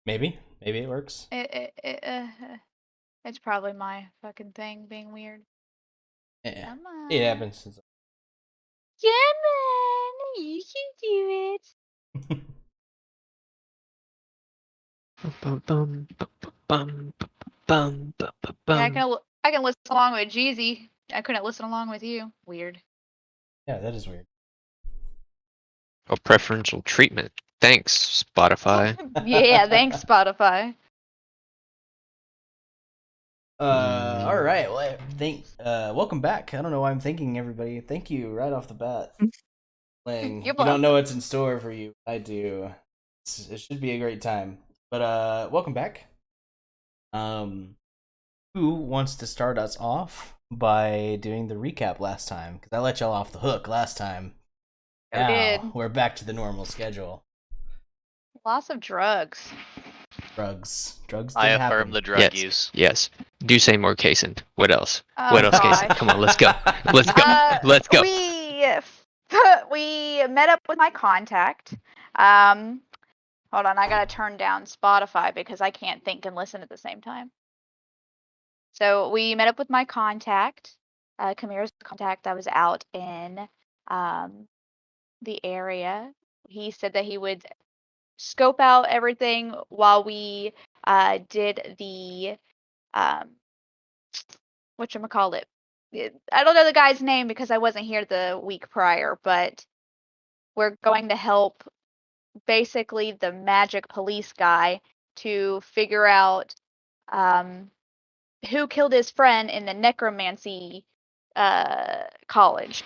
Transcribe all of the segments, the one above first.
Maybe it works. It's probably my fucking thing being weird. Yeah, Come it on. happens. Come on. You can do it. Bum, bum, bum, bum, bum, bum, bum, Yeah, bum. I can listen along with Jeezy. I couldn't listen along with you. Weird. Yeah, that is weird. Oh, preferential treatment. Thanks, Spotify. Yeah, thanks, Spotify. All right. Well, welcome back. I don't know why I'm thanking everybody. Thank you right off the bat. You're Playing. You don't know welcome. what's in store for you. I do. It should be a great time. But welcome back. Um, who wants to start us off by doing the recap last time? Because I let y'all off the hook last time. Sure Now did. we're back to the normal schedule. Lots of drugs. Drugs I did affirm happen. the drug Yes, use. yes. Do say more, Kason. What else? What Oh else, Kason? gosh. Come on, let's go. Let's go. Let's go. We we met up with my contact. Um, hold on, I gotta turn down Spotify because I can't think and listen at the same time. So we met up with my contact, Kamira's contact. I was out in um, the area. He said that he would scope out everything while we did the um, whatchamacallit. I don't know the guy's name because I wasn't here the week prior, but we're going to help basically the magic police guy to figure out um, who killed his friend in the necromancy college.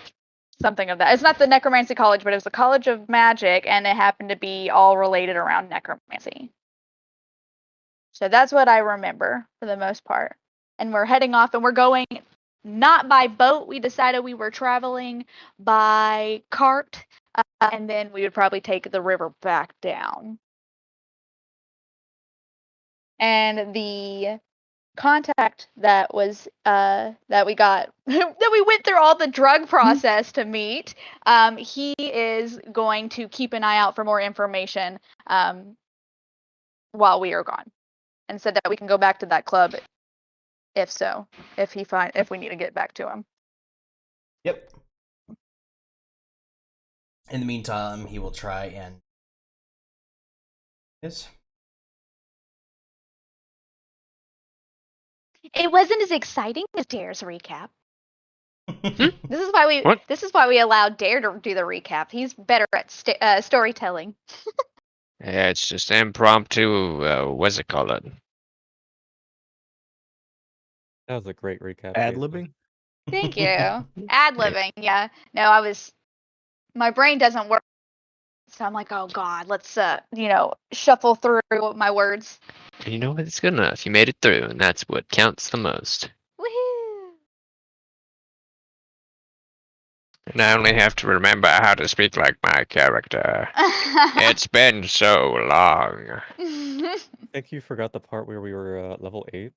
Something of that. It's not the necromancy college, but it was the College of Magic, and it happened to be all related around necromancy. So that's what I remember for the most part. And we're heading off, and we're going not by boat. We decided we were traveling by cart, and then we would probably take the river back down. And the contact that was that we got that we went through all the drug process to meet, he is going to keep an eye out for more information while we are gone, and said that we can go back to that club if so, if we need to get back to him. Yep. In the meantime, he will try and yes. It wasn't as exciting as Dare's recap. Hmm? What? This is why we allowed Dare to do the recap. He's better at storytelling. Yeah, it's just impromptu. What's it called? That was a great recap, Ad Jason. libbing. Thank you. Ad libbing, yeah. No, my brain doesn't work, so I'm like, oh god, let's shuffle through my words. You know what? It's good enough. You made it through, and that's what counts the most. Woohoo! And I only have to remember how to speak like my character. It's been so long. I think you forgot the part where we were level 8.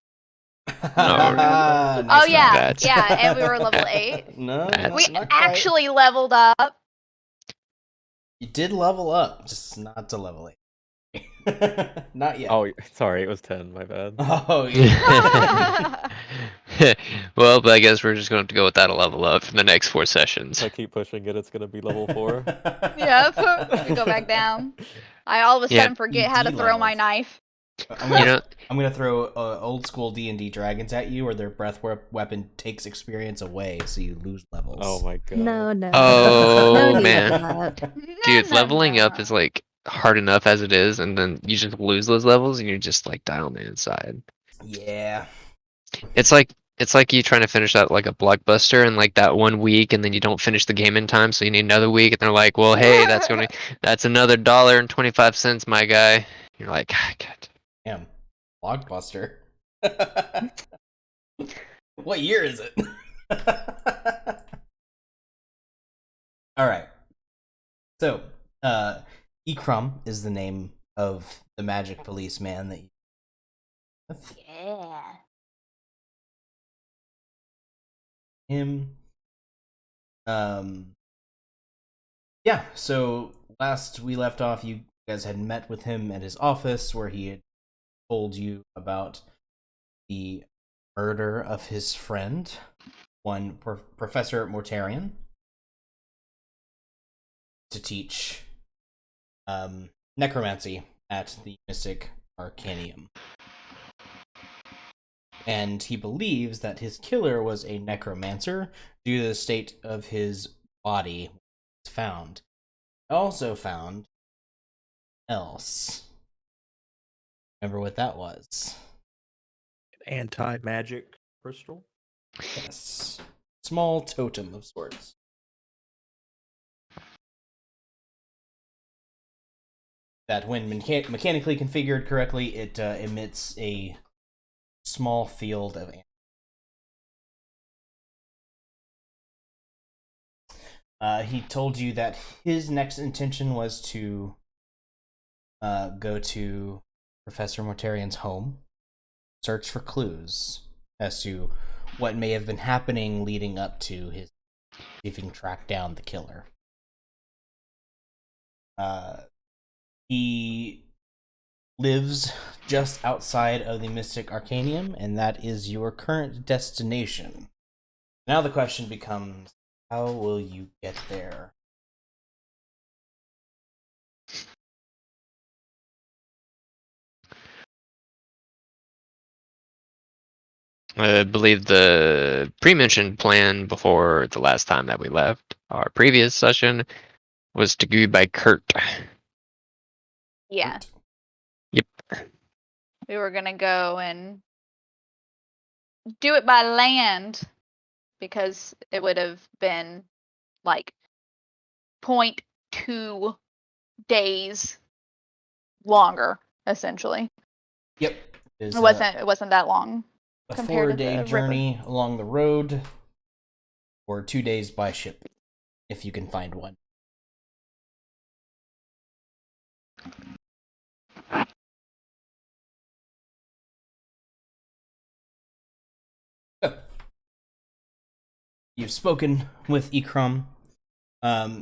No, Nice Oh try. yeah, That's- yeah, and we were level 8. No, That's- We not quite. actually leveled up. You did level up, just not to level 8. Not yet. Oh, sorry, it was 10. My bad. Oh, yeah. Well, but I guess we're just going to have to go without a level up for the next 4 sessions. If I keep pushing it, it's gonna be level 4. Yep, we go back down. I all of a Yeah. sudden forget how to throw my de-leveled. knife. You know, I'm gonna throw old school D&D dragons at you, or their breath weapon takes experience away, so you lose levels. Oh my god. No, no. Oh, no need man. for that. dude, No, leveling up no. is like hard enough as it is, and then you just lose those levels, and you're just like dial man inside. Yeah. It's like you trying to finish that like a blockbuster in like that 1 week, and then you don't finish the game in time, so you need another week, and they're like, well, hey, that's another $1.25, my guy. You're like, ah, God. Damn. Blockbuster. What year is it? Alright. So, Ikram is the name of the magic policeman that you Yeah. him. Yeah, so last we left off, you guys had met with him at his office where he had told you about the murder of his friend, one Professor Mortarian, to teach necromancy at the Mystic Arcanium. And he believes that his killer was a necromancer due to the state of his body found. Also found else. Remember what that was? Anti-magic crystal. Yes. Small totem of sorts. That when mechanically configured correctly, it emits a small field of he told you that his next intention was to go to Professor Mortarian's home, search for clues as to what may have been happening leading up to his even track down the killer. He lives just outside of the Mystic Arcanium, and that is your current destination. Now the question becomes, how will you get there? I believe the pre-mentioned plan before the last time that we left, our previous session, was to go by Kurt. Yeah. Yep. We were gonna go and do it by land because it would have been like 0.2 days longer, essentially. Yep. It wasn't that long a compared to 4-day the journey along the road, or 2 days by ship, if you can find one. You've spoken with Ikram.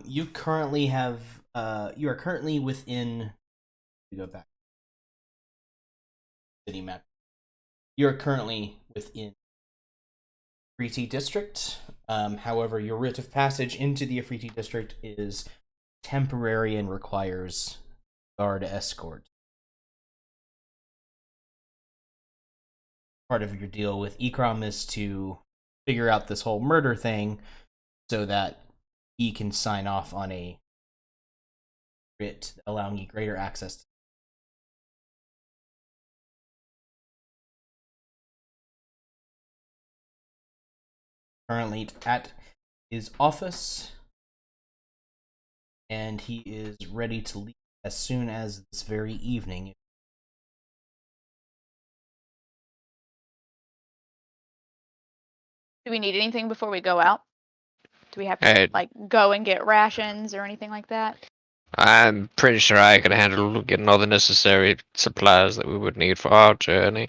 You currently have. You are currently within. We go back. City map. You are currently within Afriti district. However, your rite of passage into the Afriti district is temporary and requires guard escort. Part of your deal with Ikram is to figure out this whole murder thing so that he can sign off on a writ allowing you greater access. Currently at his office, and he is ready to leave as soon as this very evening. Do we need anything before we go out? Do we have to like go and get rations or anything like that? I'm pretty sure I could handle getting all the necessary supplies that we would need for our journey.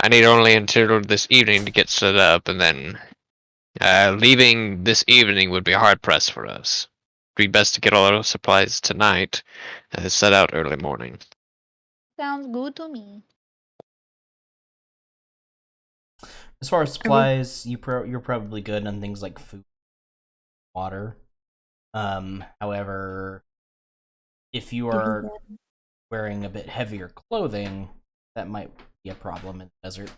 I need only until this evening to get set up, and then leaving this evening would be hard pressed for us. It'd be best to get all our supplies tonight, set out early morning. Sounds good to me. As far as supplies, you're probably good on things like food, water. However, if you are wearing a bit heavier clothing, that might be a problem in the desert.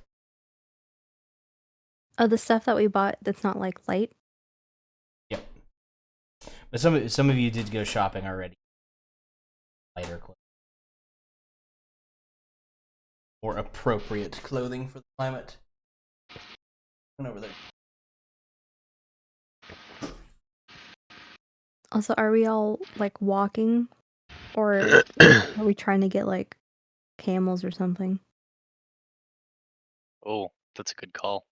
Oh, the stuff that we bought that's not like light? Yep. But some of you did go shopping already. Lighter clothing. More appropriate clothing for the climate. Come over there. Also, are we all like walking? Or are we trying to get like camels or something? Oh, that's a good call.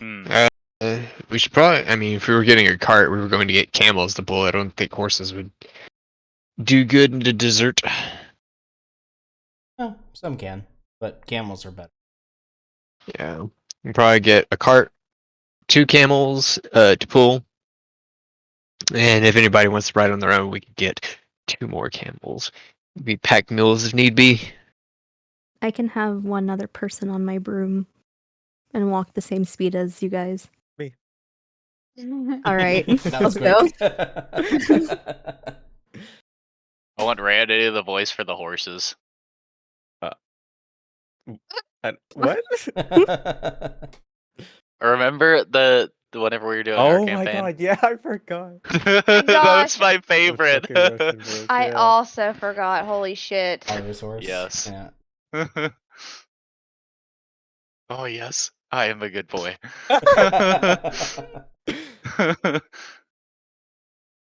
We should probably, I mean, if we were getting a cart, we were going to get camels to pull. I don't think horses would do good in the desert. Oh, some can, but camels are better. Yeah. We probably get a cart, 2 camels to pull. And if anybody wants to ride on their own, we could get 2 more camels. Maybe pack mules if need be. I can have one other person on my broom and walk the same speed as you guys. Me. All right, That was let's quick. go. I want Rhea to do the voice for the horses. What? Remember the whenever we were doing our Oh my campaign? god, yeah, I forgot. That was gosh. my The favorite. fucking Russian voice, I yeah. also forgot. Holy shit. Oliver's horse. Yes. Yeah. Oh yes, I am a good boy.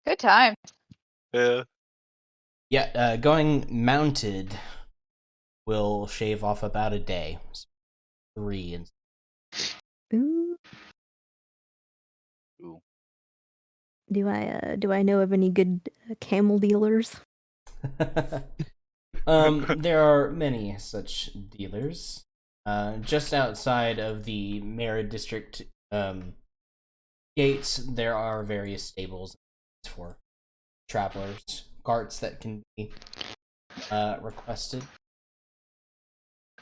Good time. Yeah. Yeah, going mounted will shave off about a day. 3 and Ooh. Ooh. Do I know of any good camel dealers? There are many such dealers. Just outside of the Mara district gates, there are various stables for travelers, carts that can be requested.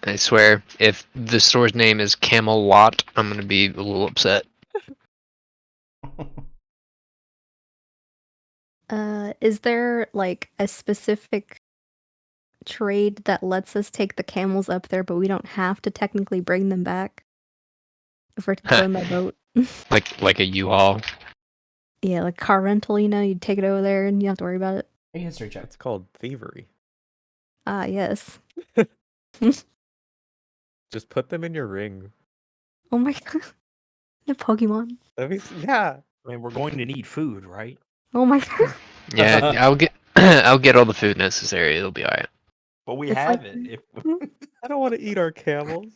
I swear, if the store's name is Camel Watt, I'm gonna be a little upset. Is there like a specific trade that lets us take the camels up there, but we don't have to technically bring them back if we're going by boat? Like a U-Haul. Yeah, like car rental, you take it over there and you don't have to worry about it. Make a history check. That's called thievery. Ah, yes. Just put them in your ring. Oh my god. The Pokemon. Yeah. I mean, we're going to need food, right? Oh my god. Yeah, I'll get I'll get all the food necessary. It'll be alright. But we It's have like- it. I don't want to eat our camels.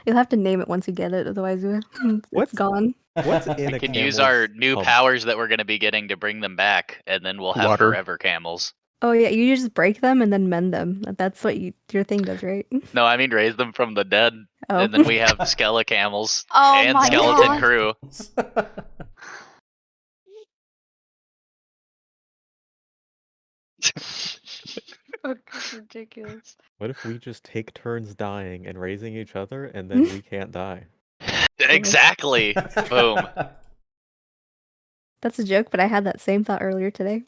You'll have to name it once you get it, otherwise it's What's- gone. What's in We a can use camel's our new hump? powers that we're gonna be getting to bring them back, and then we'll have Water. forever camels. Oh yeah, you just break them and then mend them. That's what your thing does, right? No, I mean raise them from the dead, Oh. and then we have Skelecamels Oh and my Skeleton God. Crew. That's ridiculous. What if we just take turns dying and raising each other, and then we can't die? Exactly. Boom. That's a joke, but I had that same thought earlier today.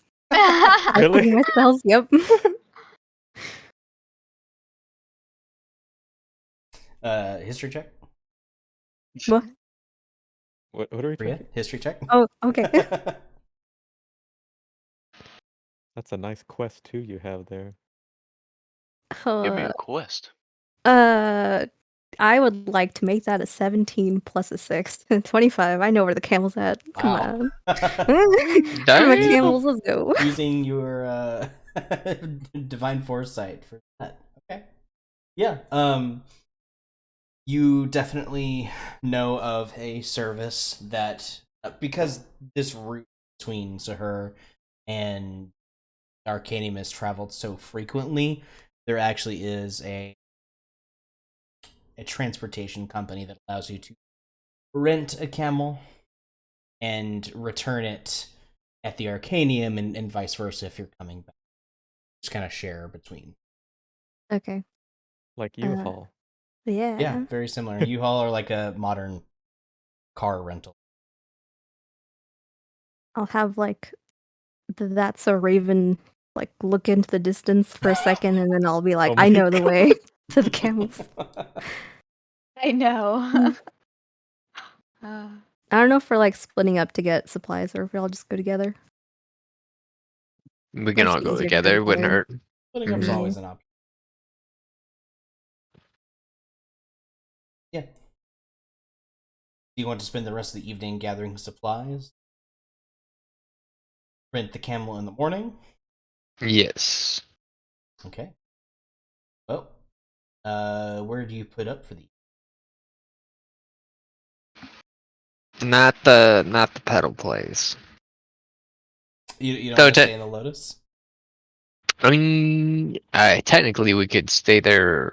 Really? Picking my spells, yep. History check. What? What are we Rhea, checking? history check. Oh, okay. That's a nice quest too you have there. Give me a quest. I would like to make that a 17 plus a 6. 25. I know where the camel's at. Come Wow. on. Where are my Damn. camels? Let's go. Using your divine foresight for that. Okay. Yeah. You definitely know of a service that because this route between Sahur and Arcanium is traveled so frequently, there actually is a transportation company that allows you to rent a camel and return it at the Arcanium and vice versa if you're coming back. Just kind of share between. Okay. Like U-Haul. Yeah. Yeah, very similar. U-Haul are like a modern car rental. I'll have like that's a raven like look into the distance for a second and then I'll be like, Oh my I know the God. way to the camels. I know. I don't know if we're like splitting up to get supplies or if we all just go together. We can It's all go easier to go together. Wouldn't together. hurt. Splitting up's Mhm. always an option. Yeah. Do you want to spend the rest of the evening gathering supplies? Rent the camel in the morning? Yes. Okay. Well, where do you put up for the Not the pedal place. You don't So want to te- stay in the Lotus? I mean, technically we could stay there.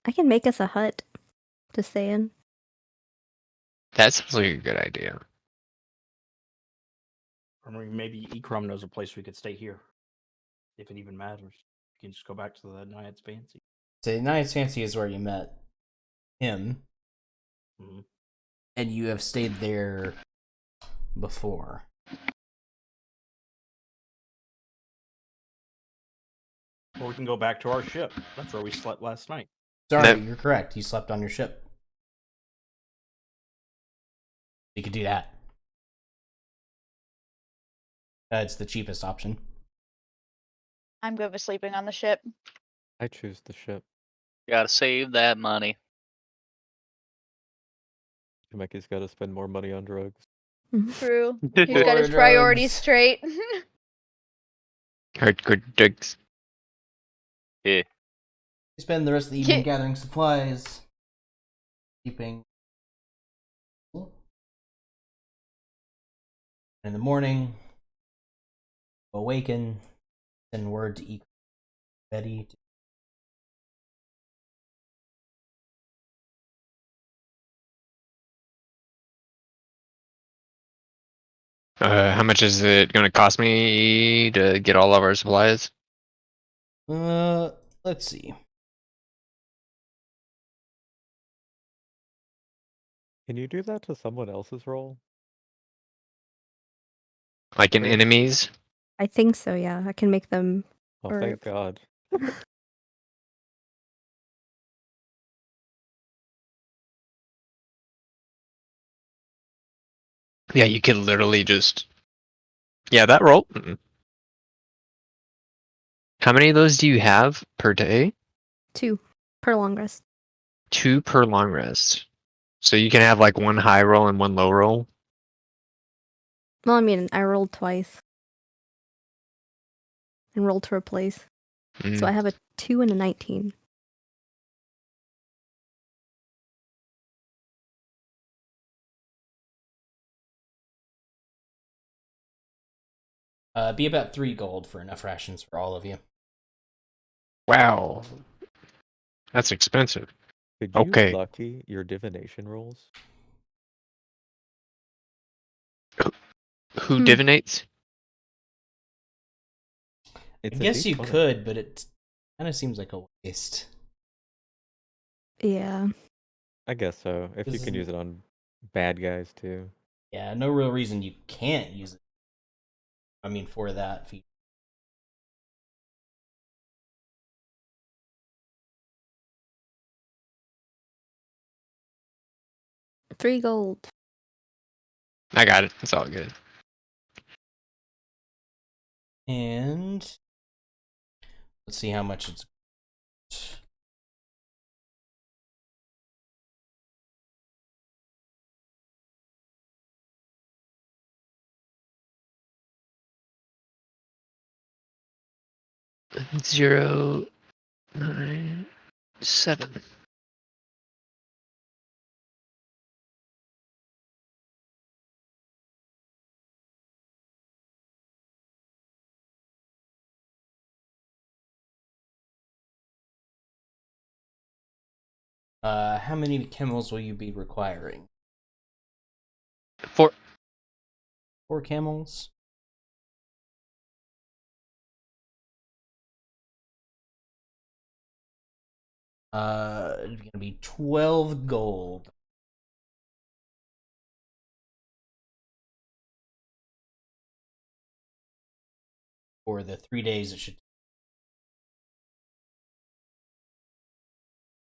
I can make us a hut to stay in. That sounds like a good idea. Or maybe Ikram knows a place we could stay here. If it even matters. You can just go back to the Naiad's Fancy. So Night's Fancy is where you met him, and you have stayed there before. Or we can go back to our ship. That's where we slept last night. Sorry, No. you're correct. You slept on your ship. You could do that. It's the cheapest option. I'm good with sleeping on the ship. I choose the ship. Gotta save that money. Kameki's got to spend more money on drugs. True. He's got his More priorities drugs. straight. Hardcore drugs. You spend the rest of the evening gathering supplies, keeping. In the morning, awaken, send word to eat. Ready. How much is it going to cost me to get all of our supplies? Let's see. Can you do that to someone else's role? Like in Or- enemies? I think so, yeah. I can make them. Oh, Or- thank God. Yeah, you could literally just. Yeah, that roll. How many of those do you have per day? 2 per long rest. 2 per long rest. So you can have like 1 high roll and 1 low roll. Well, I mean, I rolled twice. And rolled to replace. So I have a 2 and a 19. Be about 3 gold for enough rations for all of you. Wow. That's expensive. Could you Okay. lucky your divination rolls? Who divinates? It's I guess you D20. could, but it kind of seems like a waste. Yeah. I guess so. If you This can is- use it on bad guys too. Yeah, no real reason you can't use it. I mean, for that feature. $3 gold. I got it. It's all good. And let's see how much it's. Zero, 9, 7. How many camels will you be requiring? 4. 4 camels. It's gonna be 12 gold. For the 3 days it should.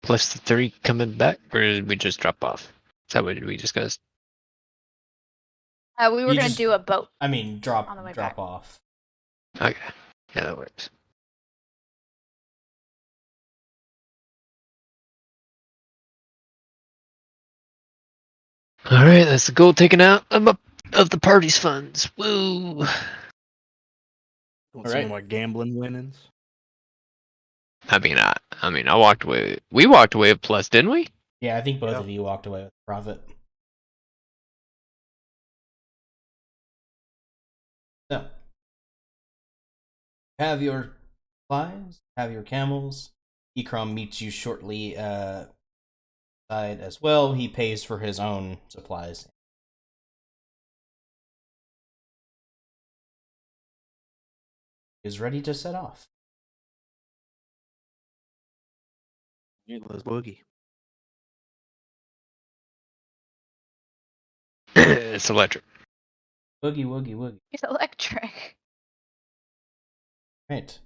Plus the 3 coming back, or did we just drop off? Is that what we discussed? We were You gonna just- do a boat. I mean, drop On the way back. off. Okay. Yeah, that works. Alright, that's the gold taken out of the party's funds. Woo! Want some Alright. of my gambling winnings? I mean, I walked away. We walked away with plus, didn't we? Yeah, I think both Yeah. of you walked away with profit. So, have your supplies, have your camels. Ikram meets you shortly side as well. He pays for his own supplies. is ready to set off. Let's boogie. It's electric. Boogie, woogie, woogie. It's electric. Right.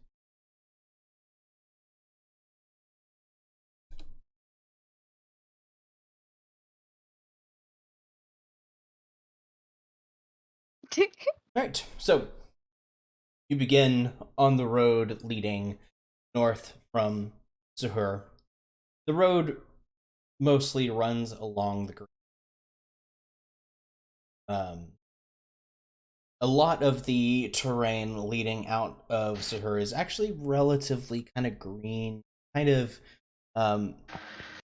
Right. So you begin on the road leading north from Zuhur. The road mostly runs along the a lot of the terrain leading out of Zuhur is actually relatively kind of green, kind of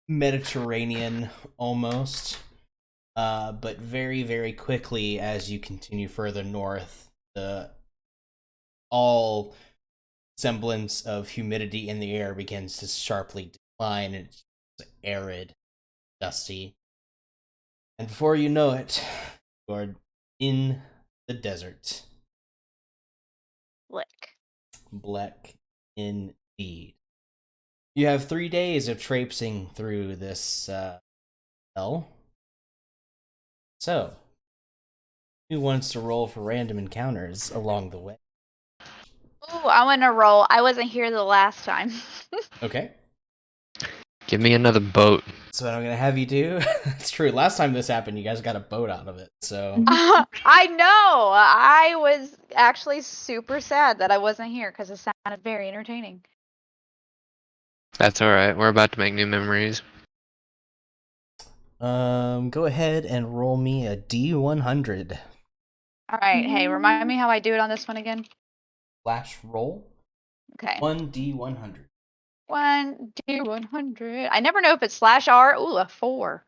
Mediterranean almost. But very, very quickly as you continue further north, all semblance of humidity in the air begins to sharply decline, and it's arid, dusty. And before you know it, you are in the desert. Lick. Black indeed. You have 3 days of traipsing through this hell. So, who wants to roll for random encounters along the way? Ooh, I want to roll. I wasn't here the last time. Okay. Give me another boat. So what I'm gonna have you do, it's true, last time this happened, you guys got a boat out of it, so... I know. I was actually super sad that I wasn't here because it sounded very entertaining. That's alright. We're about to make new memories. Go ahead and roll me a D100. All right. Hey, remind me how I do it on this one again. Flash roll. Okay. 1D100. 1D100. I never know if it's /R. Ooh, a 4.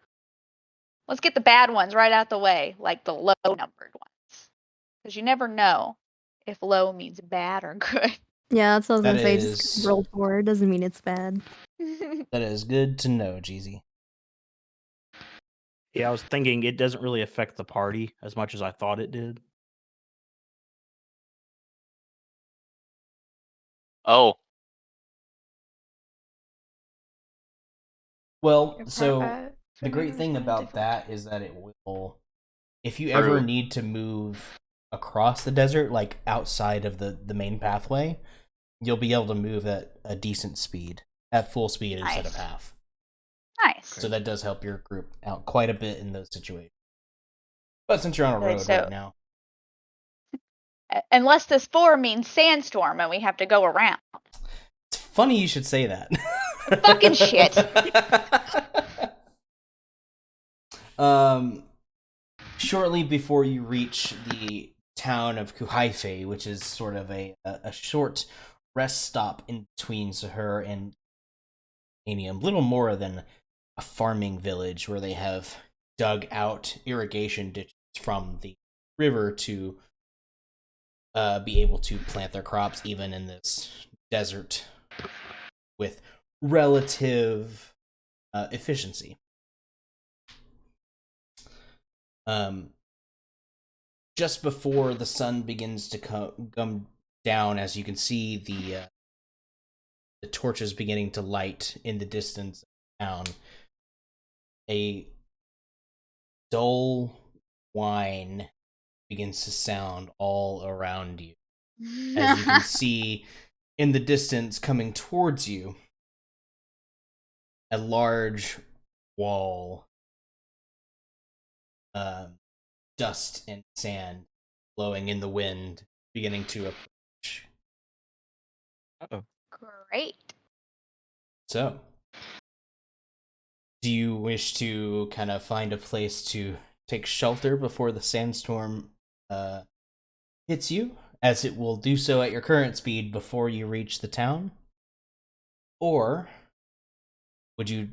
Let's get the bad ones right out the way, like the low numbered ones. Because you never know if low means bad or good. Yeah, that's what I was That gonna say. Just 'cause is- you rolled 4 doesn't mean it's bad. That is good to know, Jeezy. Yeah, I was thinking it doesn't really affect the party as much as I thought it did. Oh, Well, Your so part- the great survivors thing find about different- that is that it will, if you ever True. need to move across the desert, like outside of the main pathway, you'll be able to move at a decent speed, at full speed instead of Nice. half. Nice. So that does help your group out quite a bit in those situations. But since you're on a Good, road so- right now, Unless this 4 means sandstorm and we have to go around. it's funny you should say that. Fucking shit. Shortly before you reach the town of Kuhaife, which is sort of a short rest stop in between Sahur and Anium, little more than a farming village where they have dug out irrigation ditches from the river to be able to plant their crops even in this desert with relative efficiency. Just before the sun begins to come down, as you can see the torches beginning to light in the distance of town, a dull whine begins to sound all around you. As you can see in the distance coming towards you, a large wall, dust and sand blowing in the wind, beginning to approach. Uh-oh. Great. So, do you wish to kind of find a place to take shelter before the sandstorm hits you, as it will do so at your current speed before you reach the town? Or would you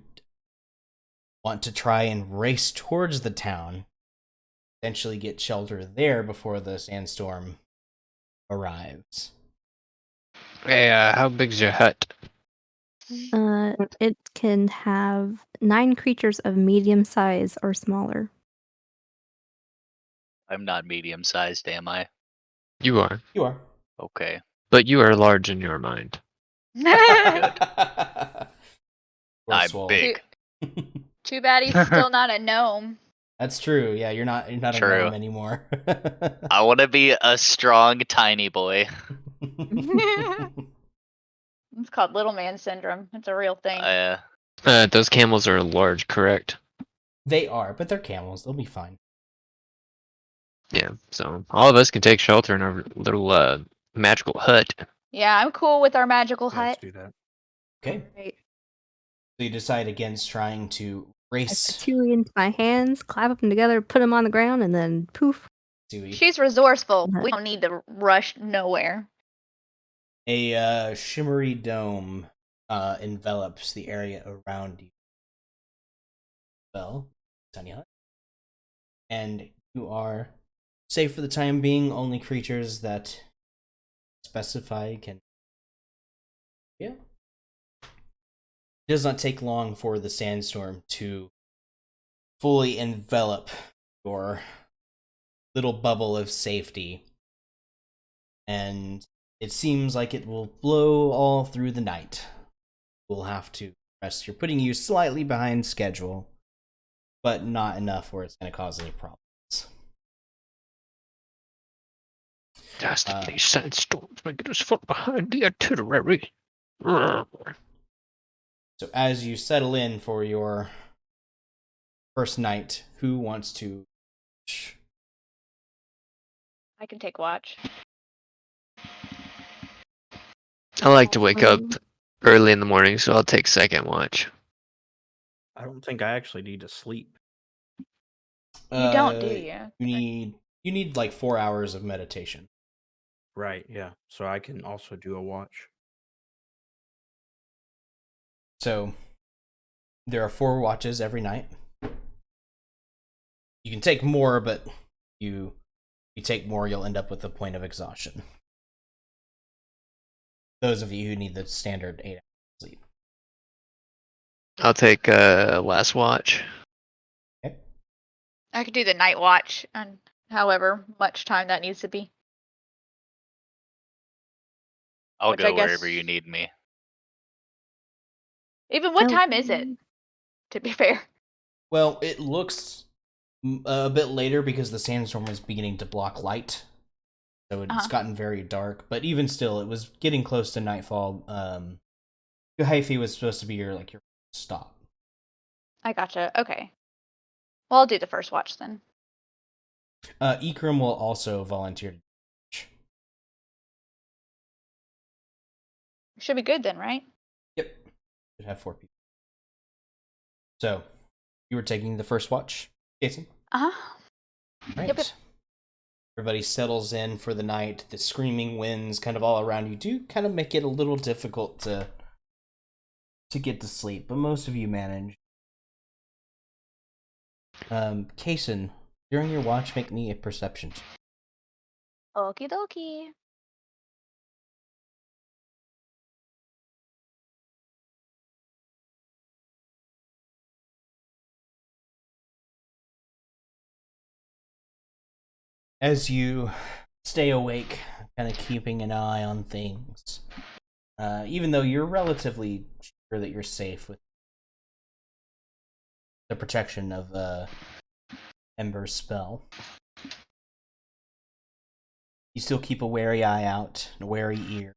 want to try and race towards the town, eventually get shelter there before the sandstorm arrives? Hey, how big's your hut? It can have 9 creatures of medium size or smaller. I'm not medium sized, am I? You are. You are. Okay. But you are large in your mind. Or I'm swole. big. Too bad he's still not a gnome. That's true. Yeah, you're not a True. gnome anymore. I want to be a strong, tiny boy. It's called little man syndrome. It's a real thing. Those camels are large, correct? They are, but they're camels. They'll be fine. Yeah, so all of us can take shelter in our little magical hut. Yeah, I'm cool with our magical Yeah, let's hut. do that. Okay. Right. So you decide against trying to I race put Chewie into my hands, clap them together, put them on the ground, and then poof. Dewey. She's resourceful. We don't need to rush nowhere. A shimmery dome envelops the area around you. Well, tiny hut. And you are safe for the time being. Only creatures that specify can. Yeah. It does not take long for the sandstorm to fully envelop your little bubble of safety. And it seems like it will blow all through the night. We'll have to rest. You're putting you slightly behind schedule, but not enough where it's going to cause any problems. Dastardly sandstorms making us fall behind the artillery. So as you settle in for your first night, who wants to? I can take watch. I like to wake up early in the morning, so I'll take second watch. I don't think I actually need to sleep. You don't, do you? You need like 4 hours of meditation. Right, yeah. So I can also do a watch. So there are 4 watches every night. You can take more, but you take more, you'll end up with a point of exhaustion. Those of you who need the standard 8 hours of sleep. I'll take last watch. Okay. I could do the night watch, and however much time that needs to be. I'll Which go I guess- wherever you need me. Even what Oh. time is it? To be fair. Well, it looks a bit later because the sandstorm is beginning to block light. So it's gotten very dark, but even still, it was getting close to nightfall. Yuhaifi was supposed to be your stop. I gotcha. Okay. Well, I'll do the first watch then. Ikram will also volunteer to watch. Should be good then, right? Yep. Should have 4 people. So, you were taking the first watch, Jason? Uh-huh. Right. Yep. Everybody settles in for the night. The screaming winds kind of all around you do kind of make it a little difficult to get to sleep, but most of you manage. Kason, during your watch, make me a perception check. Okie dokie. As you stay awake, kind of keeping an eye on things, even though you're relatively sure that you're safe with the protection of Ember's spell, you still keep a wary eye out and a wary ear.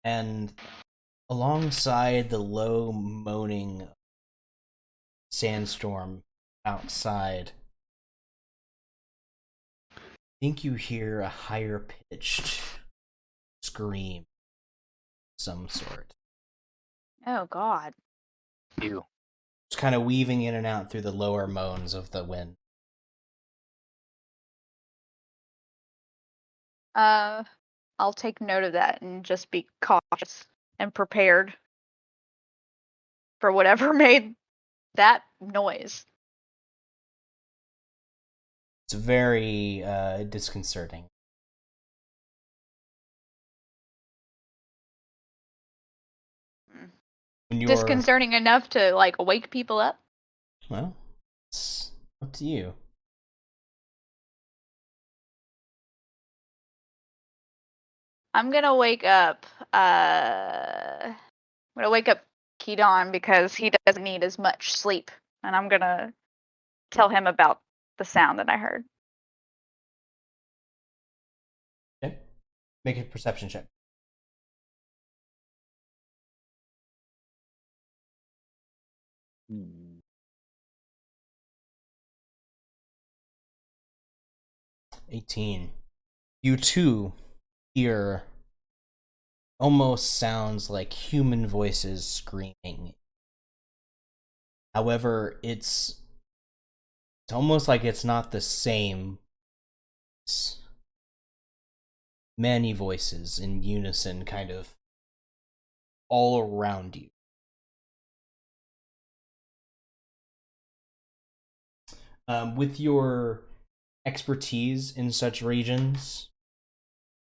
And alongside the low moaning sandstorm outside, I think you hear a higher pitched scream of some sort. Oh, God. You. It's kind of weaving in and out through the lower moans of the wind. I'll take note of that and just be cautious and prepared for whatever made that noise. It's very disconcerting. When you're, Disconcerting enough to, like, wake people up? well, it's up to you. I'm gonna wake up. I'm gonna wake up Keaton because he doesn't need as much sleep, and I'm gonna tell him about the sound that I heard. Okay. Make a perception check. Hmm. 18. You too hear almost sounds like human voices screaming. However, it's almost like it's not the same. It's many voices in unison, kind of all around you. With your expertise in such regions,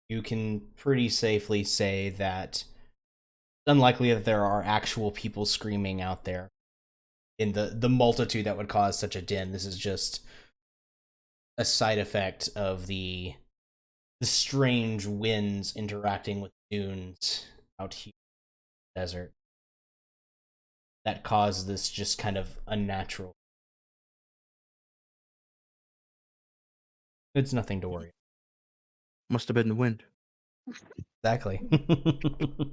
you can pretty safely say that it's unlikely that there are actual people screaming out there in the multitude that would cause such a din. This is just a side effect of the strange winds interacting with dunes out here in the desert that cause this just kind of unnatural. It's nothing to worry. Must have been the wind. Exactly. All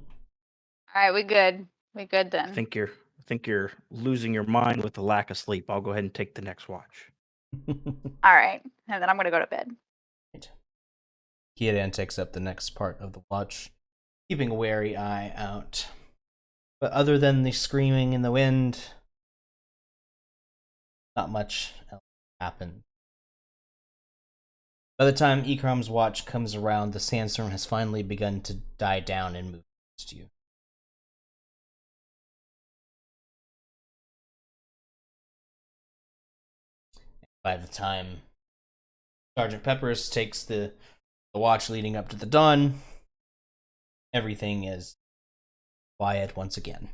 right, we good. We good I then. think you're losing your mind with the lack of sleep. I'll go ahead and take the next watch. All right, and then I'm gonna go to bed. Kieran takes up the next part of the watch, keeping a wary eye out. But other than the screaming in the wind, not much else happened. By the time Ikram's watch comes around, the sandstorm has finally begun to die down and move towards you. By the time Sergeant Peppers takes the watch leading up to the dawn, everything is quiet once again.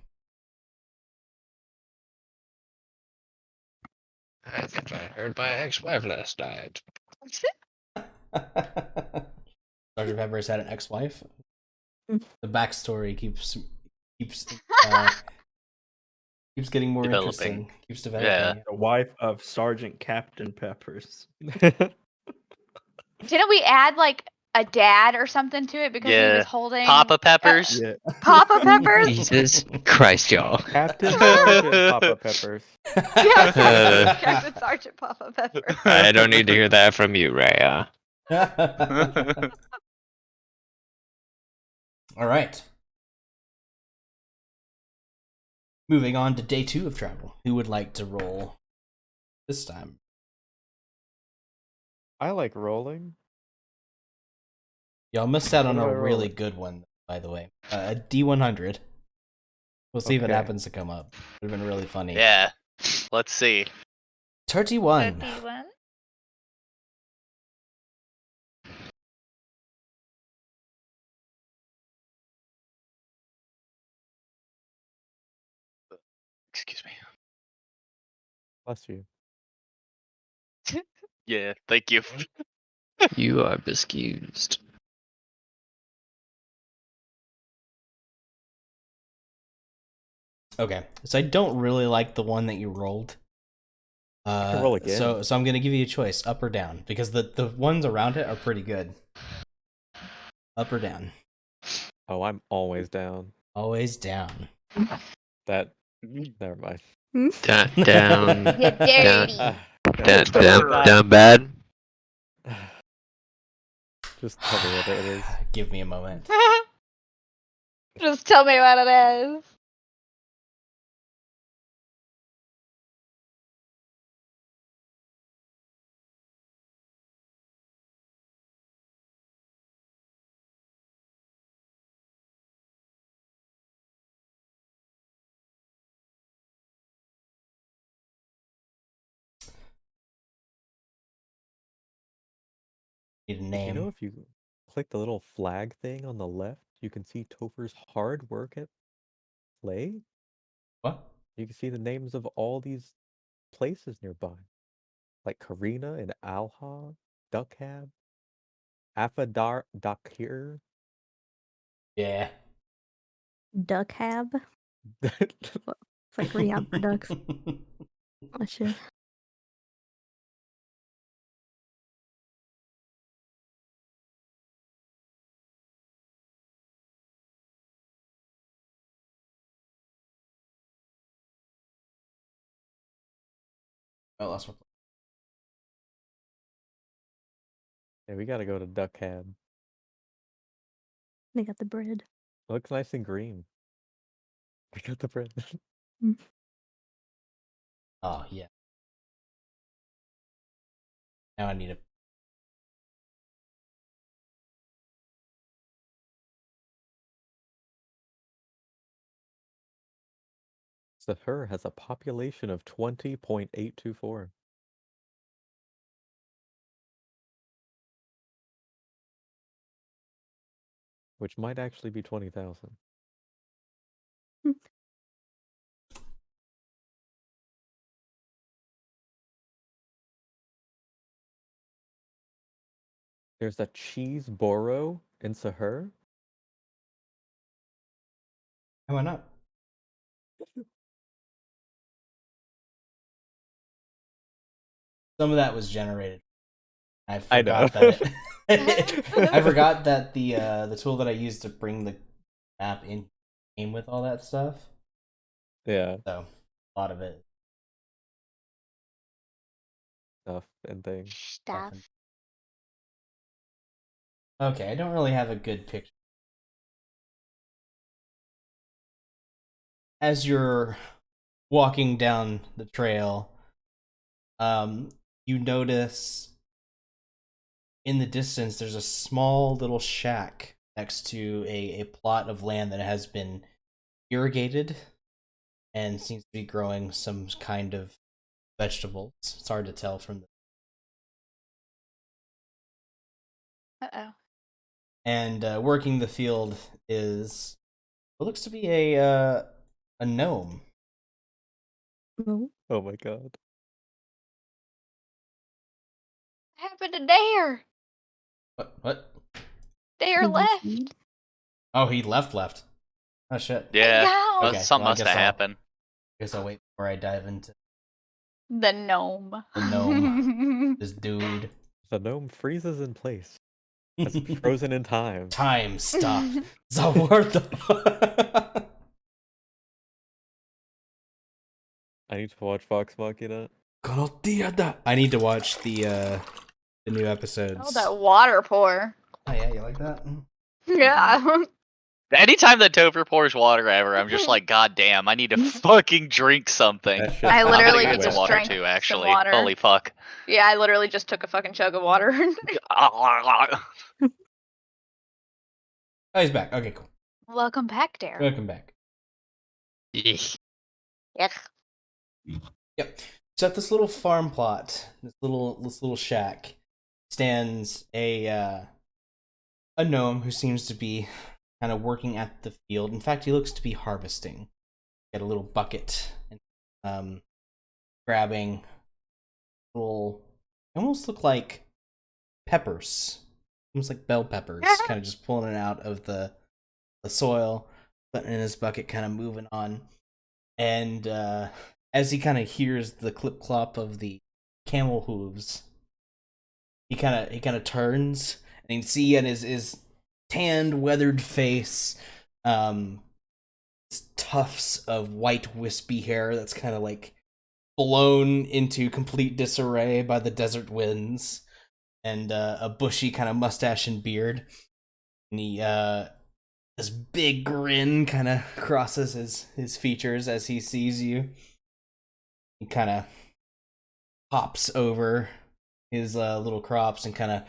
I think I heard my ex-wife last night. Sergeant Peppers had an ex-wife. The backstory keeps keeps getting more Developing. interesting. Keeps developing. The wife of Sergeant Captain Peppers. Didn't we add like a dad or something to it because he Yeah. was holding Papa Peppers. Yeah. Papa Peppers? Jesus Christ, y'all. Captain Sergeant Papa Peppers. Yeah, Captain Sergeant Papa Peppers. I don't need to hear that from you, Raya. All right. Moving on to day 2 of travel. Who would like to roll this time? I like rolling. Y'all missed out on What do a I roll really with? good one, by the way. A D100. We'll see if it Okay. happens to come up. Would have been really funny. Yeah. Let's see. 31. 31. Excuse me. Bless you. Yeah. Thank you. You are excused. Okay, so I don't really like the one that you rolled. can roll again. So I'm gonna give you a choice, up or down, because the ones around it are pretty good. Up or down? Oh, I'm always down. Always down. That. Never mind. Down, down, You down, dirty. down bad. Just tell me what it is. Give me a moment. Just tell me what it is. Need a You name. know, if you click the little flag thing on the left, you can see Topher's hard work at play. What? You can see the names of all these places nearby, like Karina and Alha, Duckhab, Afadar Dakir, Yeah. Duck hab. It's like rehab for ducks. Oh shit. I lost my. Yeah, we gotta go to Duck Cab. They got the bread. It looks nice and green. We got the bread. Oh yeah. Now I need a. Sahur has a population of 20.824. Which might actually be 20,000. There's a cheese boro in Sahur. Why not? Some of that was generated. I know. forgot that I forgot that the tool that I used to bring the map in came with all that stuff. Yeah, So a lot of it. stuff and things. Stuff. Okay, I don't really have a good picture. As you're walking down the trail, you notice in the distance there's a small little shack next to a plot of land that has been irrigated and seems to be growing some kind of vegetables. It's hard to tell from the. Uh-oh. And working the field is what looks to be a gnome. Oh, Oh my god. What happened to Dare? What? Dare did you left. see? Oh, he left. Oh shit. Yeah, Yeah. Okay, something well, I must guess have I'll- happened. Guess I'll wait before I dive into The gnome. the gnome. This dude. The gnome freezes in place. It's frozen in time. Time stop. Zawarda. I need to watch Vox Machina. I need to watch the new episodes. Oh, that water pour. Oh yeah, you like that? Yeah. Anytime that Topher pours water ever, I'm just like, God damn, I need to fucking drink something. That shit's I I'm gonna literally get some just water drank too, some actually. water. Holy fuck. Yeah, I literally just took a fucking chug of water. Oh, he's back. Okay, cool. Welcome back, Dare. Welcome back. Eesh. Yuck. Yep. So at this little farm plot, this little shack, stands a gnome who seems to be kind of working at the field. In fact, he looks to be harvesting. Got a little bucket and grabbing little, almost look like peppers, almost like bell peppers, kind of just pulling it out of the soil, putting it in his bucket, kind of moving on. And as he kind of hears the clip clop of the camel hooves, he kind of turns and you can see on his tanned, weathered face, tufts of white wispy hair that's kind of like blown into complete disarray by the desert winds, and a bushy kind of mustache and beard. And he this big grin kind of crosses his features as he sees you. He kind of hops over his little crops and kind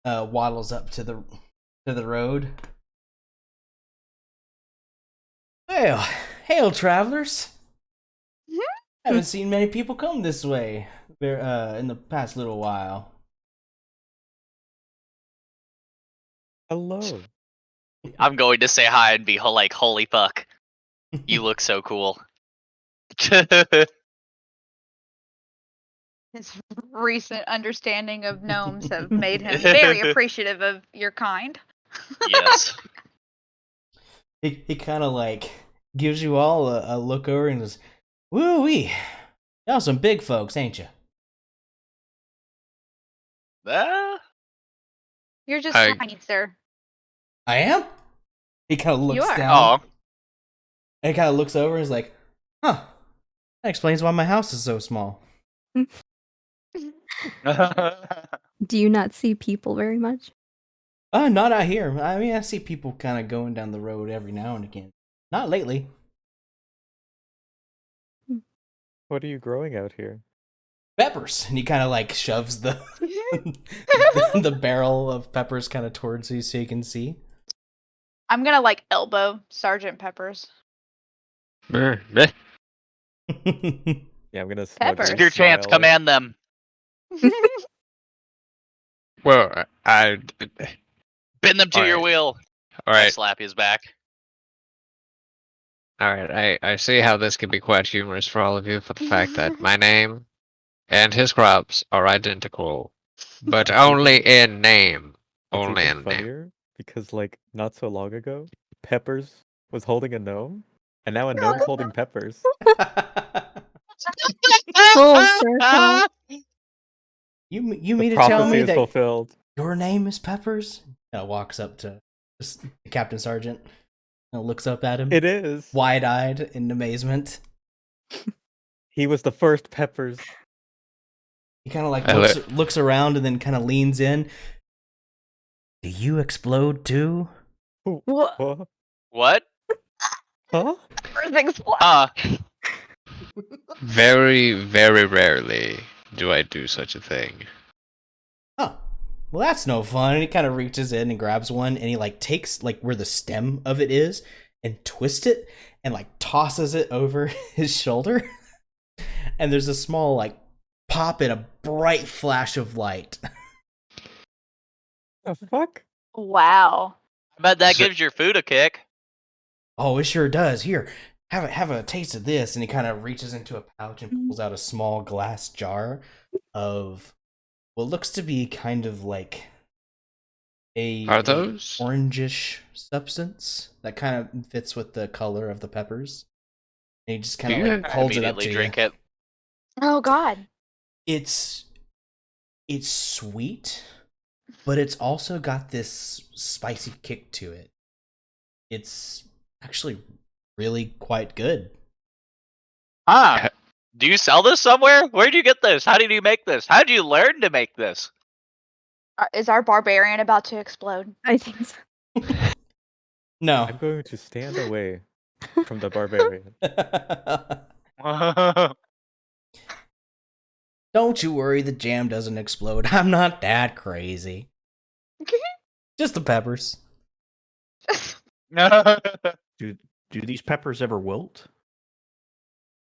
of waddles up to the road. Well, hail, travelers. Haven't seen many people come this way in the past little while. Hello. I'm going to say hi and be like, holy fuck. You look so cool. His recent understanding of gnomes have made him very appreciative of your kind. Yes. he kind of like gives you all a look over and says, "Woo wee, y'all some big folks, ain't you?" You're just I- tiny, sir. I am. He kind of You looks are. down. Oh. And he kind of looks over and is like, "Huh, that explains why my house is so small." Do you not see people very much? Not out here. I mean, I see people kind of going down the road every now and again. Not lately. What are you growing out here? Peppers. And he kind of like shoves the the barrel of peppers kind of towards you so you can see. I'm gonna like elbow Sergeant Peppers. Meh, meh. Yeah, I'm gonna Peppers. smugly Your chance, smile. command them. Well, I. Pin them to your Alright. wheel. I Alright. slap his back. Alright, I see how this can be quite humorous for all of you for the fact that my name and his crops are identical, but only in name. It's Only even in name. funnier because, like, not so long ago, Peppers was holding a gnome, and now a gnome's holding Peppers. Full circle. You The mean to tell prophecy me is that fulfilled. your name is Peppers? Walks up to Captain Sergeant and looks up at him, It is. wide-eyed in amazement. He was the first Peppers. He kind of like I looks around and then kind of leans in. Do you explode too? What? Huh? What? Huh? Peppers explode. Very, very rarely do I do such a thing. Oh, well, that's no fun. And he kind of reaches in and grabs one, and he like takes like where the stem of it is and twists it and like tosses it over his shoulder. And there's a small like pop and a bright flash of light. The fuck? Wow. I bet that So- gives your food a kick. Oh, it sure does. Here, have a taste of this. And he kind of reaches into a pouch and pulls out a small glass jar of what looks to be kind of like Are a those? orangish substance that kind of fits with the color of the peppers. And he just kind of Do you like holds it up Immediately to drink you. it. Oh God. It's sweet, but it's also got this spicy kick to it. It's actually really quite good. Huh? Do you sell this somewhere? Where do you get this? How did you make this? How did you learn to make this? Is our barbarian about to explode? I think so. No. I'm going to stand away from the barbarian. Don't you worry, the jam doesn't explode. I'm not that crazy. Just the peppers. Do these peppers ever wilt?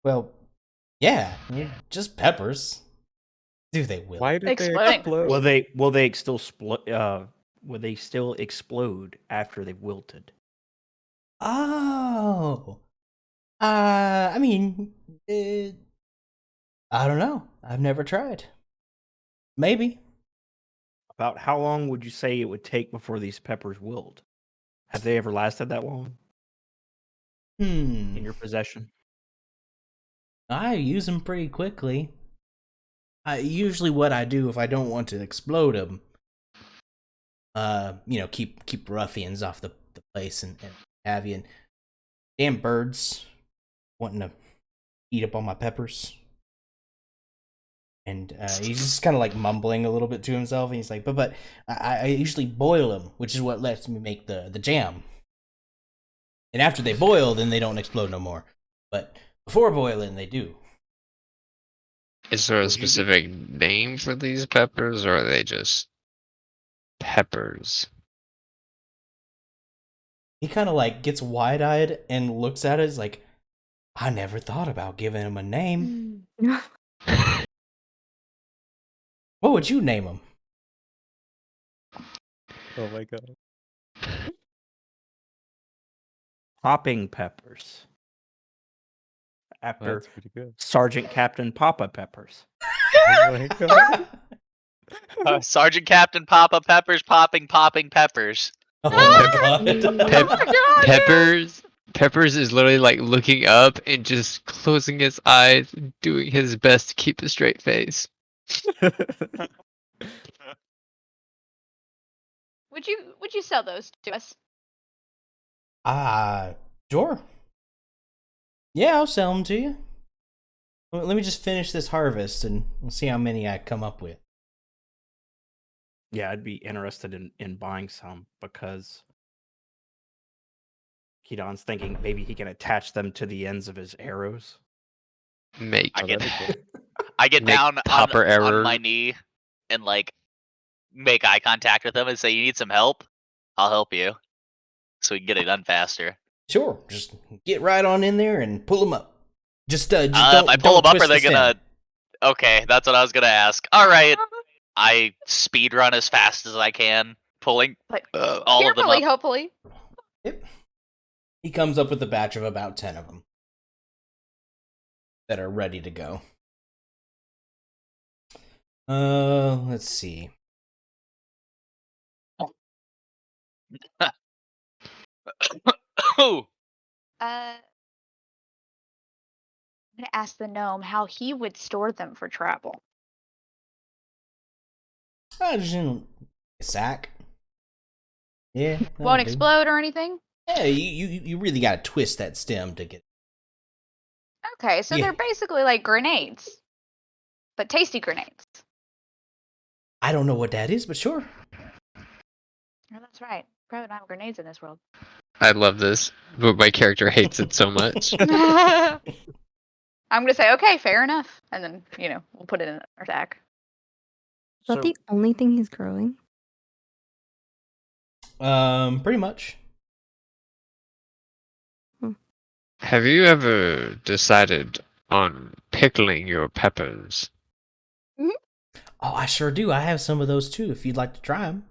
Well, yeah, just peppers. Do they will? Why did they Exploding. explode? Will they still will they still explode after they've wilted? Oh. I mean, I don't know. I've never tried. Maybe. About how long would you say it would take before these peppers wilt? Have they ever lasted that long in your possession? I use them pretty quickly. Usually what I do if I don't want to explode them, keep ruffians off the place and have you. And damn birds wanting to eat up all my peppers. And he's just kind of like mumbling a little bit to himself, and he's like, but I usually boil them, which is what lets me make the jam. And after they boil, then they don't explode no more. But before boiling, they do. Is there a Would you be- specific name for these peppers, or are they just peppers? He kind of like gets wide-eyed and looks at it. He's like, I never thought about giving him a name. What would you name him? Oh my god. Popping peppers. After That's pretty good. Sergeant Captain Papa Peppers. Oh my god. Sergeant Captain Papa Peppers popping peppers. Oh my Oh god. Pep- my god, Peppers is literally like looking up and just closing his eyes and doing his best to keep a straight face. Would you sell those to us? Sure. Yeah, I'll sell them to you. Let me just finish this harvest and we'll see how many I come up with. Yeah, I'd be interested in buying some because Kedon's thinking maybe he can attach them to the ends of his arrows. Make I Oh, get, that'd be cool. I get Make down popper on error. my knee and like make eye contact with him and say, "You need some help? I'll help you." So we can get it done faster. Sure, just get right on in there and pull them up. Just If I pull don't them up, are twist they the stem. gonna? Okay, that's what I was gonna ask. All right, I speed run as fast as I can, pulling Like, all of them carefully, up. hopefully. Yep. He comes up with a batch of about 10 of them that are ready to go. Let's see. Oh, I'm gonna ask the gnome how he would store them for travel. Just in a sack. Yeah, that'll Won't do. explode or anything? Yeah, you really gotta twist that stem to get. Okay, so Yeah. they're basically like grenades. But tasty grenades. I don't know what that is, but sure. No, that's right. Probably don't have grenades in this world. I love this, but my character hates it so much. I'm gonna say, okay, fair enough. And then, we'll put it in our sack. Is that the only thing he's growing? Pretty much. Have you ever decided on pickling your peppers? Oh, I sure do. I have some of those too. If you'd like to try them.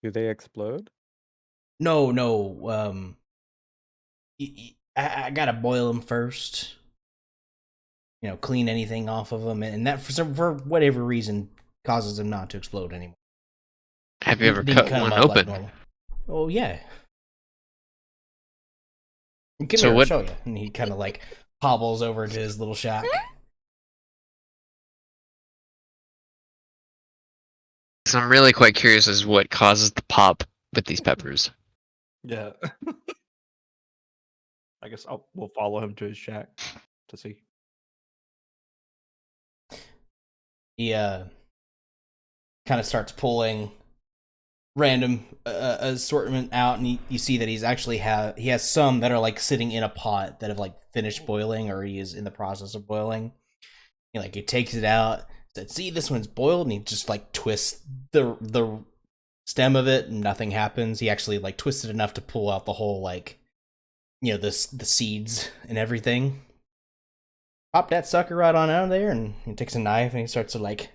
Do they explode? No. I gotta boil them first. Clean anything off of them, and that for whatever reason causes them not to explode anymore. Have you ever Then cut cut 'em one up like open? normal. Oh yeah. Come So here, I'll what- show you. And he kind of like hobbles over to his little shack. So I'm really quite curious as what causes the pop with these peppers. Yeah. I guess we'll follow him to his shack to see. He kind of starts pulling random assortment out, and you see that he has some that are like sitting in a pot that have like finished boiling, or he is in the process of boiling. He takes it out, said, "See, this one's boiled," and he just like twists the stem of it, and nothing happens. He actually like twisted enough to pull out the whole the seeds and everything. Pop that sucker right on out of there, and he takes a knife and he starts to like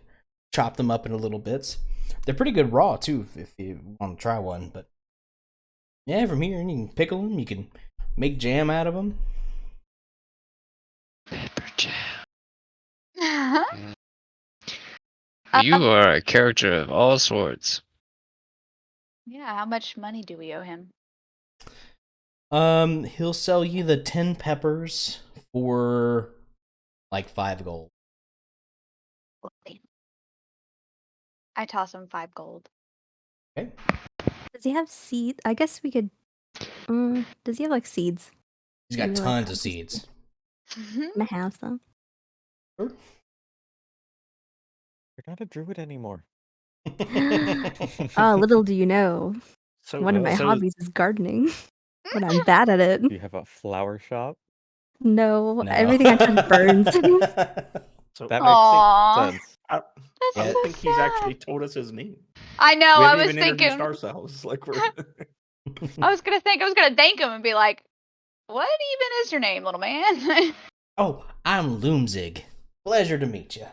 chop them up into little bits. They're pretty good raw too, if you want to try one. But yeah, from here you can pickle them. You can make jam out of them. Pepper jam. Uh, You are a character of all sorts. Yeah, how much money do we owe him? He'll sell you the 10 peppers for like 5 gold. I toss him 5 gold. Okay. Does he have seeds? I guess we could. Does he have like seeds? He's got Maybe, like, tons of apples. seeds. I'm gonna have some. Sure. You're not a druid anymore. Oh, little do you know. So One of my so- hobbies is gardening, but I'm bad at it. Do you have a flower shop? No, No. everything I touch burns. So That Aw. makes sense. I That's Yeah. don't so think he's sad. actually told us his name. I know, We I haven't was even introduced thinking. ourselves. Like we're I was gonna thank him and be like, what even is your name, little man? Oh, I'm Loomzig. Pleasure to meet you.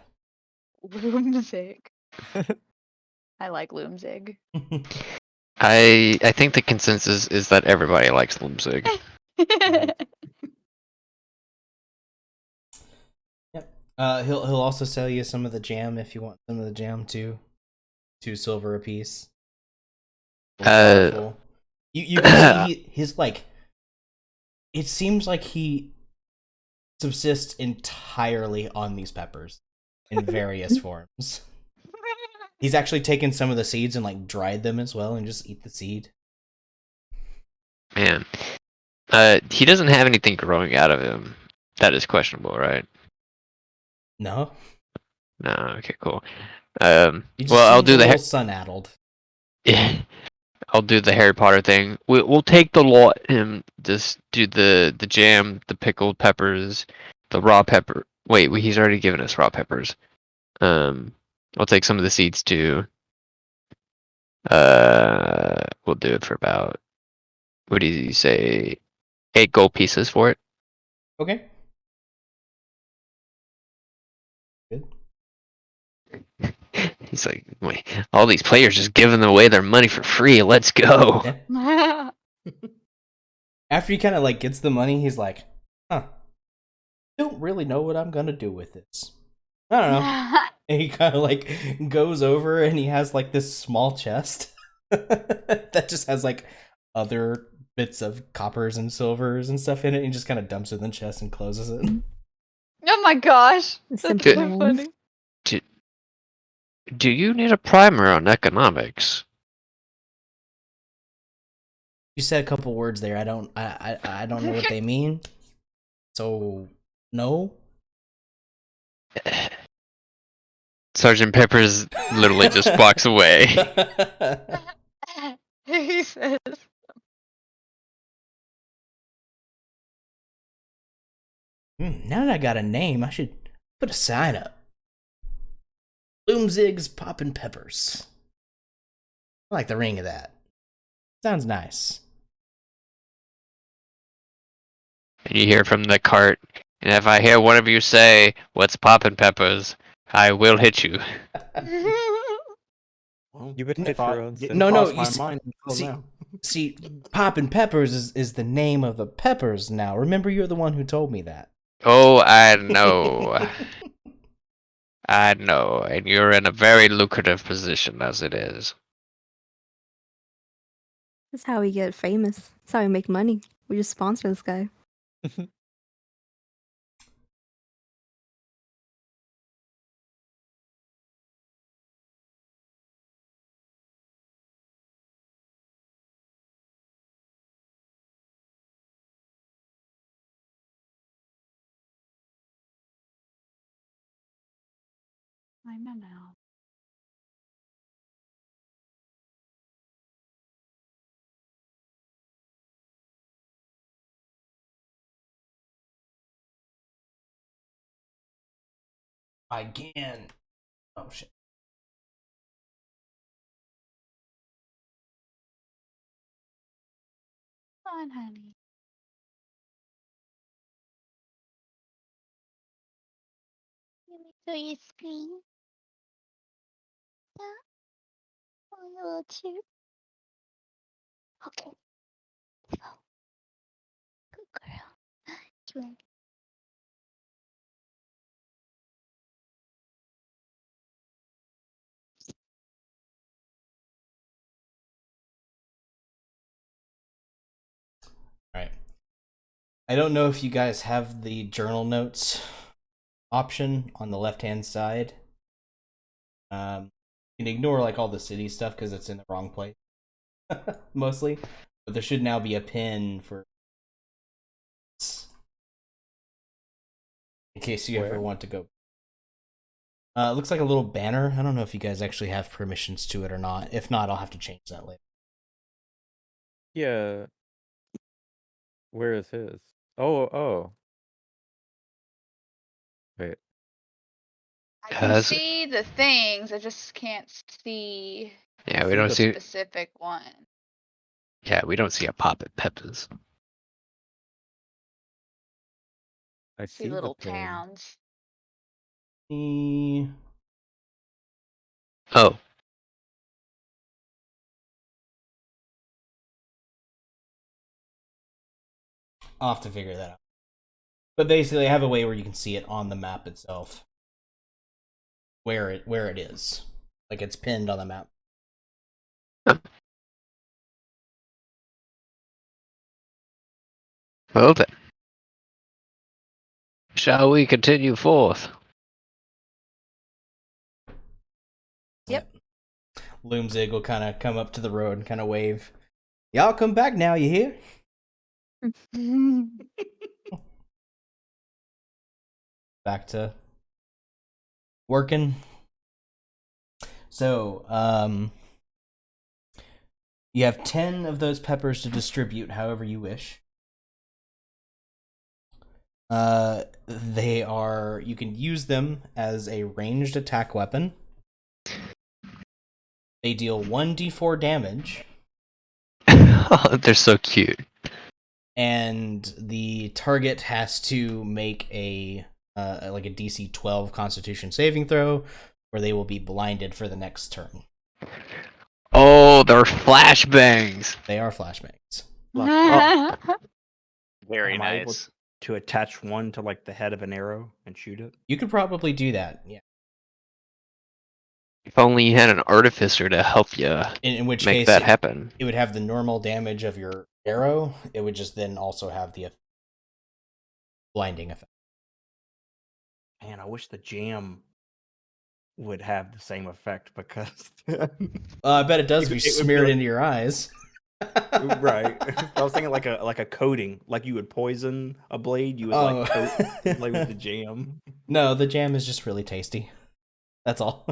Loomzig. I like Loomzig. I think the consensus is that everybody likes Lumzig. Yep. He'll also sell you some of the jam if you want some of the jam too. 2 silver apiece. More powerful. You can see his like. It seems like he subsists entirely on these peppers in various forms. He's actually taken some of the seeds and like dried them as well, and just eat the seed. Man, he doesn't have anything growing out of him. That is questionable, right? No, No. Okay, cool. he just Well, I'll seems do a the little sun-addled. I'll do the Harry Potter thing. We'll take the lot and just do the jam, the pickled peppers, the raw pepper. Wait, he's already given us raw peppers. I'll take some of the seeds too. We'll do it for about, what did you say, 8 gold pieces for it. Okay. Good. He's like, wait, all these players just giving away their money for free. Let's go. Yeah. After he kind of like gets the money, he's like, "Huh, don't really know what I'm gonna do with this. I don't know." And he kind of like goes over and he has like this small chest that just has like other bits of coppers and silvers and stuff in it. And he just kind of dumps it in the chest and closes it. Oh my gosh. That's Simple so man. funny. Do you need a primer on economics? You said a couple words there. I don't know what they mean. So no. Sergeant Pepper's literally just walks away. He says. Now that I got a name, I should put a sign up. Bloomzig's Poppin' Peppers. I like the ring of that. Sounds nice. And you hear from the cart, and if I hear one of you say, "What's poppin' peppers?" I will hit you. Well, You would hit thought your own didn't No, self. no, cross you my mind until see- now. See, Poppin' Peppers is the name of the peppers now. Remember, you're the one who told me that. Oh, I know. I know, and you're in a very lucrative position as it is. That's how we get famous. That's how we make money. We just sponsor this guy. I know now. Again. Oh, shit. Come on, honey. Let me show you screen. Yeah. Oh, you little chip. Okay. Let's go. Good girl. Drink. Alright. I don't know if you guys have the journal notes option on the left-hand side. You can ignore like all the city stuff because it's in the wrong place. Mostly. But there should now be a pin for in case you ever Where? want to go. It looks like a little banner. I don't know if you guys actually have permissions to it or not. If not, I'll have to change that later. Yeah. Where is his? Oh. Wait. I can Has- see the things. I just can't see Yeah, we See don't the- see. specific one. Yeah, we don't see a poppin' peppers. I See see the little pin. towns. Oh, I'll have to figure that out. But basically, I have a way where you can see it on the map itself, where it is, like it's pinned on the map. Well then. Shall we continue forth? Yep. Loomzig will kind of come up to the road and kind of wave. Y'all come back now, you hear? Back to working. So, you have 10 of those peppers to distribute however you wish. You can use them as a ranged attack weapon. They deal 1d4 damage, Oh, they're so cute. and the target has to make a DC 12 Constitution saving throw, or they will be blinded for the next turn. Oh, they're flashbangs. They are flashbangs. Very Am I able nice. to attach one to like the head of an arrow and shoot it? You could probably do that, yeah. If only you had an artificer to help you In which make case, that happen. it would have the normal damage of your arrow. It would just then also have the blinding effect. Man, I wish the jam would have the same effect because I bet it does if you It would be smear it like- into your eyes. right. I was thinking like a coating, like you would poison a blade, you would like coat the blade with the jam. No, the jam is just really tasty. That's all.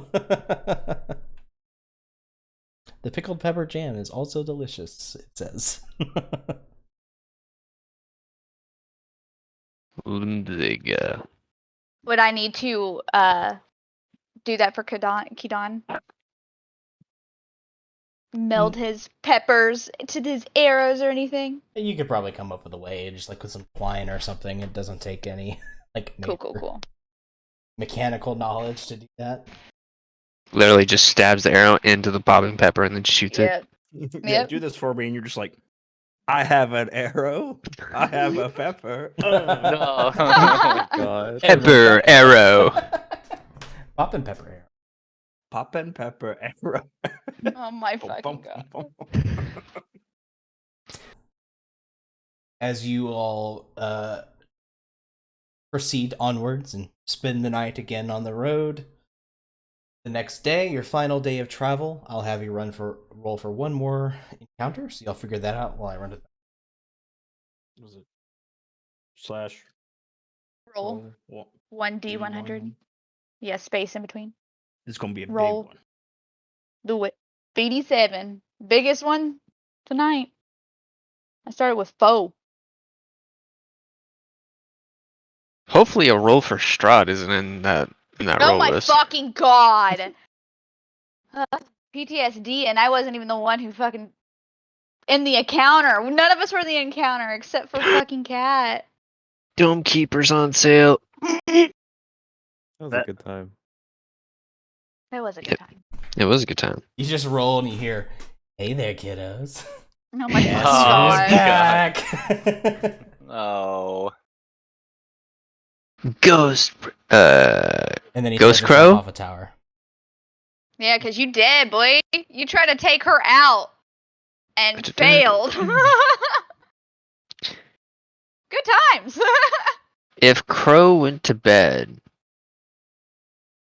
The pickled pepper jam is also delicious, it says. Lundig. Would I need to do that for Kidon? Meld his peppers to his arrows or anything? You could probably come up with a way, just like with some twine or something. It doesn't take any like Cool. mechanical knowledge to do that. Literally just stabs the arrow into the bobbing pepper and then shoots it. Yep. Yeah, Yep. do this for me, and you're just like, I have an arrow, I have a pepper. No. God. Pepper arrow. Pop and pepper arrow. Pop and pepper arrow. Oh my fucking god. As you all proceed onwards and spend the night again on the road. The next day, your final day of travel, I'll have you roll for one more encounter, so y'all figure that out while I run it. Was it slash Roll roll 1D 100. Yeah, space in between. It's gonna be a Roll. big one. Do it. BD7. Biggest one tonight. I started with foe. Hopefully a roll for Strahd isn't in that Oh roll my list. fucking god. PTSD, and I wasn't even the one who fucking in the encounter. None of us were in the encounter except for fucking Cat. Dome Keeper's on sale. That was a good time. That was a good time. It was a good time. You just roll and you hear, "Hey there, kiddos." Oh my Yes, fucking who's god. back. Oh. Ghost. And then he Ghost throws himself Crow? off a tower. Yeah, because you did, boy. You tried to take her out and But you failed. Good times. If Crow went to bed,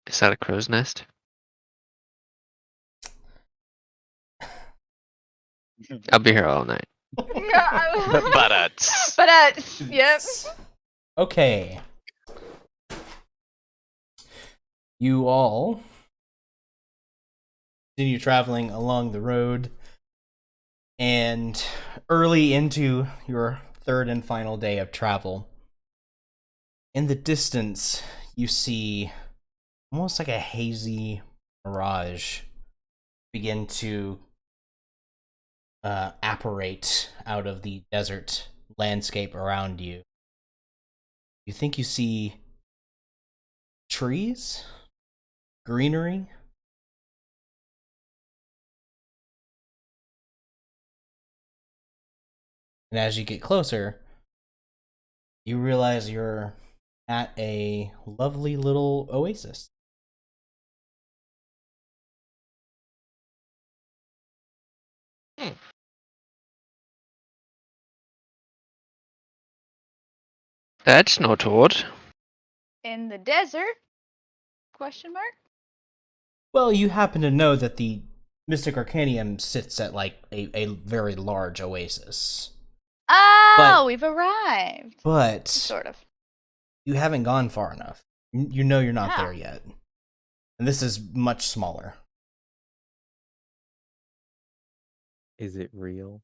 is that a crow's nest? I'll be here all night. But yep. Okay. You all continue traveling along the road, and early into your third and final day of travel, in the distance, you see almost like a hazy mirage begin to apparate out of the desert landscape around you. You think you see trees, greenery, and as you get closer, you realize you're at a lovely little oasis. That's not odd. In the desert? Question mark? Well, you happen to know that the Mystic Arcanium sits at like a very large oasis. Oh, we've arrived. But Sort of. you haven't gone far enough. You know you're not Ah. there yet. And this is much smaller. Is it real?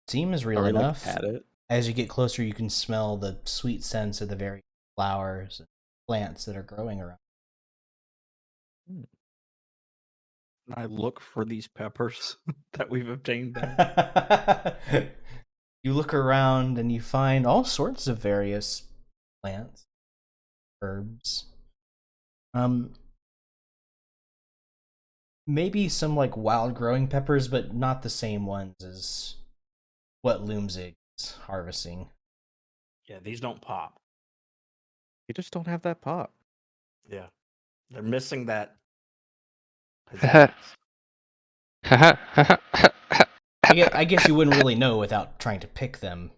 Seems real Are we enough. like at it? As you get closer, you can smell the sweet scents of the various flowers and plants that are growing around. I look for these peppers that we've obtained there. You look around and you find all sorts of various plants, herbs. Maybe some like wild growing peppers, but not the same ones as what Loomzig is harvesting. Yeah, these don't pop. You just don't have that pop. Yeah, they're missing that. Haha. pizzazz. I guess you wouldn't really know without trying to pick them,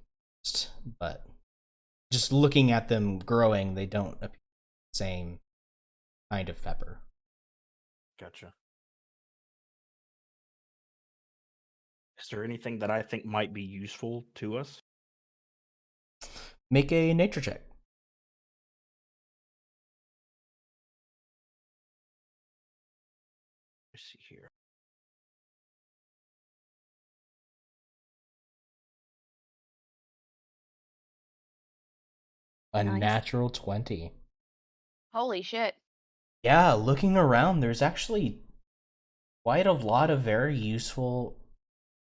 but just looking at them growing, they don't appear the same kind of pepper. Gotcha. Is there anything that I think might be useful to us? Make a nature check. Let's see here. A Nice. natural 20. Holy shit. Yeah, looking around, there's actually quite a lot of very useful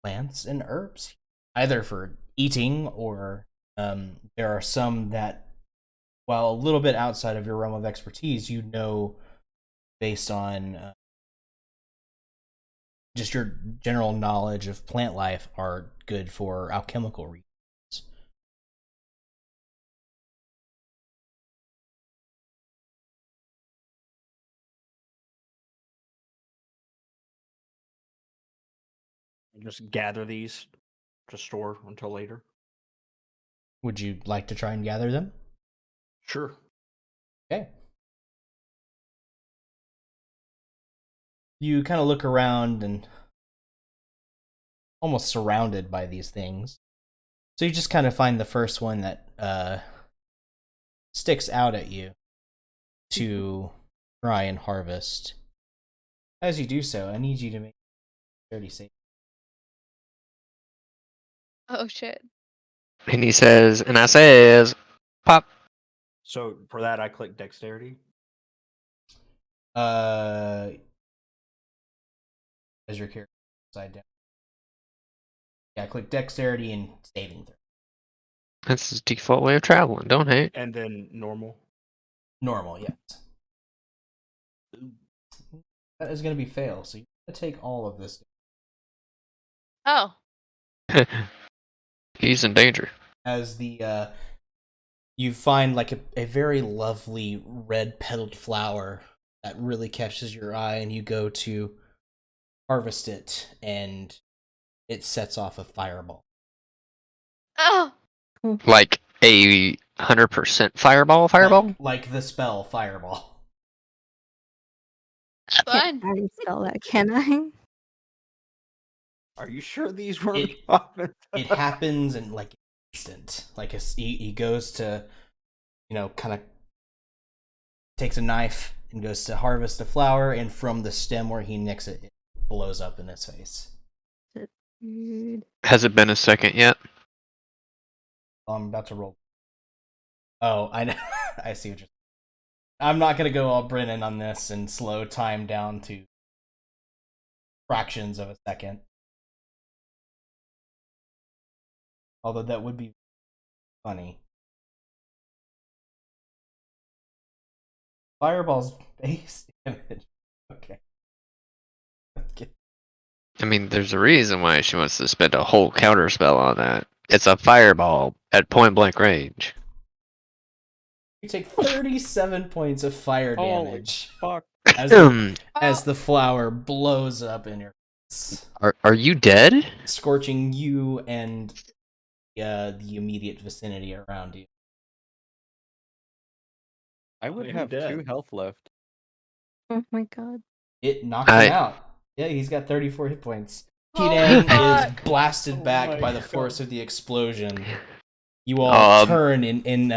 plants and herbs, either for eating or there are some that, while a little bit outside of your realm of expertise, you know, based on just your general knowledge of plant life, are good for alchemical reasons. And just gather these to store until later. Would you like to try and gather them? Sure. Okay. You kind of look around and almost surrounded by these things. So you just kind of find the first one that sticks out at you to try and harvest. As you do so, I need you to make a 30 save. Oh shit. And he says, and I says, pop. So for that, I click dexterity. As your character upside down. Yeah, click dexterity and saving throw. That's his default way of traveling. Don't hate. And then normal. Normal, yes. That is going to be fail, so you're going to take all of this. Oh. He's in danger. As the you find like a very lovely red petaled flower that really catches your eye, and you go to harvest it, and it sets off a fireball. Oh. Like a 100% fireball? Like the spell fireball. Can't Fun. already spell that, can I? Are you sure these weren't It- popping? It happens in like instant. Like he goes to, kind of takes a knife and goes to harvest a flower, and from the stem where he nicks it, it blows up in his face. Weird. Has it been a second yet? I'm about to roll. Oh, I know. I see what you're. I'm not gonna go all Brennan on this and slow time down to fractions of a second. Although that would be funny. Fireball's base damage. Okay. I mean, there's a reason why she wants to spend a whole counter spell on that. It's a fireball at point blank range. You take 37 points of fire damage Fuck. as the flower blows up in your face, Are you dead? scorching you and the immediate vicinity around you. I would You're have 2 dead. health left. Oh my god. It knocks him out. Yeah, he's got 34 hit points. Oh, Kidang is fuck. blasted Oh back my by the God. force of the explosion. You all Um, turn in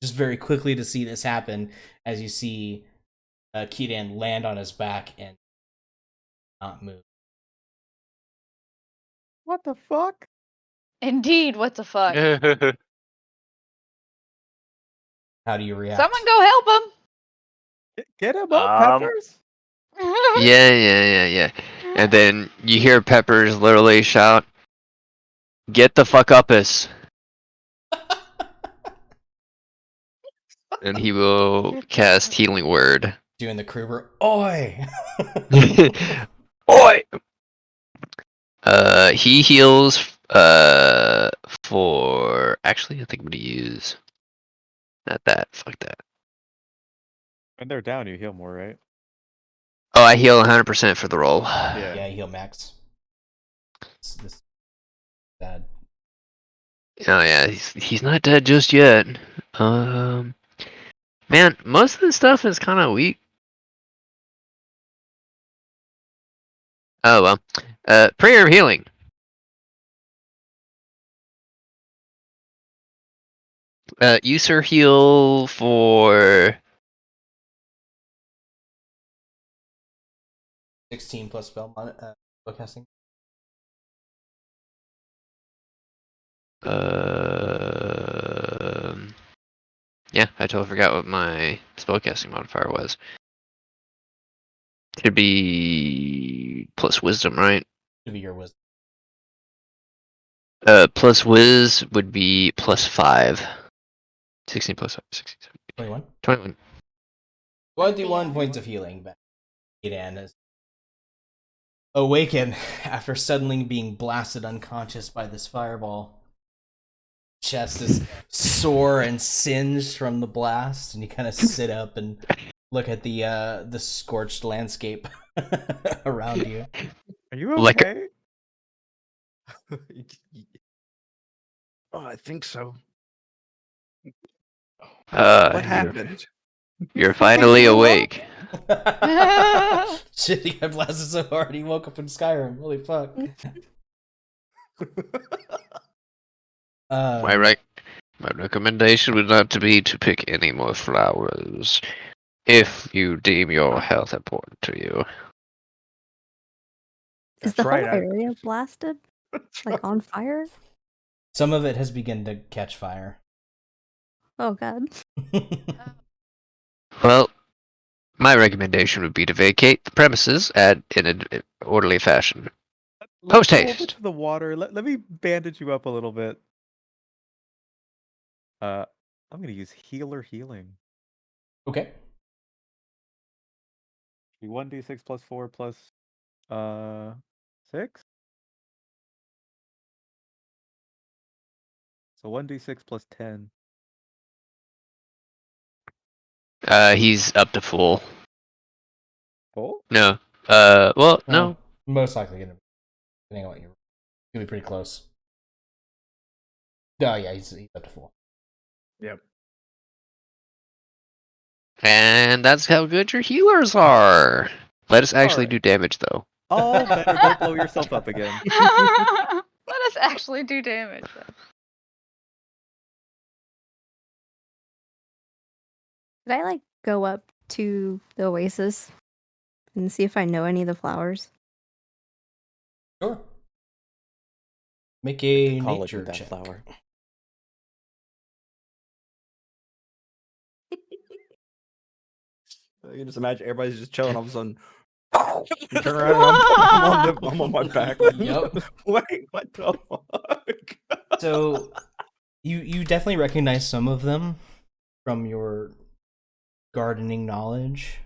just very quickly to see this happen as you see Kidan land on his back and not move. What the fuck? Indeed, what the fuck? How do you react? Someone go help him! Get him up, Peppers! Yeah. And then you hear Peppers literally shout, "Get the fuck up, us!" And he will cast Healing Word. Doing the Kruber, oi! Oi! He heals for actually I think I'm gonna use not that. Fuck that. When they're down, you heal more, right? Oh, I heal 100% for the roll. Yeah, heal max. This bad. Oh yeah, he's not dead just yet. Man, most of this stuff is kind of weak. Oh well. Prayer of healing. Use her heal for 16 plus spell casting. Yeah, I totally forgot what my spellcasting modifier was. Should be plus wisdom, right? Should be your wisdom. Plus whiz would be plus 5. 16 plus 5, 16, 17, 21. 21. 21 points of healing back. Kidan is awaken after suddenly being blasted unconscious by this fireball. Chest is sore and singed from the blast, and you kind of sit up and look at the scorched landscape around you. Are you Like- okay? Oh, I think so. What happened? You're finally awake. Shit, he got blasted so hard he woke up in Skyrim. Holy fuck. My recommendation would not to be to pick any more flowers if you deem your health important to you. Is That's the right, whole area blasted? Like on fire? Some of it has begun to catch fire. Oh god. Well, my recommendation would be to vacate the premises in an orderly fashion. Let's go Post-haste. over to the water. Let me bandage you up a little bit. I'm gonna use healer healing. Okay. 1d6 plus 4 plus 6. So 1d6 plus 10. He's up to full. Oh? No. Well, Well, no. most likely gonna be. Depending on what you're gonna be pretty close. Oh yeah, he's up to full. Yep. And that's how good your healers are. Let us actually Alright. do damage, though. Oh, better don't blow yourself up again. Let us actually do damage. Could I like go up to the oasis and see if I know any of the flowers? Sure. Make a Ecology, nature that check. flower. You can just imagine everybody's just chilling. All of a sudden, you turn around and I'm on my back. Yep. Wait, what the fuck? So you definitely recognize some of them from your gardening knowledge.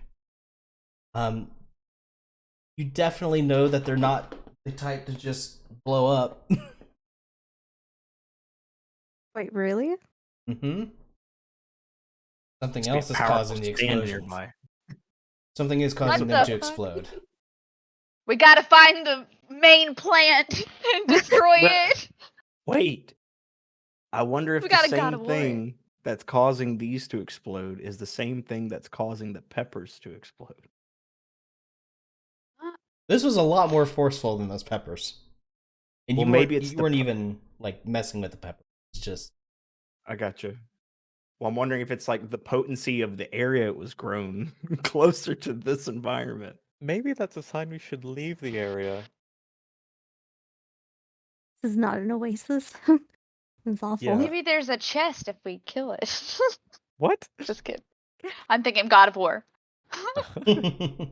You definitely know that they're not the type to just blow up. Wait, really? Mm-hmm. Something Must be else is powerful causing the stand explosion. nearby. Something is causing What them the to fuck? explode. We gotta find the main plant and destroy it. Wait, I wonder if We the got a God same of War. thing that's causing these to explode is the same thing that's causing the peppers to explode. This was a lot more forceful than those peppers. And Well, you maybe weren't, it's you the weren't pu- even like messing with the peppers. It's just I gotcha. Well, I'm wondering if it's like the potency of the area it was grown closer to this environment. Maybe that's a sign we should leave the area. This is not an oasis. It's awful. Yeah. Maybe there's a chest if we kill it. What? Just kidding. I'm thinking God of War. Someone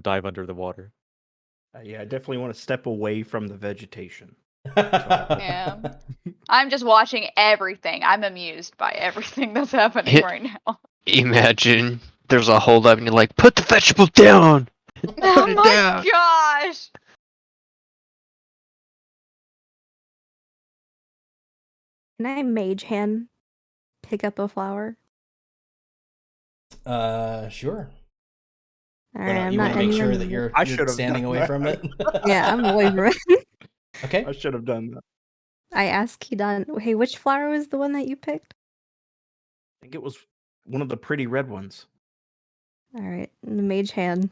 dive under the water. Yeah, I definitely want to step away from the vegetation. Yeah. I'm just watching everything. I'm amused by everything that's happening Hit- right now. Imagine there's a holdup and you're like, put the vegetable down! Put Oh it my down! gosh! Can I mage hand pick up a flower? Sure. All right, I'm You not want to make sure anywhere that near- you're I should have standing done away that. from it. Yeah, I'm away from it. Okay. I should have done that. I asked Kidan, hey, which flower was the one that you picked? I think it was one of the pretty red ones. All right, the mage hand.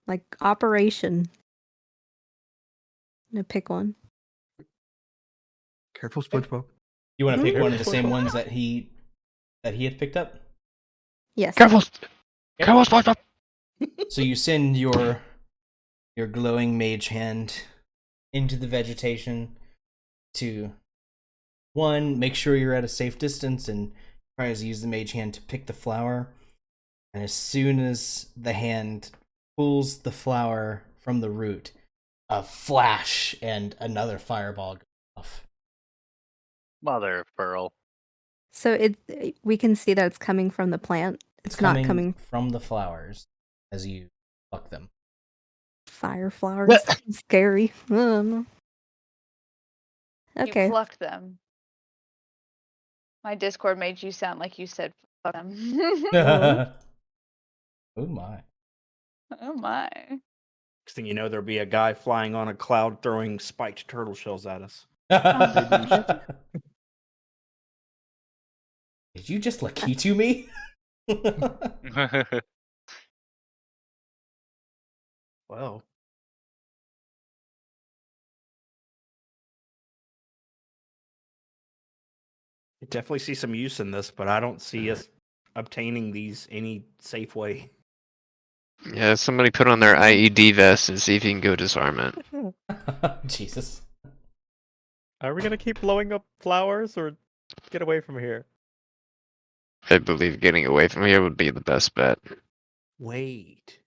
Like operation. I'm gonna pick one. Careful, SpongeBob. You want to pick Mhm. one of the same ones that he had picked up? Yes. Careful! Careful, SpongeBob! So you send your glowing mage hand into the vegetation to one, make sure you're at a safe distance and try to use the mage hand to pick the flower. And as soon as the hand pulls the flower from the root, a flash and another fireball goes off. Mother of pearl. So we can see that it's coming from the plant. It's not coming from the flowers as you pluck them. fire flowers. Scary. Okay. You plucked them. My Discord made you sound like you said fuck them. Oh my. Oh my. Next thing you know, there'll be a guy flying on a cloud throwing spiked turtle shells at us. Did you just Lakitu me? Well. I definitely see some use in this, but I don't see us obtaining these any safe way. Yeah, somebody put on their IED vest and see if you can go disarm it. Jesus. Are we gonna keep blowing up flowers or get away from here? I believe getting away from here would be the best bet. Wait.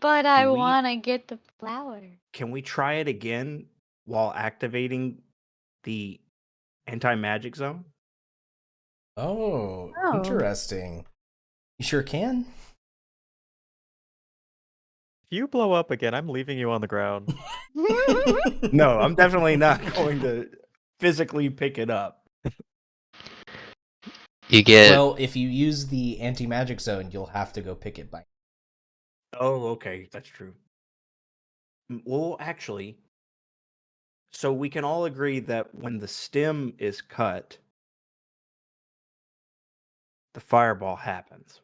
But I Do we- want to get the flower. Can we try it again while activating the anti-magic zone? Oh, Oh. interesting. You sure can? If you blow up again, I'm leaving you on the ground. No, I'm definitely not going to physically pick it up. You get Well, if you use the anti-magic zone, you'll have to go pick it by. Oh, okay, that's true. Well, actually, so we can all agree that when the stem is cut, the fireball happens.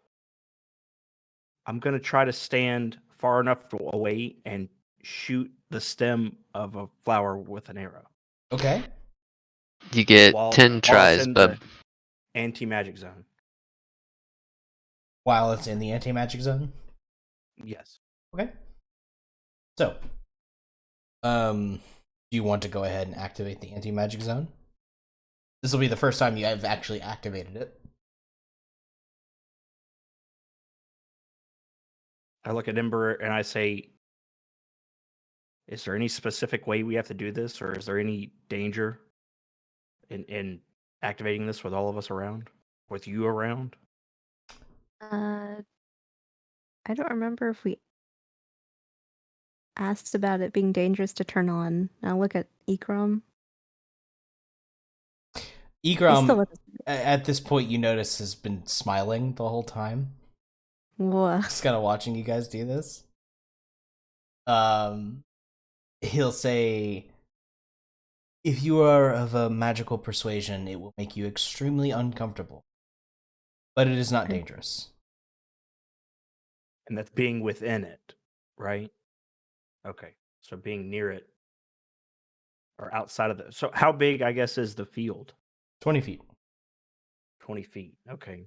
I'm going to try to stand far enough away and shoot the stem of a flower with an arrow. Okay. you get While- 10 while it's tries, in bub. the anti-magic zone. While it's in the anti-magic zone. Yes. Okay. So, do you want to go ahead and activate the anti-magic zone? This will be the first time you have actually activated it. I look at Ember and I say, is there any specific way we have to do this, or is there any danger in activating this with all of us around? With you around? I don't remember if we asked about it being dangerous to turn on. Now look at Ikram. He's still Egrom, with us. at this point, you notice has been smiling the whole time. Whoa. Just kind of watching you guys do this. He'll say, If you are of a magical persuasion, it will make you extremely uncomfortable. But it is not Okay. dangerous. And that's being within it, right? Okay. So being near it or outside of the. So how big, I guess, is the field? 20 feet. 20 feet. Okay.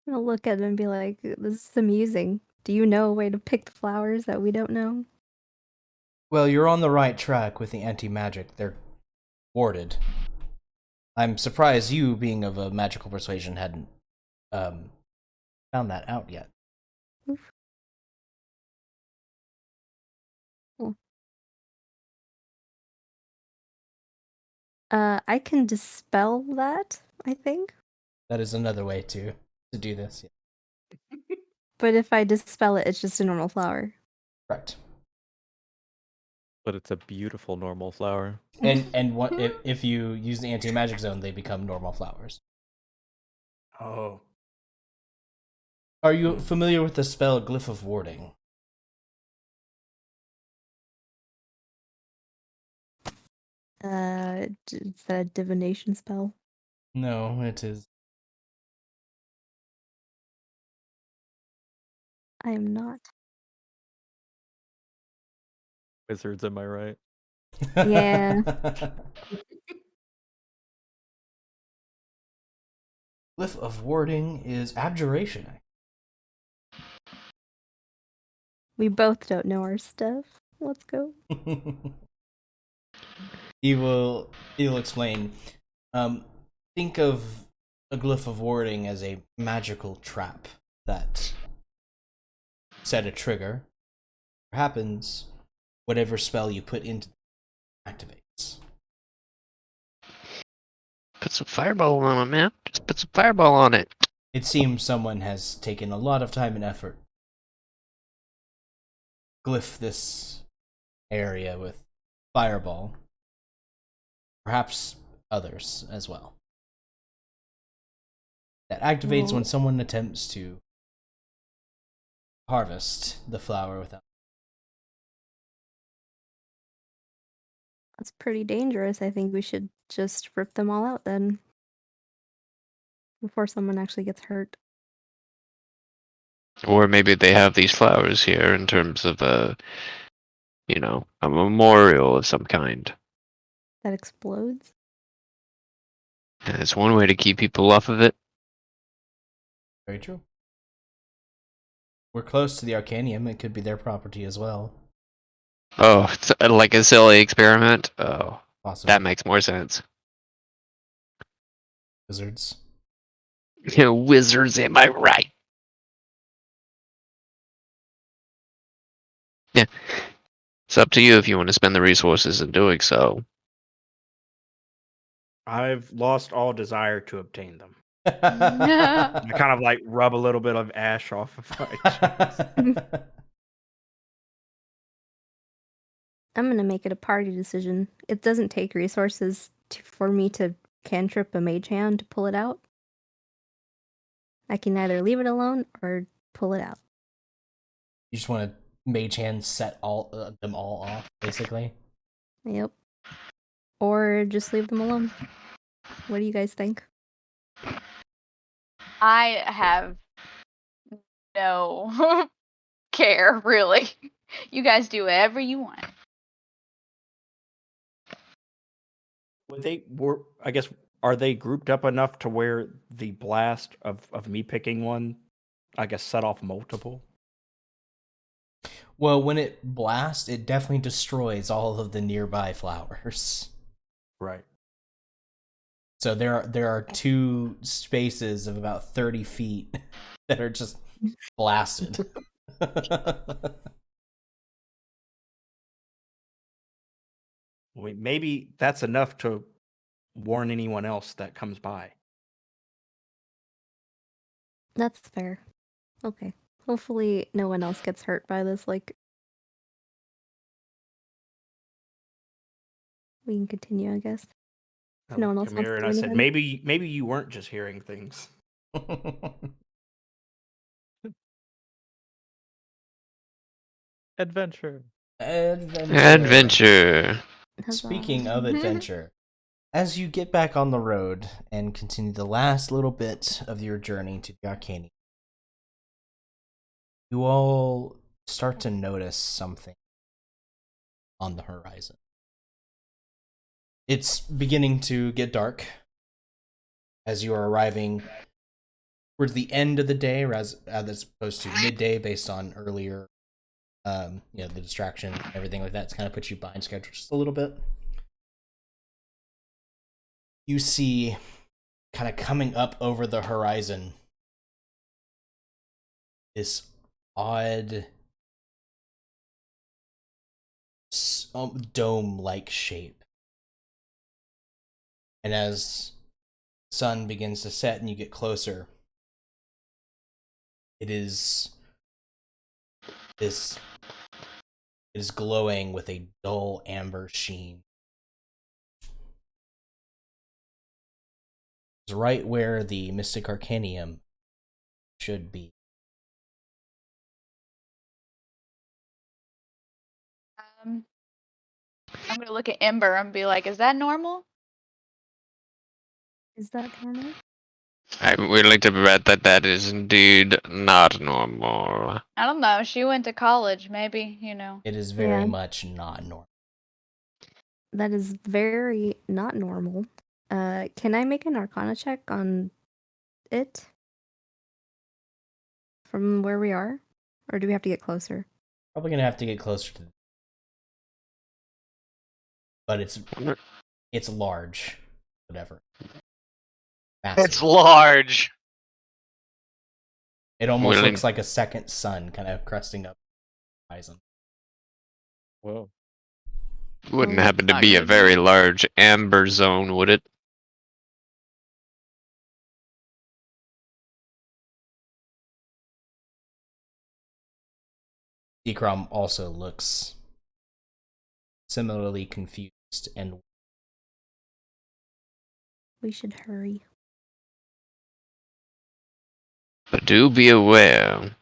I'm gonna look at it and be like, this is amusing. Do you know a way to pick the flowers that we don't know? Well, you're on the right track with the anti-magic. They're warded. I'm surprised you, being of a magical persuasion, hadn't found that out yet. Oof. Cool. I can dispel that, I think. That is another way to do this. Yeah. But if I dispel it, it's just a normal flower. Correct. But it's a beautiful normal flower. And what if you use the anti-magic zone, they become normal flowers. Oh. Are you familiar with the spell Glyph of Warding? Is that a divination spell? No, it is. I am not. Wizards, am I right? Yeah. Glyph of Warding is abjuration. We both don't know our stuff. Let's go. He'll explain. Think of a Glyph of Warding as a magical trap that set a trigger. What happens, whatever spell you put into it activates. Put some fireball on it, man. Just put some fireball on it. It seems someone has taken a lot of time and effort glyph this area with fireball. Perhaps others as well. That activates when someone attempts to harvest the flower without. That's pretty dangerous. I think we should just rip them all out then. Before someone actually gets hurt. Or maybe they have these flowers here in terms of a memorial of some kind. That explodes? And it's one way to keep people off of it. Very true. We're close to the Arcanium. It could be their property as well. Oh, it's like a silly experiment. Oh, Possibly. that makes more sense. Wizards. Wizards, am I right? Yeah. It's up to you if you want to spend the resources in doing so. I've lost all desire to obtain them. I kind of like rub a little bit of ash off of my chest. I'm gonna make it a party decision. It doesn't take resources for me to cantrip a mage hand to pull it out. I can either leave it alone or pull it out. You just want to mage hand set them all off, basically. Yep. Or just leave them alone. What do you guys think? I have no care, really. You guys do whatever you want. I guess, are they grouped up enough to where the blast of me picking one, I guess, set off multiple? Well, when it blasts, it definitely destroys all of the nearby flowers. Right. So there are two spaces of about 30 feet that are just blasted. Maybe that's enough to warn anyone else that comes by. That's fair. Okay. Hopefully no one else gets hurt by this, we can continue, I guess. If no one else Come wants here, to and do I said, anything. maybe you weren't just hearing things. Adventure. Adventure. Huzzah. Speaking of adventure, as you get back on the road and continue the last little bit of your journey to the Arcania, you all start to notice something on the horizon. It's beginning to get dark as you are arriving towards the end of the day, as opposed to midday, based on earlier, the distraction and everything like that. It's kind of put you behind schedule just a little bit. You see, kind of coming up over the horizon, this odd dome-like shape. And as the sun begins to set and you get closer, it is glowing with a dull amber sheen. It's right where the Mystic Arcanium should be. I'm gonna look at Ember and be like, "Is that normal?" Is that normal? I'm willing to bet that is indeed not normal. I don't know. She went to college. Maybe, It is very Yeah. much not normal. That is very not normal. Can I make an Arcana check on it? From where we are? Or do we have to get closer? Probably gonna have to get closer to, but it's large, whatever. Massive. It's large. It almost Willing- looks like a second sun, kind of crusting up the horizon. Whoa. Wouldn't Oh. happen to Not be a good. very large amber zone, would it? Decrom also looks similarly confused and We should hurry. But do be aware.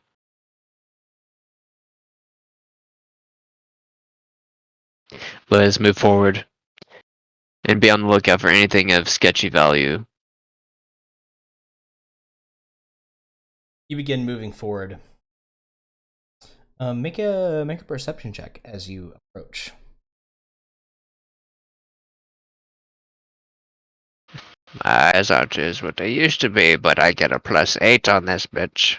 Let's move forward and be on the lookout for anything of sketchy value. you begin moving forward. Make a perception check as you approach. My eyes aren't as what they used to be, but I get a +8 on this bitch.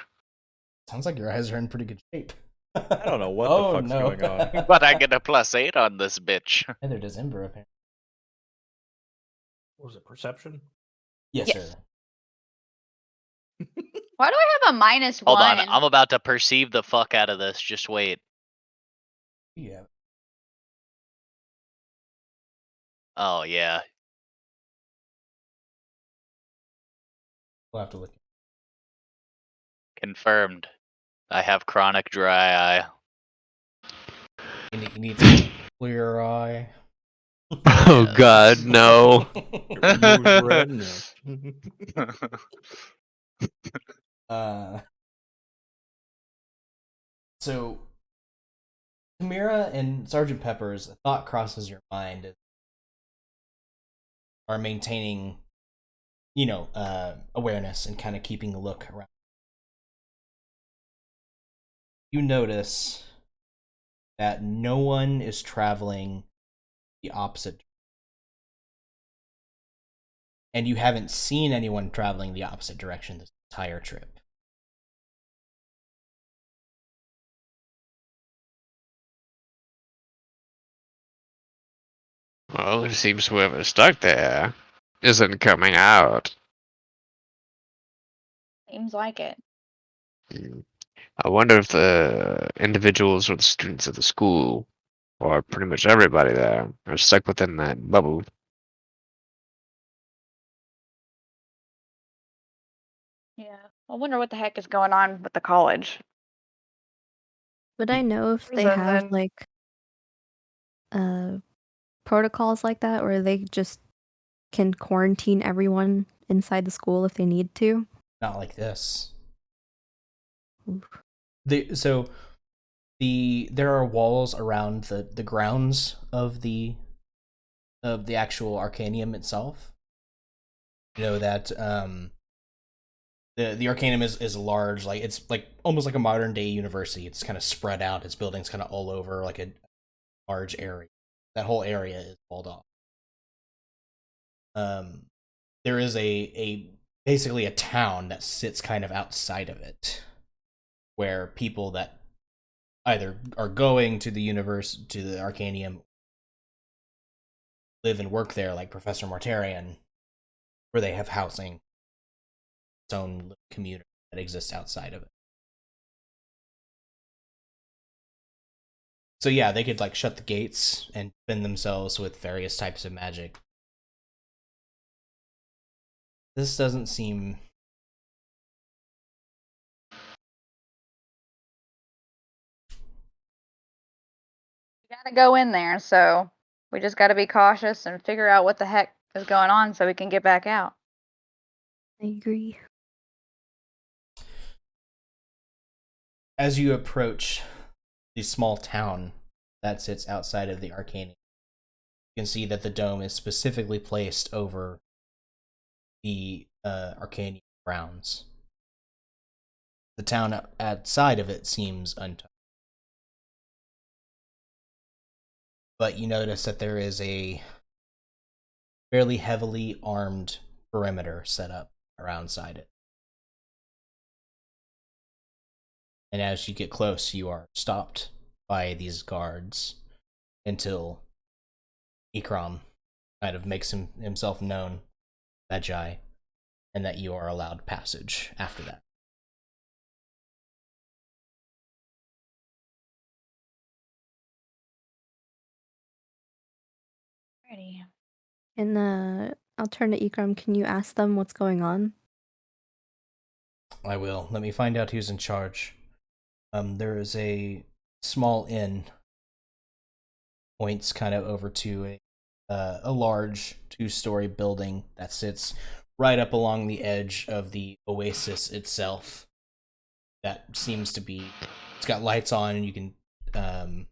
Sounds like your eyes are in pretty good shape. I don't know what the fuck's going on. But I get a +8 on this bitch. Neither does Ember, apparently. What was it, perception? Yes, Yes. sir. Why do I have a -1? Hold on, I'm about to perceive the fuck out of this. Just wait. Yeah. Oh yeah. We'll have to look. Confirmed. I have chronic dry eye. You need to clear eye. Oh Yes. god, no. Rouge redness. So, Chimera and Sergeant Pepper's thought crosses your mind are maintaining, awareness and kind of keeping a look around. You notice that no one is traveling the opposite, and you haven't seen anyone traveling the opposite direction this entire trip. Well, it seems whoever's stuck there isn't coming out. Seems like it. I wonder if the individuals or the students of the school, or pretty much everybody there, are stuck within that bubble. Yeah. I wonder what the heck is going on with the college. Would I know if they have Then- like protocols like that, or they just can quarantine everyone inside the school if they need to? Not like this. Oof. So there are walls around the grounds of the actual Arcanium itself. You know that the Arcanum is large, like it's like almost like a modern day university. It's kind of spread out. Its buildings kind of all over like a large area. That whole area is walled off. There is a basically a town that sits kind of outside of it, where people that either are going to the Arcanium, live and work there, like Professor Mortarian, where they have housing, its own little community that exists outside of it. So yeah, they could like shut the gates and defend themselves with various types of magic. This doesn't seem... We gotta go in there, so we just gotta be cautious and figure out what the heck is going on so we can get back out. I agree. As you approach the small town that sits outside of the Arcanium, you can see that the dome is specifically placed over the Arcanium grounds. The town outside of it seems untouched. But you notice that there is a fairly heavily armed perimeter set up around it. And as you get close, you are stopped by these guards until Ikram kind of makes himself known, Magi, and that you are allowed passage after that. Alrighty. I'll turn to Ikram. Can you ask them what's going on? I will. Let me find out who's in charge. There is a small inn, points kind of over to a large 2-story building that sits right up along the edge of the oasis itself. That seems to be... It's got lights on, and you can kind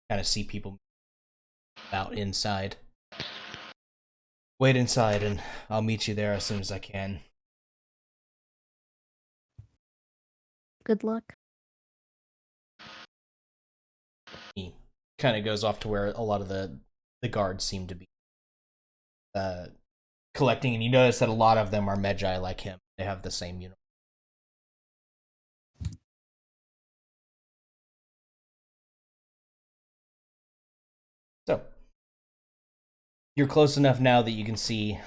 of see people out inside. Wait inside, and I'll meet you there as soon as I can. Good luck. He kind of goes off to where a lot of the guards seem to be collecting, and you notice that a lot of them are Magi like him. They have the same uniform. So, you're close enough now that you can see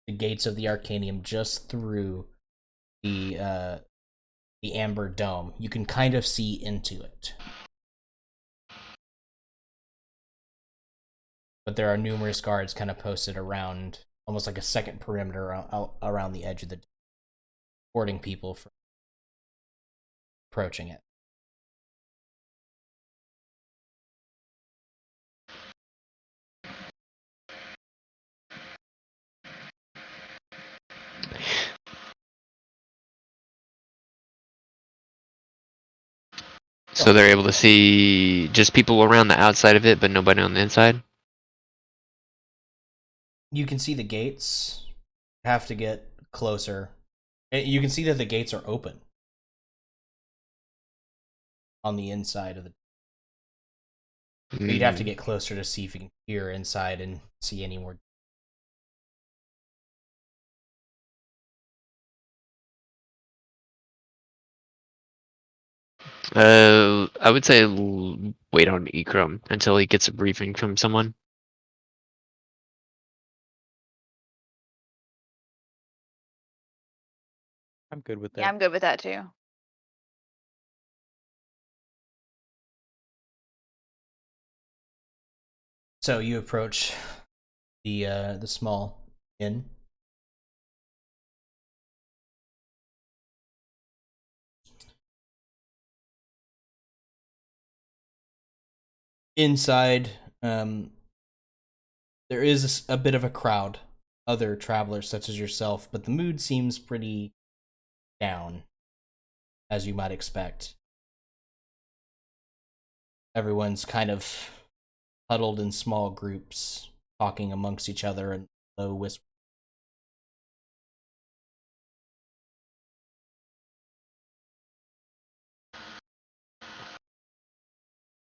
the gates of the Arcanium just through the amber dome. You can kind of see into it. But there are numerous guards kind of posted around, almost like a second perimeter around the edge of the dome, boarding people from approaching it. So they're able to see just people around the outside of it, but nobody on the inside? You can see the gates. You have to get closer. You can see that the gates are open on the inside of the... But you'd have to get closer to see if you can peer inside and see any more. I would say wait on Ikram until he gets a briefing from someone. I'm good with that. Yeah, I'm good with that too. So you approach the small inn. Inside, there is a bit of a crowd, other travelers such as yourself, but the mood seems pretty down, as you might expect. Everyone's kind of huddled in small groups, talking amongst each other in low whisper.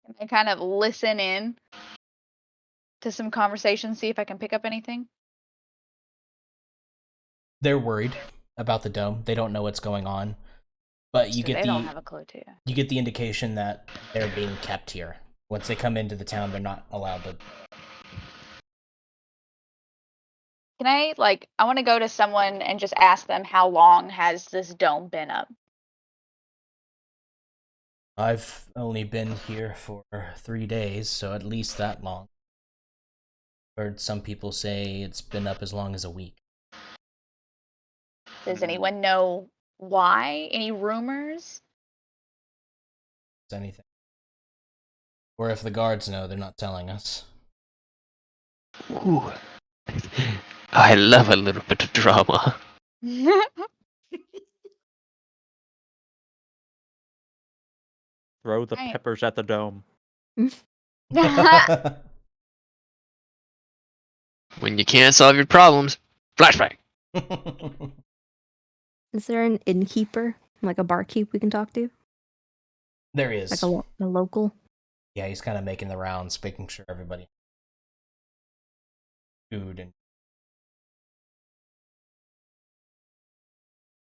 Can I kind of listen in to some conversation, see if I can pick up anything? They're worried about the dome. They don't know what's going on, but So they don't have a clue too. you get the indication that they're being kept here. Once they come into the town, they're not allowed to. Can I I want to go to someone and just ask them how long has this dome been up? I've only been here for 3 days, so at least that long. Heard some people say it's been up as long as a week. Does anyone know why? Any rumors? Anything. Or if the guards know, they're not telling us. Ooh. I love a little bit of drama. Throw the Right. peppers at the dome. When you can't solve your problems, flashback. Is there an innkeeper, like a barkeep we can talk to? There is. Like a local? Yeah, he's kind of making the rounds, making sure everybody food and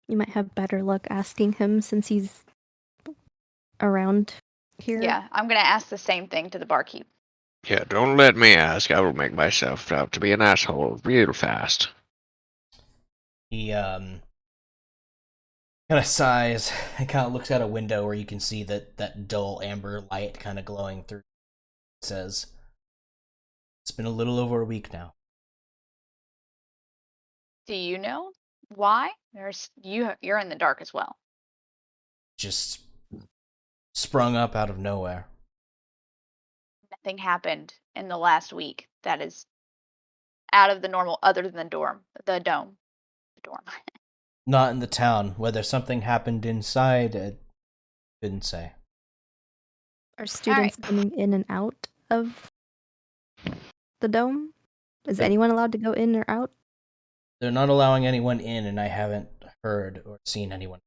You might have better luck asking him since he's around here. Yeah, I'm gonna ask the same thing to the barkeep. Yeah, don't let me ask. I will make myself out to be an asshole real fast. he kind of sighs and kind of looks out a window where you can see that dull amber light kind of glowing through. Says, "It's been a little over a week now." Do you know why? You're in the dark as well. Just sprung up out of nowhere. Nothing happened in the last week that is out of the normal other than the dome. The dorm. Not in the town. Whether something happened inside, I couldn't say. Are students coming in and out of the dome? Is anyone allowed to go in or out? They're not allowing anyone in, and I haven't heard or seen anyone.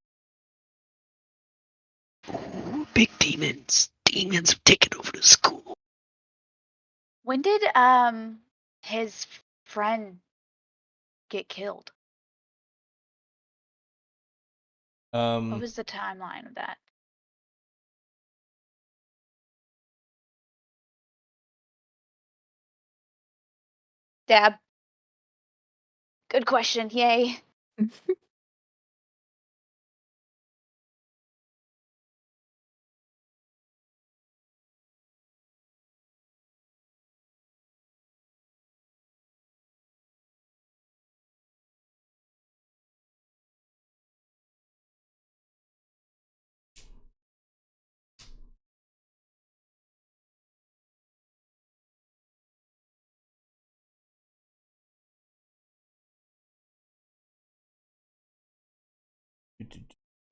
Ooh, big demons. Demons have taken over the school. When did his friend get killed? What was the timeline of that? Dab. Good question. Yay.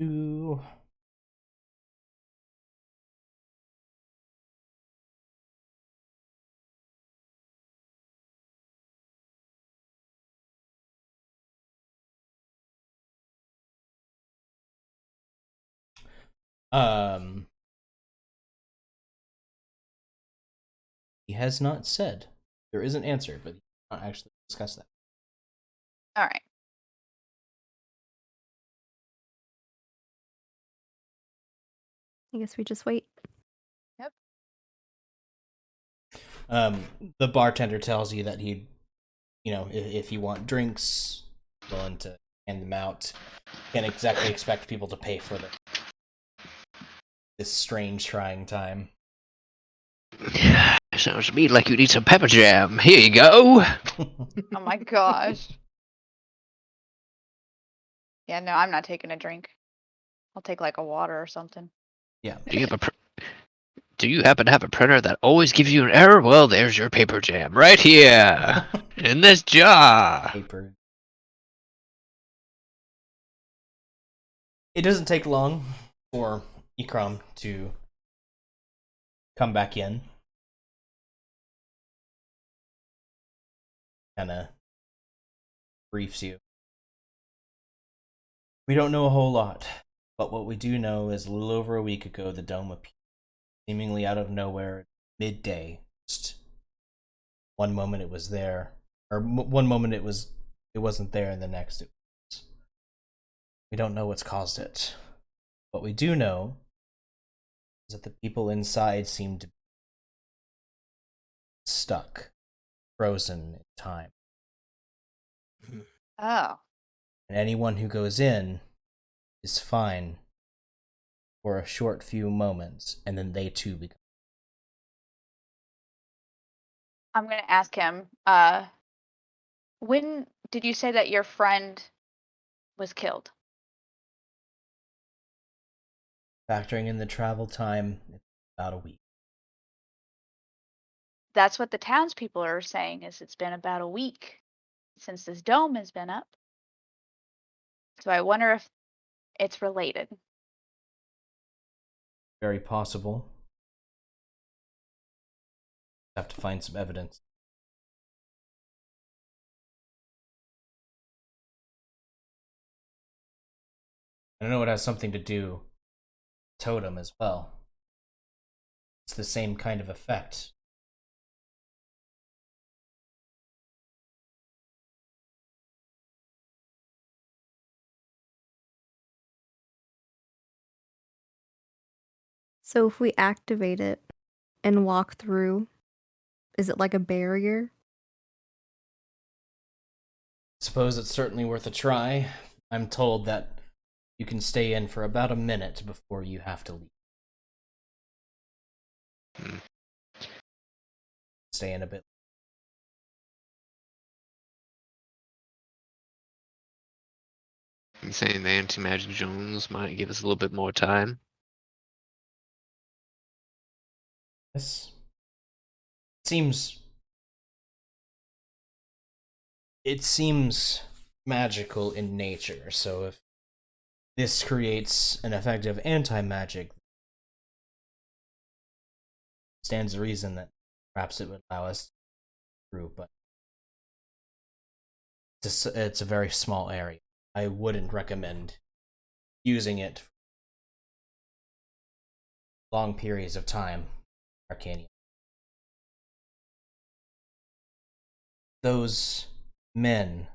Do. He has not said. There is an answer, but he did not actually discuss that. All right. I guess we just wait. Yep. The bartender tells you that he, if you want drinks, willing to hand them out. Can't exactly expect people to pay for this strange, trying time. Sounds to me like you need some pepper jam. Here you go. Oh my gosh. Yeah, no, I'm not taking a drink. I'll take like a water or something. Yeah. Do you happen to have a printer that always gives you an error? Well, there's your paper jam right here in this jar. Paper. It doesn't take long for Ikram to come back in. Kind of briefs you. We don't know a whole lot, but what we do know is a little over a week ago, the dome appeared, seemingly out of nowhere, midday. Just one moment it was there, or one moment it wasn't there, and the next it was. We don't know what's caused it. What we do know is that the people inside seem to be stuck, frozen in time. Oh. And anyone who goes in is fine for a short few moments, and then they too become. I'm gonna ask him, when did you say that your friend was killed? Factoring in the travel time, it's about a week. That's what the townspeople are saying, is it's been about a week since this dome has been up. So I wonder if it's related. Very possible. Have to find some evidence. I know it has something to do with totem as well. It's the same kind of effect. So if we activate it and walk through, is it like a barrier? Suppose it's certainly worth a try. I'm told that you can stay in for about a minute before you have to leave. Stay in a bit. You saying the anti-magic Jones might give us a little bit more time? This seems. It seems magical in nature, so if this creates an effective anti-magic, stands to reason that perhaps it would allow us through, but it's a very small area. I wouldn't recommend using it for long periods of time. Arcania. Those men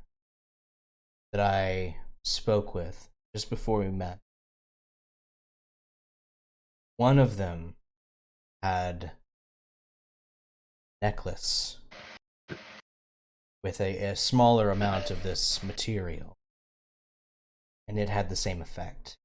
that I spoke with just before we met, one of them had a necklace with a smaller amount of this material, and it had the same effect.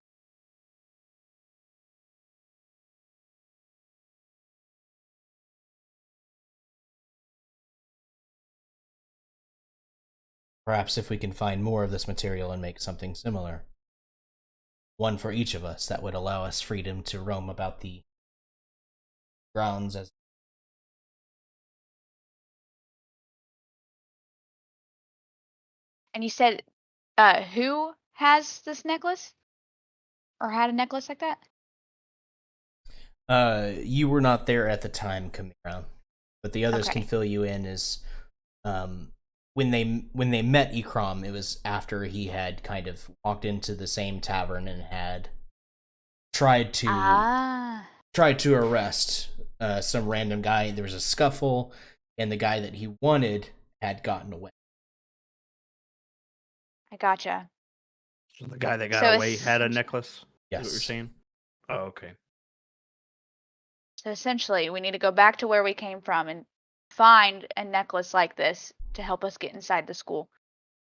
Perhaps if we can find more of this material and make something similar, one for each of us, that would allow us freedom to roam about the grounds as. And you said, who has this necklace? Or had a necklace like that? You were not there at the time coming around, but the others can Okay. fill you in. Is when they met Ikram, it was after he had kind of walked into the same tavern and had tried to arrest some random guy. There was a scuffle, and the guy that he wanted had gotten away. I gotcha. So the guy that got So away had a essentially- necklace? Is what you're Yes. saying? Oh, okay. So essentially, we need to go back to where we came from and find a necklace like this to help us get inside the school.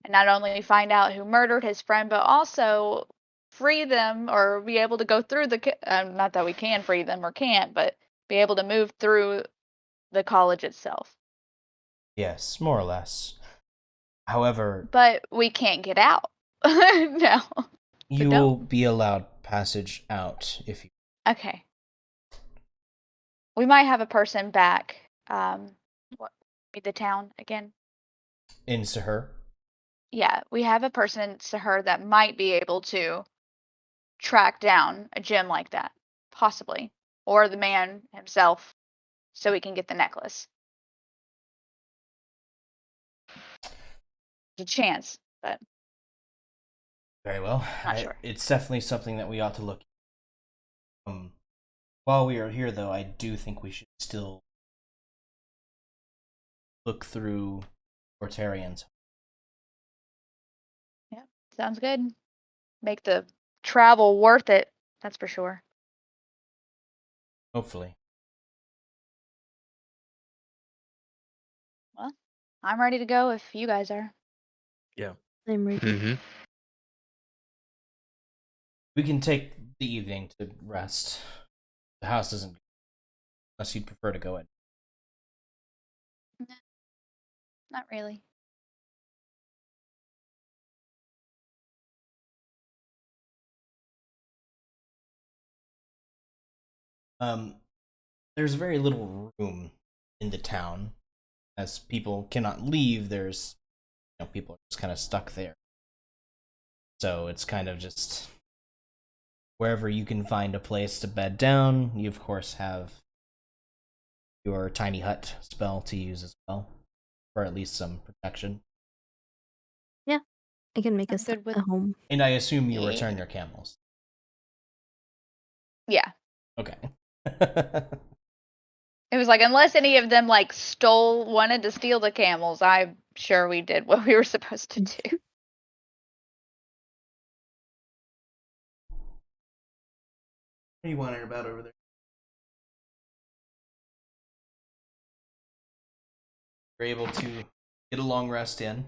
And not only find out who murdered his friend, but also free them or be able to go through not that we can free them or can't, but be able to move through the college itself. Yes, more or less. However, But we can't get out. No. you don't. will be allowed passage out if you. Okay. We might have a person back. What? Be the town again? In Sahur. Yeah, we have a person in Sahur that might be able to track down a gem like that. Possibly. or the man himself so we can get the necklace. There's a chance, but Very well. Not sure. It's definitely something that we ought to look. While we are here, though, I do think we should still look through Mortarian's. yeah, sounds good. Make the travel worth it, that's for sure. Hopefully. Well, I'm ready to go if you guys are. I'm ready. Mm-hmm. We can take the evening to rest. The house isn't, unless you'd prefer to go in. Not really. There's very little room in the town, as people cannot leave. There's, people are just kind of stuck there. So it's kind of just wherever you can find a place to bed down. You of course have your tiny hut spell to use as well, for at least some protection. I can make I'm us good with- a home. And I assume you Yeah. return your camels. Yeah. Okay. It was like, unless any of them wanted to steal the camels, I'm sure we did what we were supposed to do. What are you wondering about over there? You're able to get a long rest in,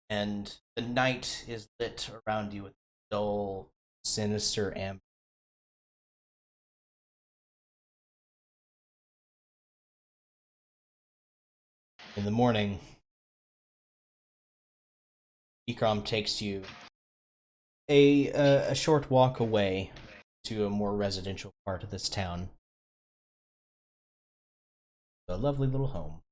and the night is lit around you with dull, sinister amber. In the morning, Ikram takes you a short walk away to a more residential part of this town. A lovely little home.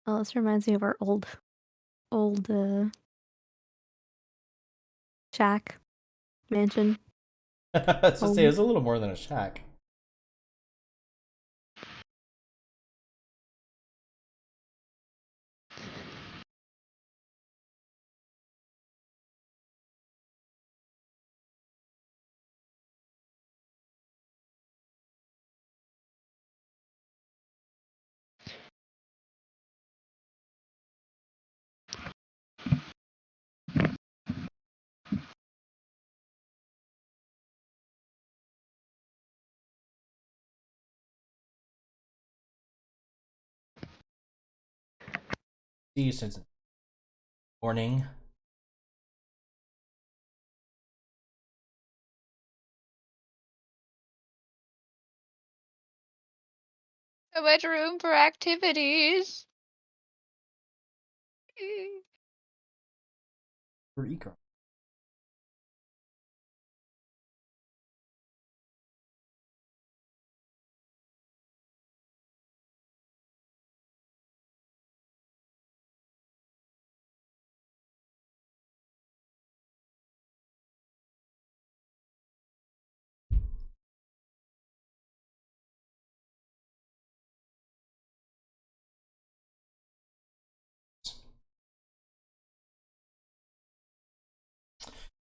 Oh, this reminds me of our old shack mansion. I was to say, it was a little more than a shack. See you since morning. So much room for activities. For Ikram.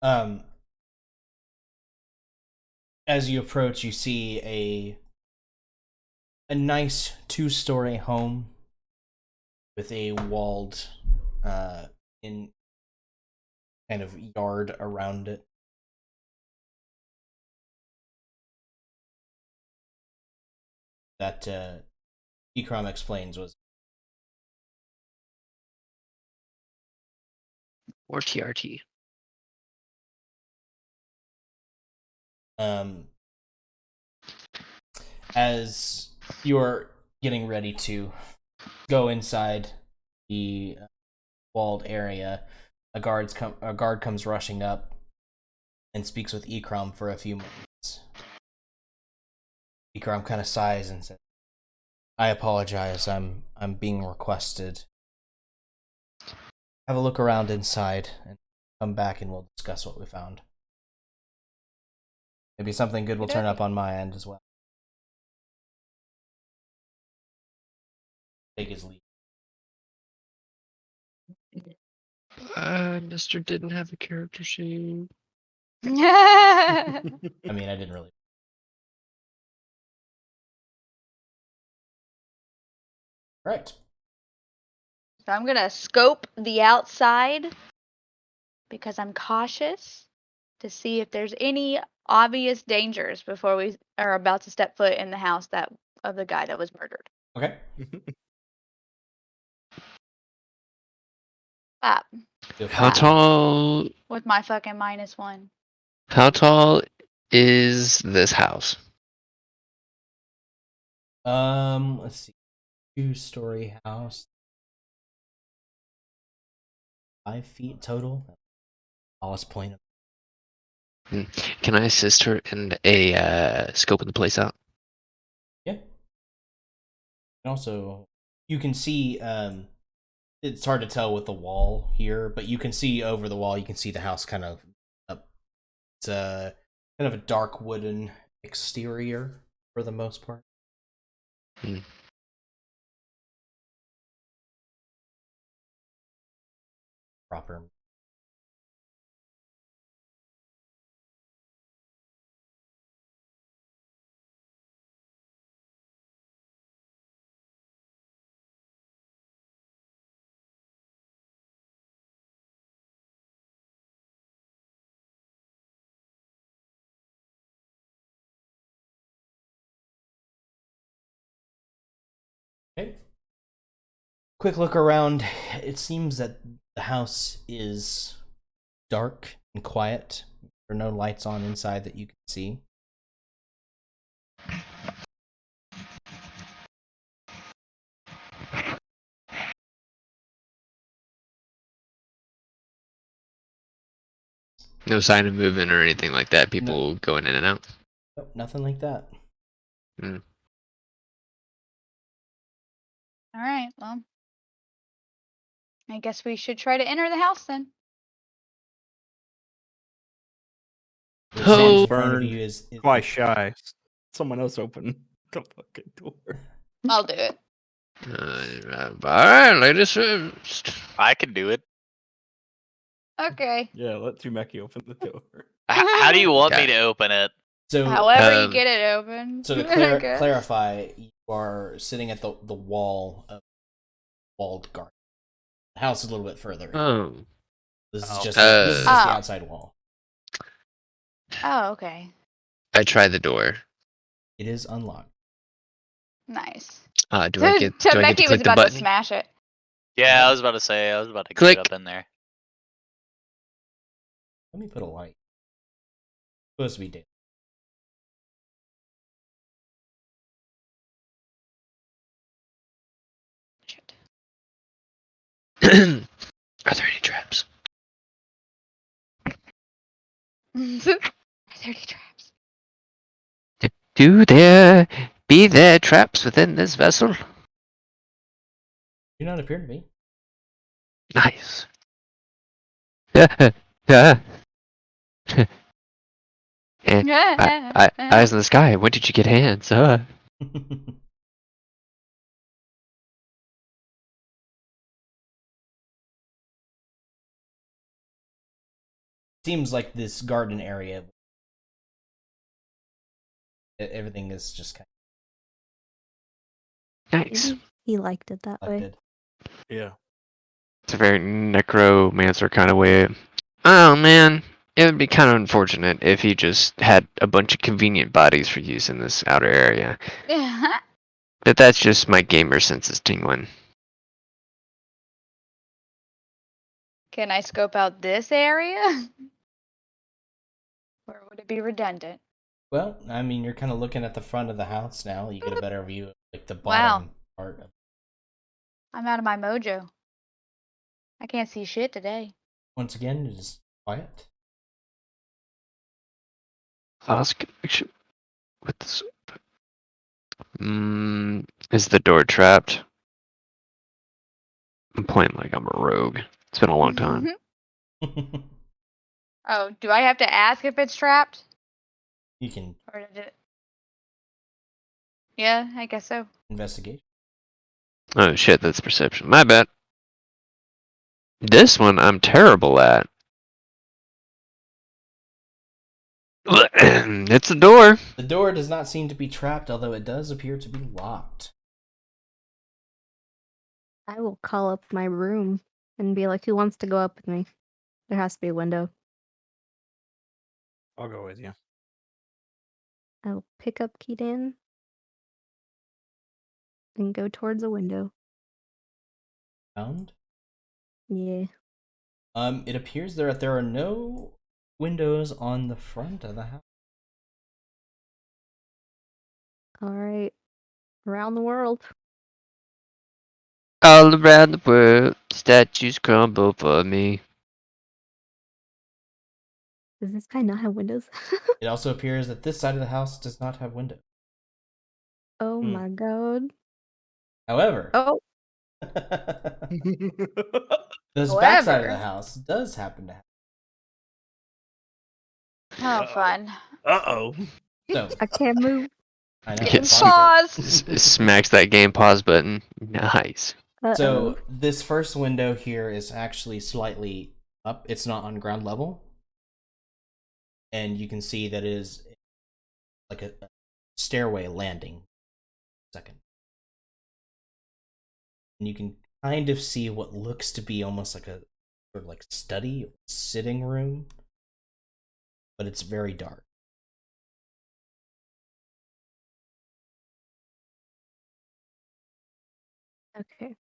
Um, as you approach, you see a nice two-story home with a walled in kind of yard around it. that Ikram explains was Or TRT. as you're getting ready to go inside the walled area, a guard comes rushing up and speaks with Ikram for a few moments. Ikram kind of sighs and says, "I apologize. I'm being requested. Have a look around inside and come back and we'll discuss what we found. Maybe something good will turn up on my end as well." Take his leave. Mister didn't have a character sheet. I mean, I didn't really. Right. So I'm gonna scope the outside because I'm cautious to see if there's any obvious dangers before we are about to step foot in the house of the guy that was murdered. Okay. Ah, How tall? with my fucking -1. How tall is this house? Let's see. 2-story house. 5 feet total. Tallest point. Can I assist her in a scoping the place out? Yeah. And also, you can see. It's hard to tell with the wall here, but you can see over the wall. You can see the house kind of up. It's a kind of a dark wooden exterior for the most part. Proper. Okay. Quick look around. It seems that the house is dark and quiet. There are no lights on inside that you can see. No sign of movement or anything like that. People going in and out. Nope, nothing like that. All right, well, I guess we should try to enter the house then. What stands in Oh, front of Burned. you is Quite shy. Someone else open the fucking door. I'll do it. Alright, ladies first. I can do it. Okay. Yeah, let Tumeki open the door. How do you want me Okay. to open it? so. However you get it open. So to I guess. clarify, you are sitting at the wall of walled garden. The house is a little bit further. Oh. This is Oh. just this is just the Oh. outside wall. Oh, okay. I try the door. It is unlocked. Nice. Do I get to Temeki was click the about to button? smash it. Yeah, I was about to say, I was about to Click. get up in there. Let me put a light. It's supposed to be day. Shit. Are there any traps? Are there any traps? Do there be there traps within this vessel? Do not appear to be. Nice. Yeah. Eyes in the sky. When did you get hands? Seems like this garden area. Everything is just kind Nice. Maybe he liked it that of way. collected. Yeah. It's a very necromancer kind of way. Oh man, it would be kind of unfortunate if he just had a bunch of convenient bodies for use in this outer area. But that's just my gamer senses tingling. Can I scope out this area? Or would it be redundant? Well, I mean, you're kind of looking at the front of the house now. You get a better view of like the Wow. bottom part of. I'm out of my mojo. I can't see shit today. Once again, it is quiet. Lost connection with this. Is the door trapped? I'm playing like I'm a rogue. It's been a long time. Oh, do I have to ask if it's trapped? You can Or did it? Yeah, I guess so. investigate. Oh shit, that's perception. My bad. This one I'm terrible at. It's a door. The door does not seem to be trapped, although it does appear to be locked. I will call up my room and be like, who wants to go up with me? There has to be a window. I'll go with you. I will pick up Keaton and go towards a window. Found. Yeah. It appears there are no windows on the front of the house. All right. Around the world. All around the world, statues crumble for me. Does this guy not have windows? It also appears that this side of the house does not have windows. Oh Hmm. my god. However, Oh, this back side of However. the house does happen to have. Oh, Uh-oh. fun. Uh-oh. So, I can't move. I know. It's- pause it. Pause. Smacks that game pause button. Nice. Uh-oh. So this first window here is actually slightly up. It's not on ground level. And you can see that it is like a stairway landing. Second. And you can kind of see what looks to be almost like a sort of like study or sitting room. But it's very dark. Okay.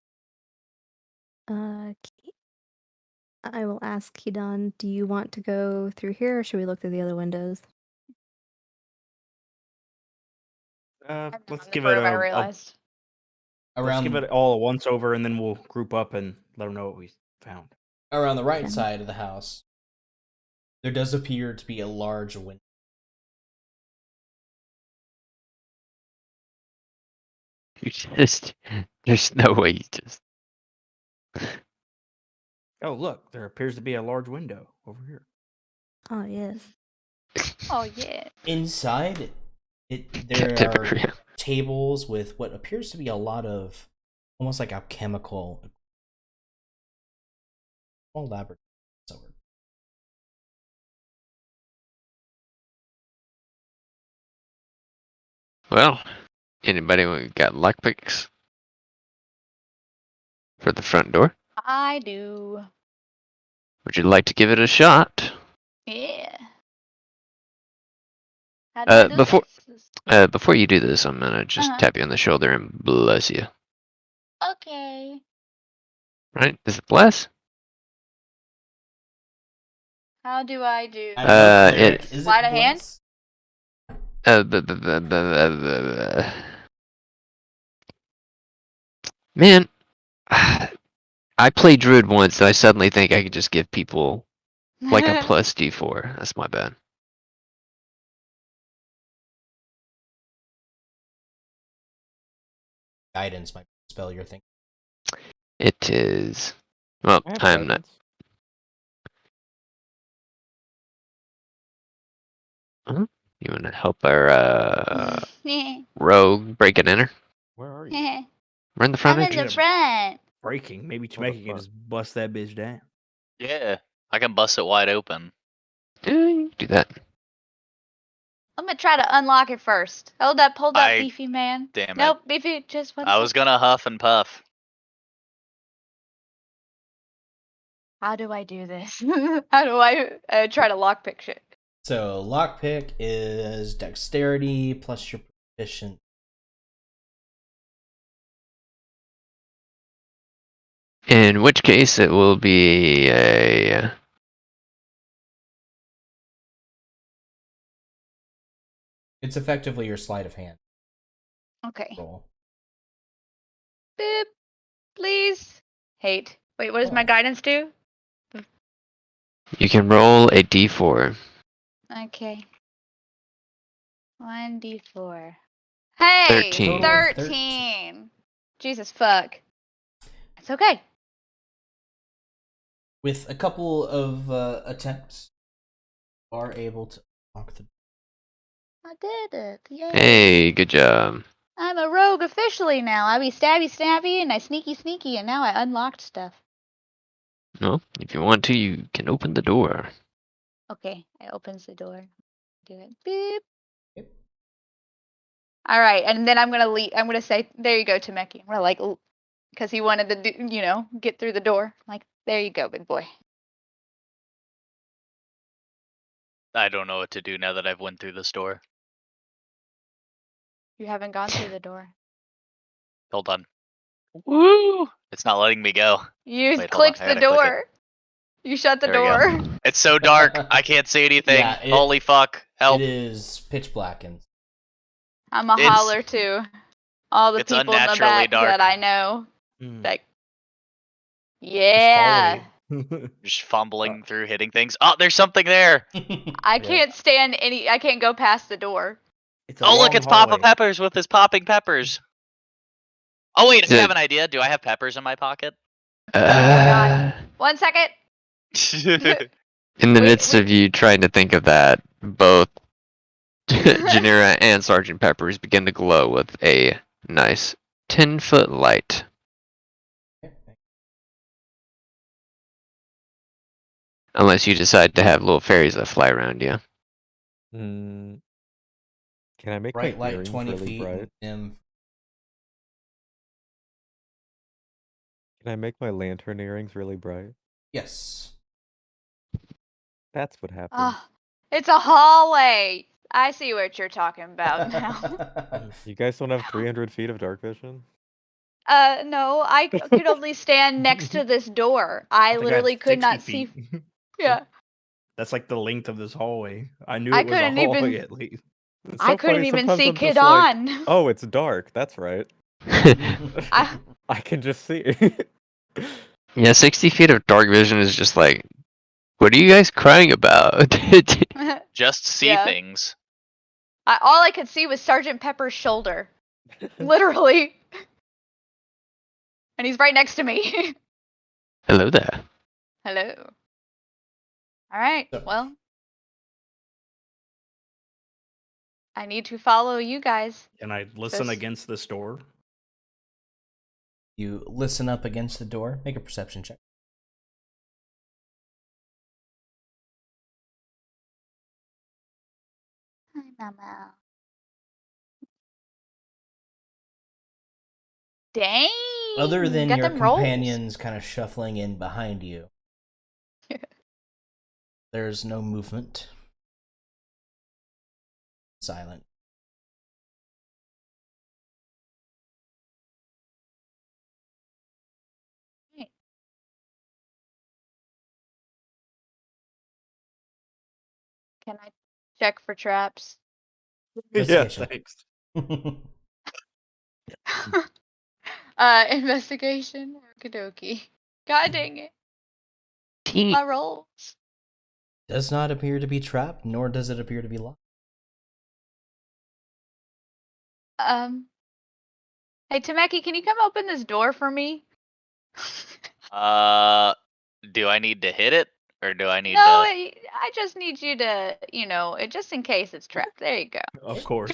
I will ask Kidan, do you want to go through here or should we look through the other windows? I'm not Let's in give the it room, I a realized. let's give Around it all a once over, and then we'll group up and let them know what we found. around the right Sounds- side of the house, there does appear to be a large window. You just, there's no way you just. Oh, look, there appears to be a large window over here. Oh, yes. Oh, yeah. Inside, there are Captivity. tables with what appears to be a lot of almost like alchemical laboratory. Well, anybody got lockpicks for the front door? I do. Would you like to give it a shot? Yeah. How do I do Before this? before you do this, I'm gonna just Uh-huh. tap you on the shoulder and bless you. Okay. Right? Is it bless? How do I do? I don't know, it- cleric, is Sleight it of hand? bless? Man, I played druid once, so I suddenly think I could just give people like a plus D4. That's my bad. Guidance might spell your thing. It is. Well, I have I'm not. guidance. You want to help our rogue break and enter? Where are you? We're in the front I'm in entrance. the front. Breaking. Maybe Oh, the Tameka can front. just bust that bitch down. Yeah, I can bust it wide open. Yeah, you can do that. I'm gonna try to unlock it first. Hold up, I- Beefy man. Damn it. Nope, Beefy, just one I was second. gonna huff and puff. How do I do this? How do I try to lockpick shit? So lockpick is dexterity plus your proficient. In which case, it will be a. It's effectively your sleight of hand Okay. roll. Boop. Please. Hate. Wait, what does my 12. guidance do? You can roll a d4. Okay. 1d4. Hey! 13. Total of 13. Jesus fuck. It's okay. With a couple of attempts, you are able to unlock the. I did it. Yay. Hey, good job. I'm a rogue officially now. I be stabby stabby and I sneaky sneaky and now I unlocked stuff. Well, if you want to, you can open the door. Okay, I opens the door. Do it. Beep. Yep. All right, and then I'm gonna leave. I'm gonna say, "There you go, Temeki." We're like, because he wanted to, get through the door. Like, there you go, big boy. I don't know what to do now that I've went through this door. You haven't gone through the door. Hold on. Woo! It's not letting me go. You Wait, hold on, clicked I the gotta click it. door. You shut the There we go. door. It's so dark. I can't see anything. Yeah, Holy fuck. Help. It is pitch blackened. I'm a It's- holler to all the it's people in the unnaturally back dark. that I know. Hmm. Like, This yeah, hallway. Just fumbling through, hitting things. Oh, there's something there. I Yeah. can't stand any. I can't go past the door. It's a Oh, look, long it's Papa hallway. Peppers with his popping peppers. Oh, wait, I Did- have an idea. Do I have peppers in my pocket? Uh, 1 second. in the We- midst we- of you trying to think of that, both Janira and Sergeant Peppers begin to glow with a nice 10-foot light. Unless you decide to have little fairies that fly around you. Mm, can I make Bright my light earrings 20 really feet bright? and dim. Can I make my lantern earrings really bright? Yes. That's what happens. Oh, it's a hallway. I see what you're talking about now. You guys don't have 300 feet of dark vision? No, I could only stand next to this door. I think literally have could 60 not see. feet. Yeah, That's like the length of this hallway. I knew I it was a couldn't hallway even- at least. It's I so couldn't funny, even sometimes see I'm Kid just like, on. oh, it's dark. That's right. I- I can just see. Yeah, 60 feet of dark vision is just like, what are you guys crying about? Just see Yeah. things. All I could see was Sergeant Pepper's shoulder, literally, and he's right next to me. Hello there. Hello. All right. So- Well, I need to follow you guys. And I listen This- against this door. You listen up against the door. Make a perception check. Hi, Mama. Dang. Other than got your them rolls. companions kind of shuffling in behind you, there's no movement. Silent. Can I check for traps? Yeah, Investigation. thanks. Investigation. Okie dokie. God dang it. Teen- My rolls. Does not appear to be trapped, nor does it appear to be locked. Hey, Tameki, can you come open this door for me? Do I need to hit it? Or do I need No, to... I just need you to, just in case it's trapped. There you go. Of course.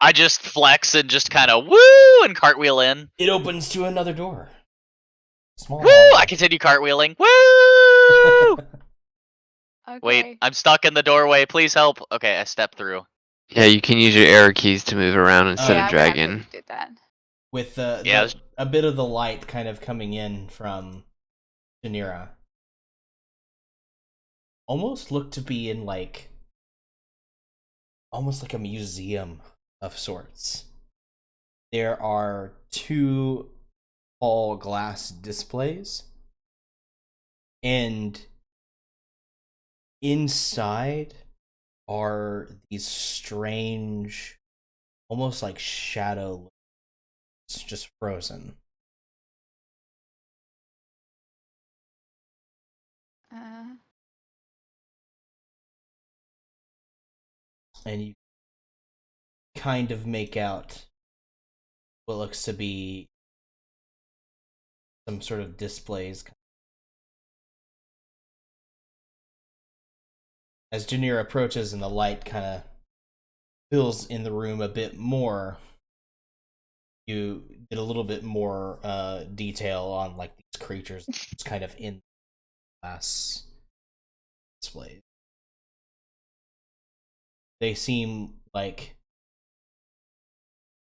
I just flex and just kind of woo and cartwheel in. It opens to another door. Small. Woo! I continue cartwheeling. Woo! Okay. Wait, I'm stuck in the doorway. Please help. Okay, I step through. Yeah, you can use your arrow keys to move around instead Yeah, of I'm gonna have dragging. to do that. With Yeah, a bit of the light kind of coming in from Janira. Almost looked to be in almost like a museum of sorts. There are two all glass displays, and inside are these strange, almost like shadow, it's just frozen. And you kind of make out what looks to be some sort of displays. As Janir approaches and the light kind of fills in the room a bit more, you get a little bit more detail on like these creatures just kind of in glass displays. They seem like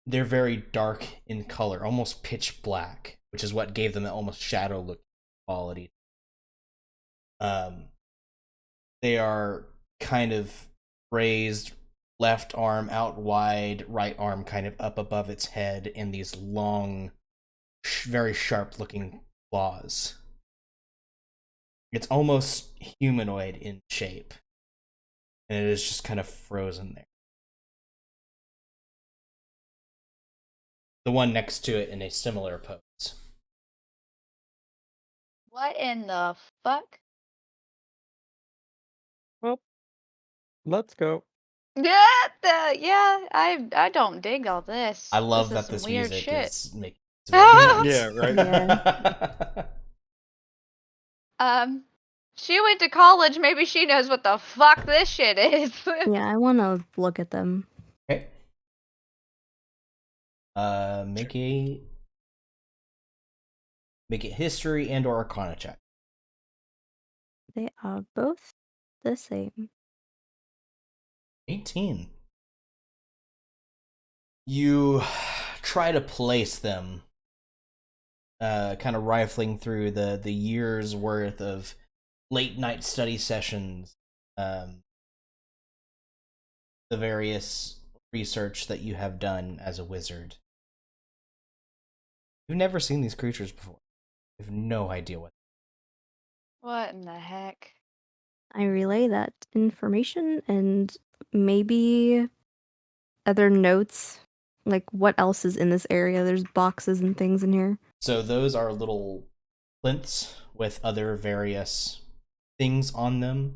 they're very dark in color, almost pitch black, which is what gave them that almost shadow look quality. They are kind of raised, left arm out wide, right arm kind of up above its head, and these long, very sharp looking claws. It's almost humanoid in shape, and it is just kind of frozen there. The one next to it in a similar pose. What in the fuck? Well, let's go. Yeah, I don't dig all this. I love This is that this some weird music shit. is making Yeah, right. She went to college. Maybe she knows what the fuck this shit is. Yeah, I want to look at them. Okay. Make it history and or arcana check. They are both the same. 18. You try to place them, kind of rifling through the year's worth of late night study sessions, the various research that you have done as a wizard. You've never seen these creatures before. You have no idea what. What in the heck? I relay that information and maybe other notes. Like, what else is in this area? There's boxes and things in here. So those are little plinths with other various things on them.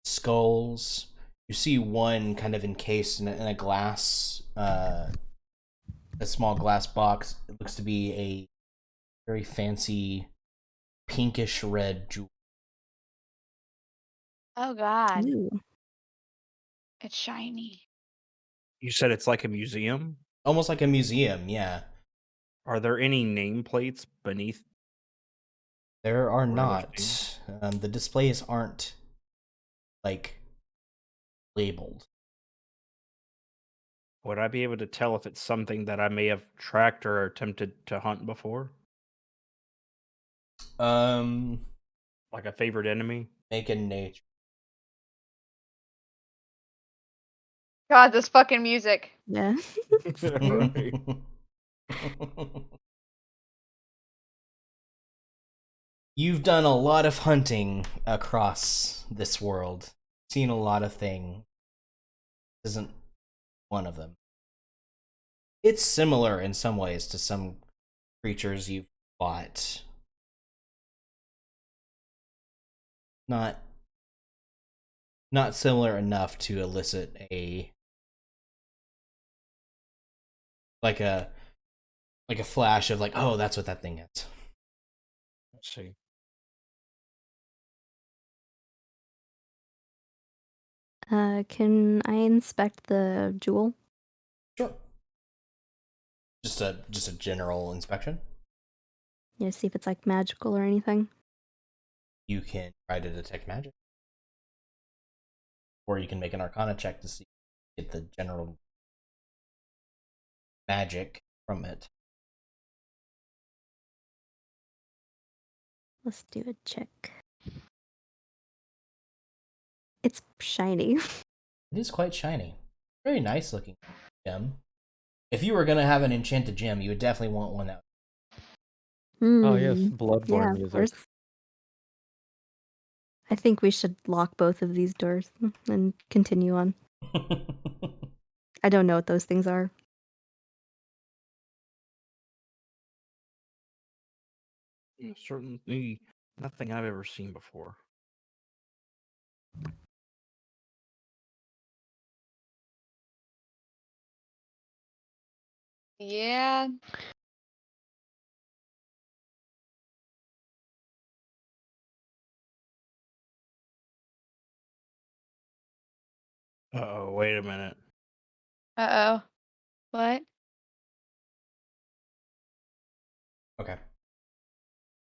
Skulls. You see one kind of encased in a glass, a small glass box. It looks to be a very fancy pinkish red jewel. Oh god, Ooh. it's shiny. You said it's like a museum? Almost like a museum, yeah. Are there any nameplates beneath? There are Or other not. things? The displays aren't, like, labeled. Would I be able to tell if it's something that I may have tracked or attempted to hunt before? Like a favorite enemy? Make a nature. God, this fucking music. Yeah. Right. You've done a lot of hunting across this world. Seen a lot of things. Isn't one of them. It's similar in some ways to some creatures you've fought. Not similar enough to elicit a like a flash of like, oh, that's what that thing is. Let's see. Can I inspect the jewel? Sure. Just a general inspection. Yeah, see if it's like magical or anything. You can try to detect magic. Or you can make an arcana check to see get the general magic from it. Let's do a check. It's shiny. It is quite shiny. Very nice looking gem. If you were gonna have an enchanted gem, you would definitely want one that Oh yes, Yeah, Bloodborne of music. course. I think we should lock both of these doors and continue on. I don't know what those things are. Certainly nothing I've ever seen before. Yeah. Uh-oh, wait a minute. Uh-oh. What? Okay.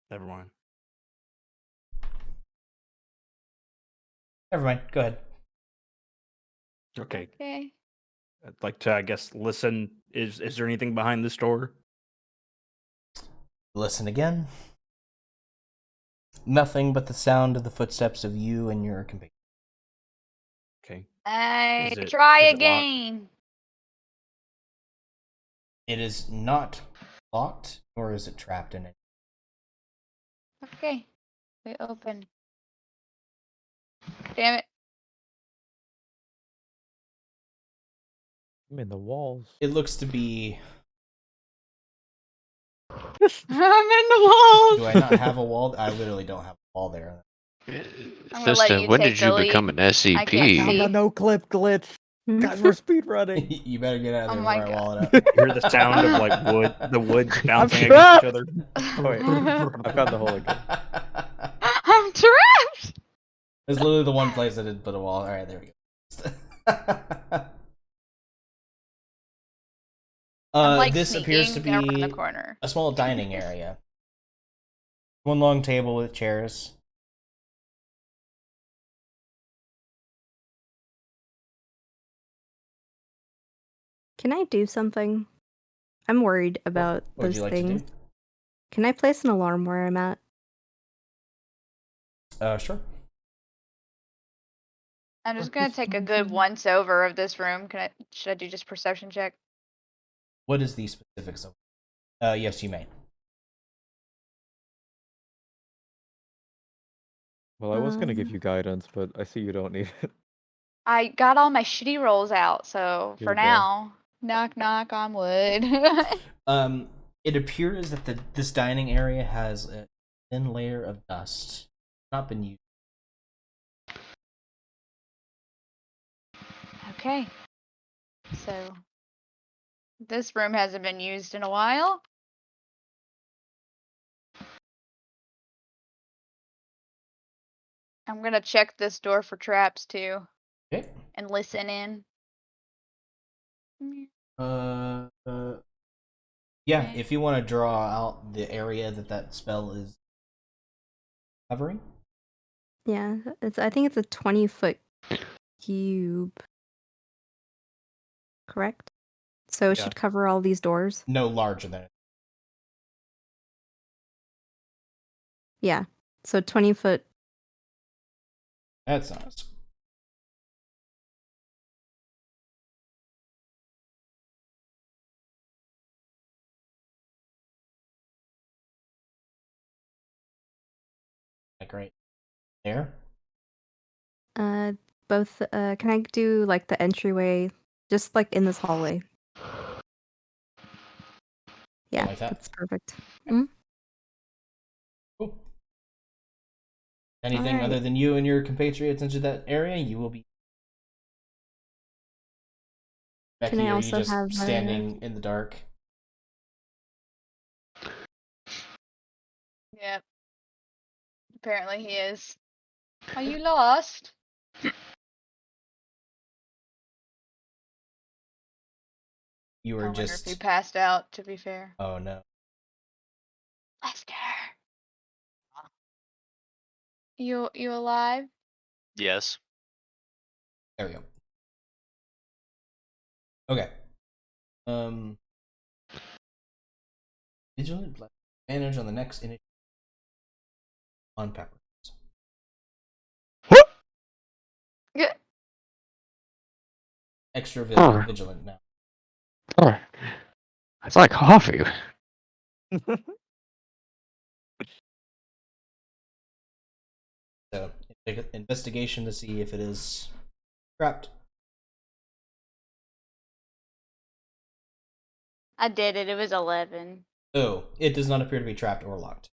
Never mind. Never mind. Go ahead. Okay. Okay. I'd like to, I guess, listen. Is there anything behind this door? Listen again. Nothing but the sound of the footsteps of you and your companion. Okay. I Is try it locked? again. It is not locked, nor is it trapped in it. Okay. We open. Damn it. I mean, the walls. It looks to be. I'm in the walls. Do I not have a wall? I literally don't have a wall there. I'm gonna let Sister, you when take did the you become lead. an SCP? I can't Found see. the no clip glitch. Guys, we're speed running. You better get out of Oh there my before I wall God. it up. You hear the sound of like the wood bouncing against trapped! each other. Wait, I found the hole again. I'm trapped. It's literally the one place I didn't put a wall. Alright, there we go. I'm like This appears to sneaking around the be corner. a small dining area. One long table with chairs. Can I do something? I'm worried about What would those you like things. to do? Can I place an alarm where I'm at? Sure. I'm just gonna take a good once over of this room. Should I do just perception check? What is the specifics of? Yes, you may. Well, I was gonna give you guidance, but I see you don't need it. I got all my shitty rolls out, so Here for you go. now, knock knock on wood. It appears that this dining area has a thin layer of dust. Not been used. Okay. So this room hasn't been used in a while. I'm gonna check this door for traps too. Okay. And listen in. Yeah, Okay. if you want to draw out the area that spell is covering. Yeah, I think it's a 20-foot cube. Correct? So it Yeah. should cover all these doors. No larger than it. Yeah. So 20-foot. That's not. Like right there. Both. Can I do like the entryway, just like in this hallway? Yeah, like that? that's perfect. Cool. Anything other Alright. than you and your compatriots into that area, you will be. Becky, Can I are you also just have standing in the dark? Yep. Apparently he is. Are you lost? You I were wonder if he just. passed out, to be fair. Oh no. Lester. You alive? Yes. There we go. Okay. Vigilant advantage on the next initiative on Pepper. Yeah. Extra Huh. vigilant now. Oh, it's like coffee. So, investigation to see if it is trapped. I did it. It was 11. Oh, it does not appear to be trapped or locked.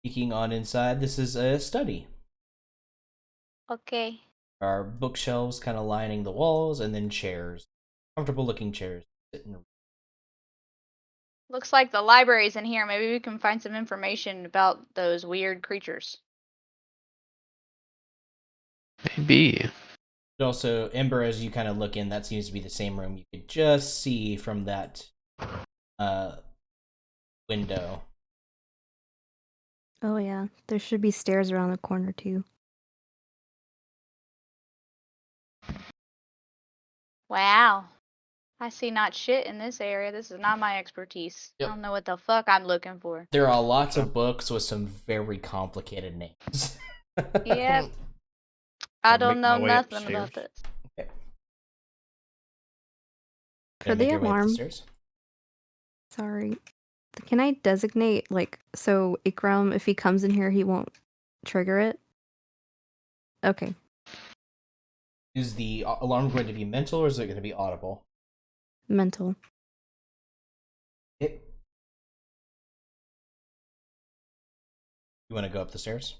Peeking on inside, this is a study. Okay. There are bookshelves kind of lining the walls, and then chairs. Comfortable looking chairs. Looks like the library's in here. Maybe we can find some information about those weird creatures. Maybe. But also, Ember, as you kind of look in, that seems to be the same room you could just see from that window. Oh yeah, there should be stairs around the corner too. Wow. I see not shit in this area. This is not my expertise. Yep. I don't know what the fuck I'm looking for. There are lots of books with some very complicated names. Yep. I I'll don't make know my way nothing upstairs. about this. Okay. For Gonna make the your way up the alarm, stairs. sorry. Can I designate, like, so Ikram, if he comes in here, he won't trigger it? Okay. Is the alarm going to be mental or is it going to be audible? Mental. You want to go up the stairs?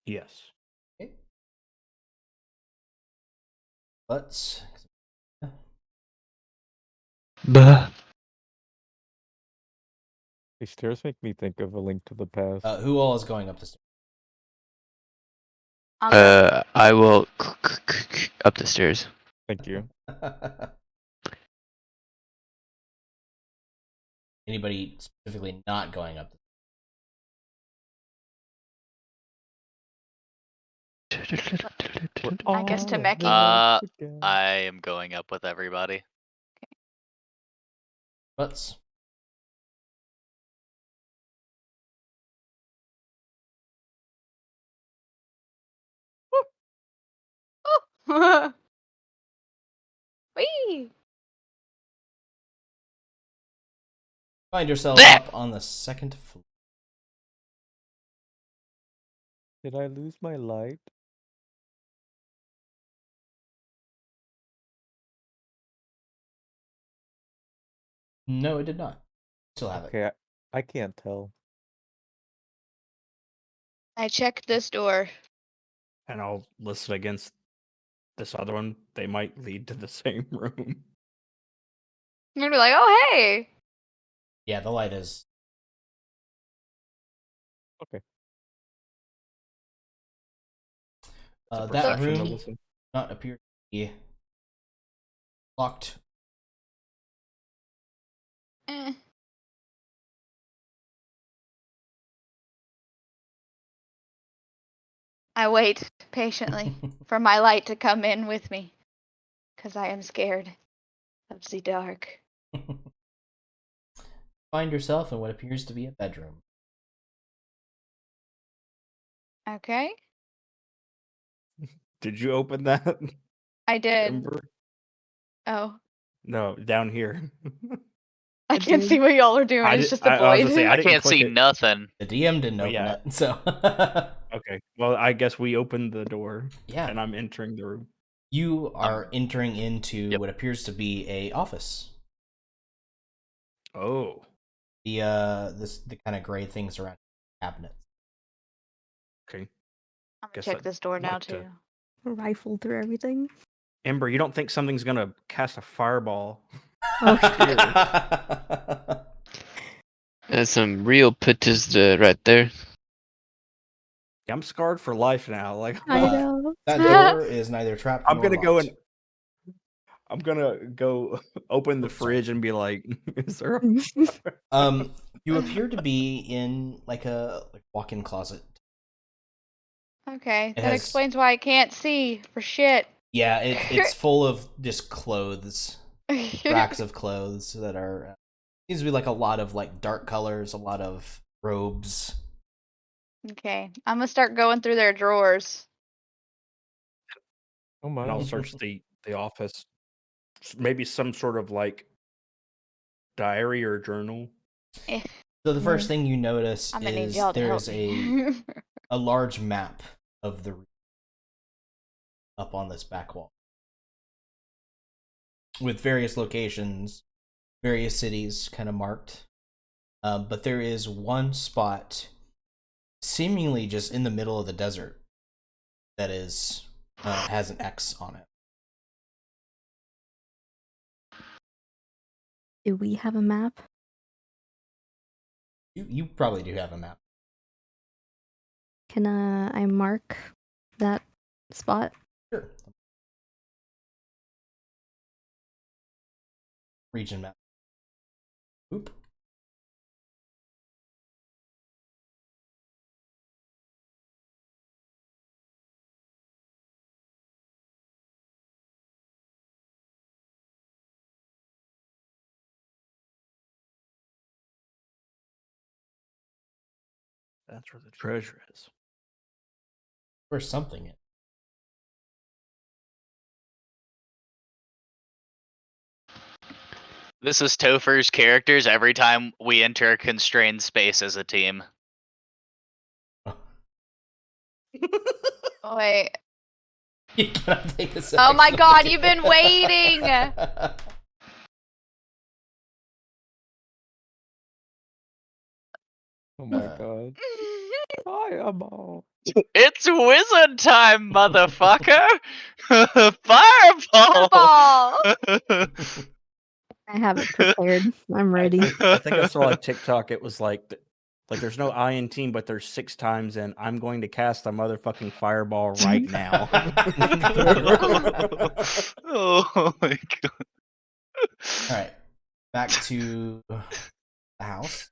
Yes. Okay. Let's. Bah. These stairs make me think of A Link to the Past. Who all is going up the stairs? I'll go. I will up the stairs. Thank you. Anybody specifically not going up? I guess All Temeki. I am going up with everybody. Let's. Whee! Find yourself up on the second floor. Did I lose my light? No, it did not. Still have it. Okay, I can't tell. I checked this door. And I'll list it against this other one. They might lead to the same room. You're gonna be like, oh, hey! Yeah, the light is. Okay. It's a That perception to room listen. not appear to be locked. Eh. I wait patiently for my light to come in with me, because I am scared of the dark. Find yourself in what appears to be a bedroom. Okay, Did you open that, I did. Ember? Oh, No, down here. I can't see what y'all are doing. I It's did- just a I was void. gonna say, I I didn't can't click see it. nothing. The DM didn't Oh, open yeah. it, so. Okay. Well, I guess we opened the door Yeah. and I'm entering the room. You are entering into Yep. what appears to be a office. Oh. The kind of gray things around cabinets. Okay. I'm gonna Guess check I'd this door now like to- too. Rifle through everything. Ember, you don't think something's gonna cast a fireball? That's some real Bethesda right there. Yeah, I'm scarred for life now. Like I know. That door is neither trapped I'm nor gonna go locked. and I'm gonna go open the Oops, sorry. fridge and be like, "Is there?" You appear to be in like a walk-in closet. Okay, It that has- explains why I can't see for shit. Yeah, it's full of just clothes, racks of clothes that are seems to be like a lot of like dark colors, a lot of robes. Okay, I'm gonna start going through their drawers. Oh my. And I'll search the office. Maybe some sort of like diary or journal? So the first thing you notice I'm gonna need is y'all to there help is me. a large map of the up on this back wall with various locations, various cities kind of marked. But there is one spot seemingly just in the middle of the desert that is has an X on it. Do we have a map? You probably do have a map. Can I mark that spot? Sure. Region map. Oop. That's where the treasure is. Or something. This is Topher's characters every time we enter a constrained space as a team. Oh, wait. You cannot take this. Oh my action. god, you've been waiting! Oh my god. Fireball. It's wizard time, motherfucker! Fireball! Ball! I have it prepared. I'm ready. I think I saw on TikTok. It was like there's no I in team, but there's 6 times, and I'm going to cast a motherfucking fireball right now. Oh my god. All right, back to the house.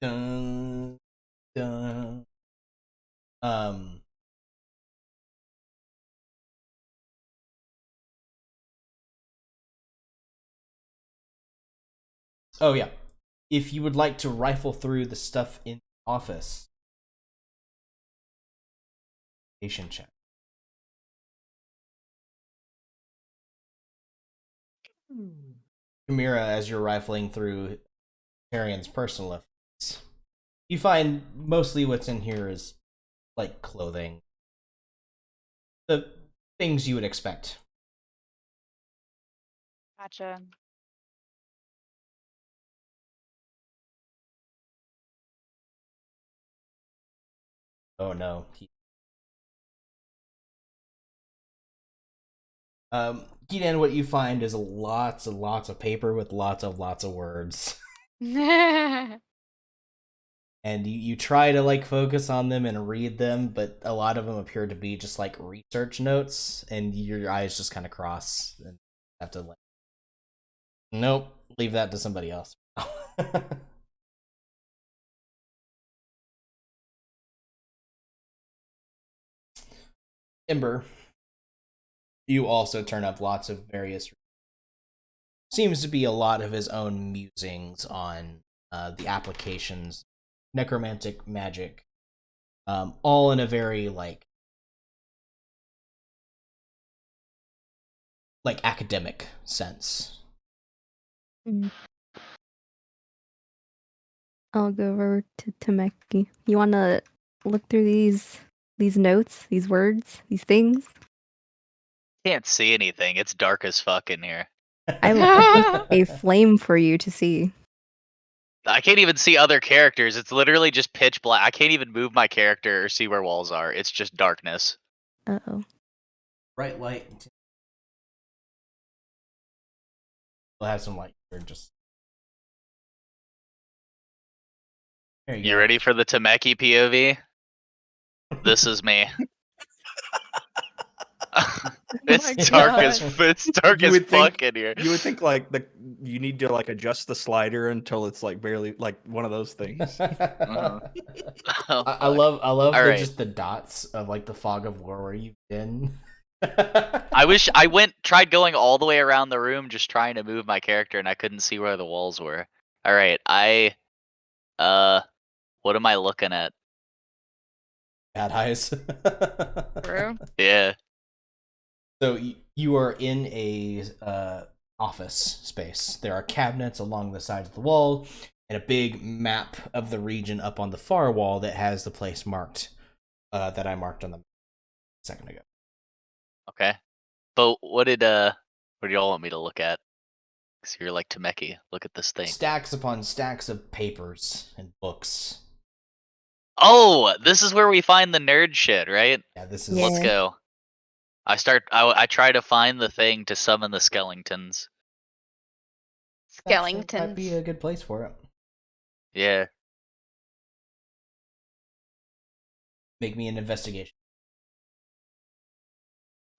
Dun, dun. Oh yeah. If you would like to rifle through the stuff in the office, patient check. Chimera, as you're rifling through Tarian's personal effects, you find mostly what's in here is like clothing, the things you would expect. Gotcha. Oh no. Gideon, what you find is lots and lots of paper with lots of words. And you try to like focus on them and read them, but a lot of them appear to be just like research notes, and your eyes just kind of cross and have to like, nope, leave that to somebody else. Ember, you also turn up lots of various. Seems to be a lot of his own musings on the applications, necromantic magic, all in a very like academic sense. I'll go over to Tameki. You want to look through these notes, these words, these things? Can't see anything. It's dark as fuck in here. I will a flame for you to see. I can't even see other characters. It's literally just pitch black. I can't even move my character or see where walls are. It's just darkness. Uh-oh. Bright light. We'll have some light here. Just there you You go. ready for the Temeki POV? This is me. It's dark as fuck in here. You would think like you need to like adjust the slider until it's like barely like one of those things. Oh, I love All the, right. just the dots of like the fog of war where you've been. I wish I tried going all the way around the room just trying to move my character and I couldn't see where the walls were. All right, what am I looking at? Bad eyes. True. Yeah. So You are in a office space. There are cabinets along the sides of the wall, and a big map of the region up on the far wall that has the place marked that I marked on the a second ago. Okay. But what did y'all want me to look at? Because you're like Temeki. Look at this thing. Stacks upon stacks of papers and books. Oh, this is where we find the nerd shit, right? Yeah, this is. Yeah. Let's go. I try to find the thing to summon the skeletons. That might be Skellingtons. a good place for it. Yeah. Make me an investigation.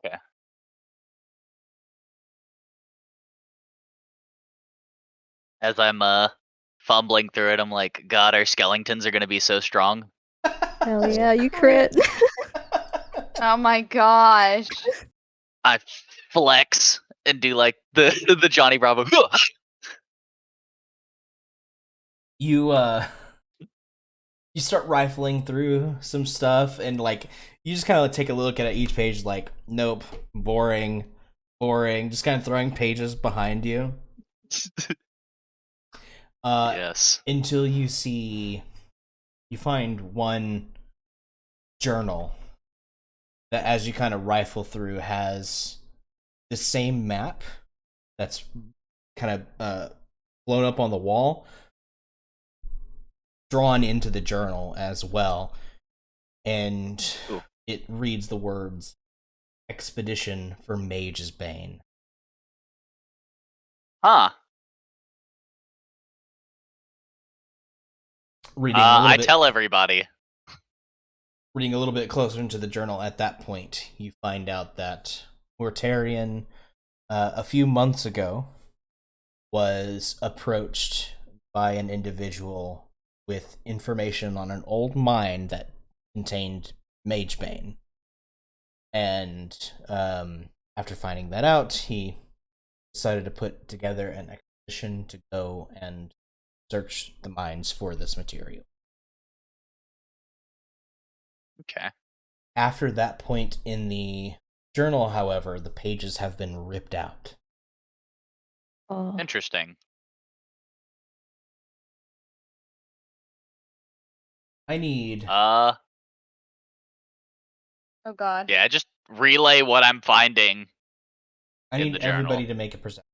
Okay. As I'm fumbling through it, I'm like, God, our skeletons are gonna be so strong. Hell yeah, you crit. Oh my gosh. I flex and do like the the Johnny Bravo. You you start rifling through some stuff, and like you just kind of take a look at each page, like, nope, boring, just kind of throwing pages behind you. Yes. Until you find one journal that, as you kind of rifle through, has the same map that's kind of blown up on the wall, drawn into the journal as well, and Ooh. it reads the words "Expedition for Mage's Bane." Huh. Reading a little I bit, tell everybody. reading a little bit closer into the journal, at that point, you find out that Mortarian, a few months ago, was approached by an individual with information on an old mine that contained Magebane. And after finding that out, he decided to put together an expedition to go and search the mines for this material. Okay. After that point in the journal, however, the pages have been ripped out. Oh. Interesting. I need Uh, Oh god. yeah, just relay what I'm finding in the journal. everybody to make a perception.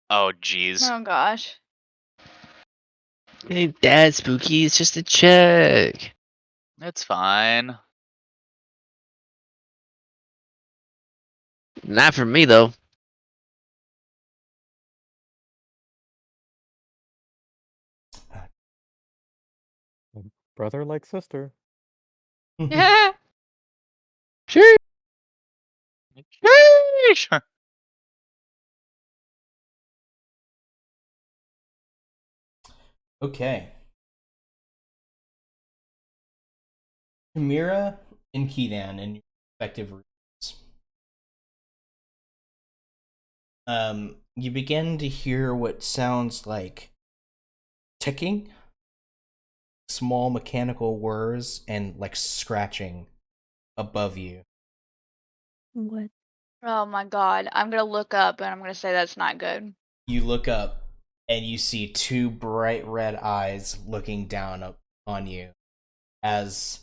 Oh, jeez. Oh gosh. Hey, Dad, spooky. It's just a check. It's fine. Not for me though. Brother like sister. Yeah. Sure. Sheesh. Okay. Kamira and Kedan in your respective rooms. You begin to hear what sounds like ticking, small mechanical whirs, and like scratching above you. What? Oh my god. I'm gonna look up and I'm gonna say that's not good. You look up and you see two bright red eyes looking down on you as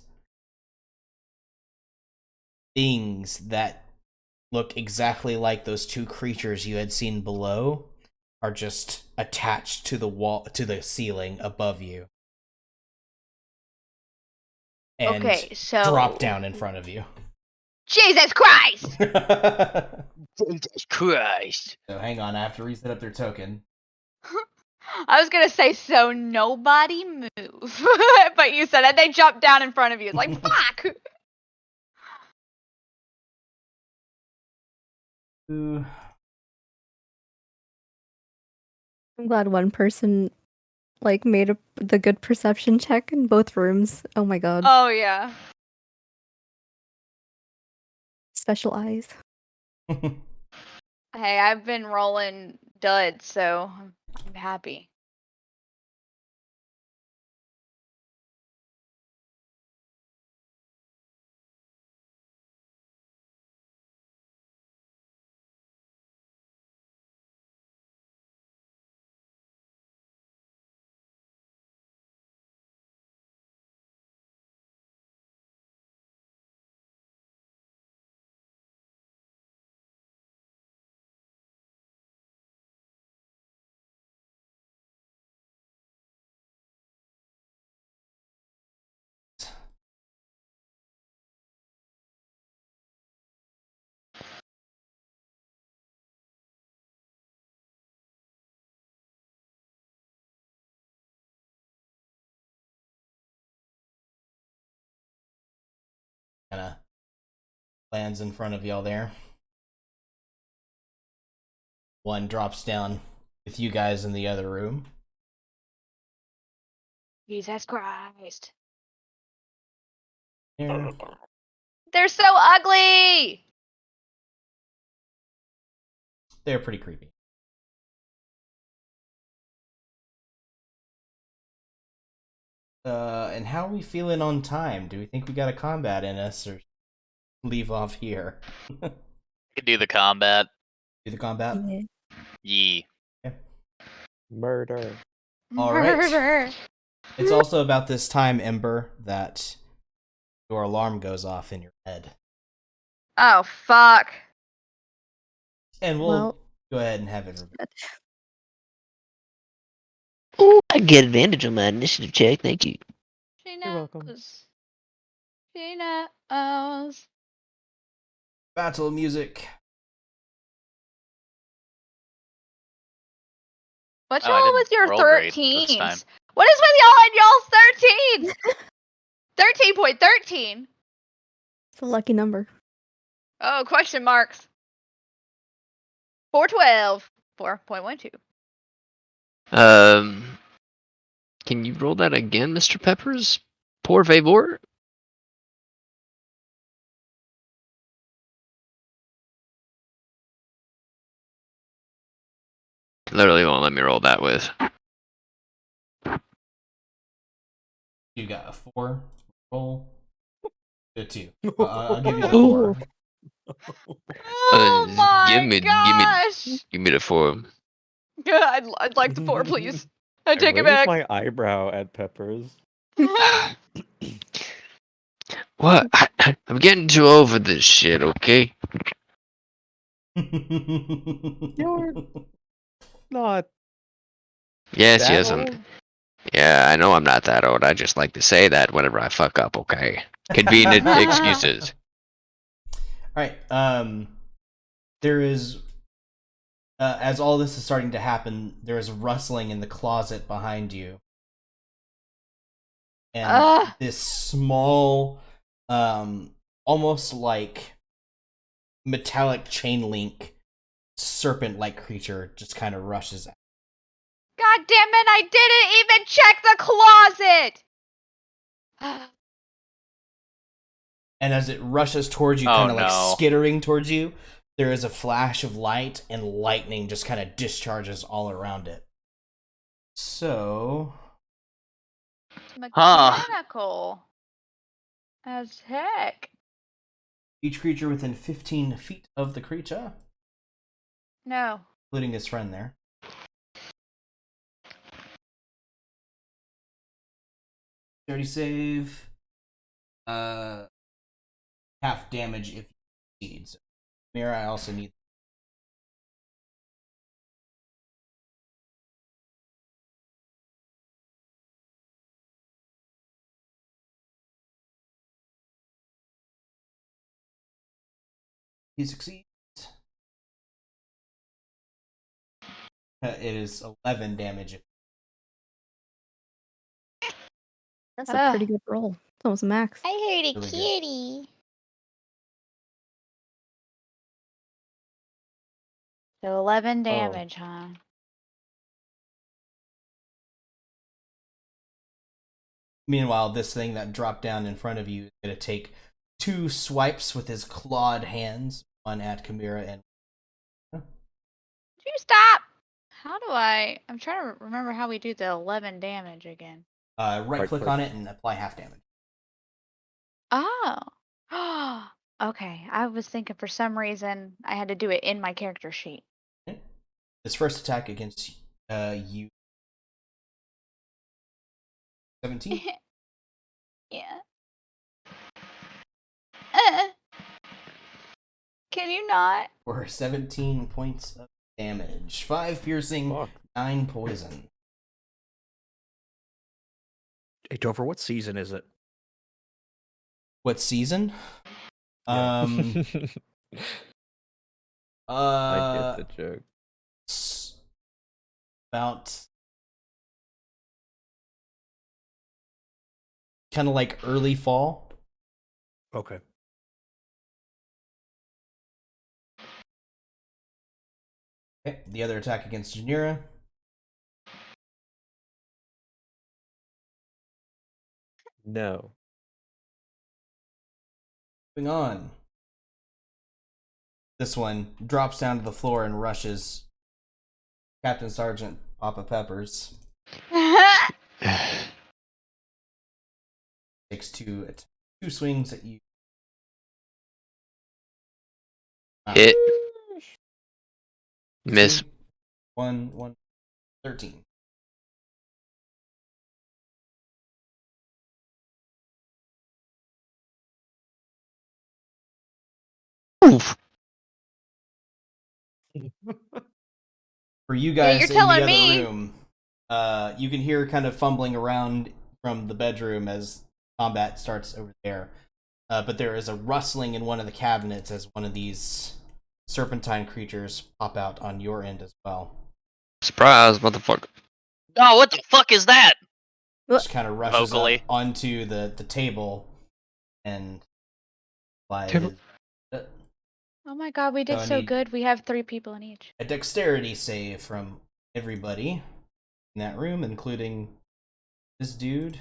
things that look exactly like those two creatures you had seen below are just attached to the wall, to the ceiling above you, and Okay, so drop down in front of you. Jesus Christ! Jesus Christ. So hang on, I have to reset up their token. I was gonna say, so nobody move. But you said it, they jumped down in front of you. It's like, fuck! Ooh. I'm glad one person like made the good perception check in both rooms. Oh my god. Oh yeah. Special eyes. Hey, I've been rolling duds, so I'm happy. kind of lands in front of y'all there. One drops down with you guys in the other room. Jesus Christ. Here. They're so ugly! They're pretty creepy. And how are we feeling on time? Do we think we got a combat in us, or leave off here? You can do the combat. Do the combat? Yeah. Yee. Murder. All right. Murder. It's also about this time, Ember, that your alarm goes off in your head. Oh, fuck. And we'll Well- go ahead and have it. Ooh, I get advantage on my initiative check. Thank you. She You're welcome. knows. She knows. Battle music. What's Oh, I wrong didn't with your roll great this time. 13s? What is with y'all and y'all's 13s? 13.13. It's a lucky number. Oh, question marks. 412. 4.12. Can you roll that again, Mr. Peppers? Por favor? Literally won't let me roll that with. You got a 4. Roll. A 2. I'll give you the 4. Oh my gosh. Give me the 4. I'd like the 4, please. I take it raise back. my eyebrow at Peppers. What? I'm getting too over this shit, okay? You're not Yes, that yes, old. yeah, I know I'm not that old. I just like to say that whenever I fuck up, okay? Convenient excuses. Alright, there is, as all this is starting to happen, there is rustling in the closet behind you. And this small, almost like metallic chain link, serpent-like creature just kind of rushes out. God damn it, I didn't even check the closet! And as it rushes towards you, Oh, kind of like no. skittering towards you, there is a flash of light, and lightning just kind of discharges all around it. So, Mechanical. As heck. each creature within 15 feet of the creature, No. including his friend there. Dirty save. Half damage if you succeed. So, Mira, I also need. He succeeds. It is 11 damage. That's a pretty good roll. It's almost max. I heard a Really good. kitty. So 11 damage, huh? Meanwhile, this thing that dropped down in front of you is going to take 2 swipes with his clawed hands, one at Chimera and. Would you stop? How do I'm trying to remember how we do the 11 damage again. Right click on it and apply half damage. Oh. Okay. I was thinking for some reason I had to do it in my character sheet. Okay. This first attack against you. 17? Yeah. Can you not? For 17 points of damage. 5 piercing, Fuck. 9 poison. Hey, Topher, what season is it? What season? Yeah. I get the joke. About kind of like early fall. Okay. Okay, the other attack against Janira. No. Moving on. This one drops down to the floor and rushes Captain Sergeant Papa Peppers. Takes two swings at you. Hit. Miss. 1, 13. Oof. For you Yeah, guys you're in the telling other me. room, you can hear kind of fumbling around from the bedroom as combat starts over there. But there is a rustling in one of the cabinets as one of these serpentine creatures pop out on your end as well. Surprise, motherfucker. Oh, what the fuck is that? Just kind of rushes Vocally. up onto the table and Table. his Oh my god, we did So I so need- good. We have 3 people in each. a dexterity save from everybody in that room, including this dude.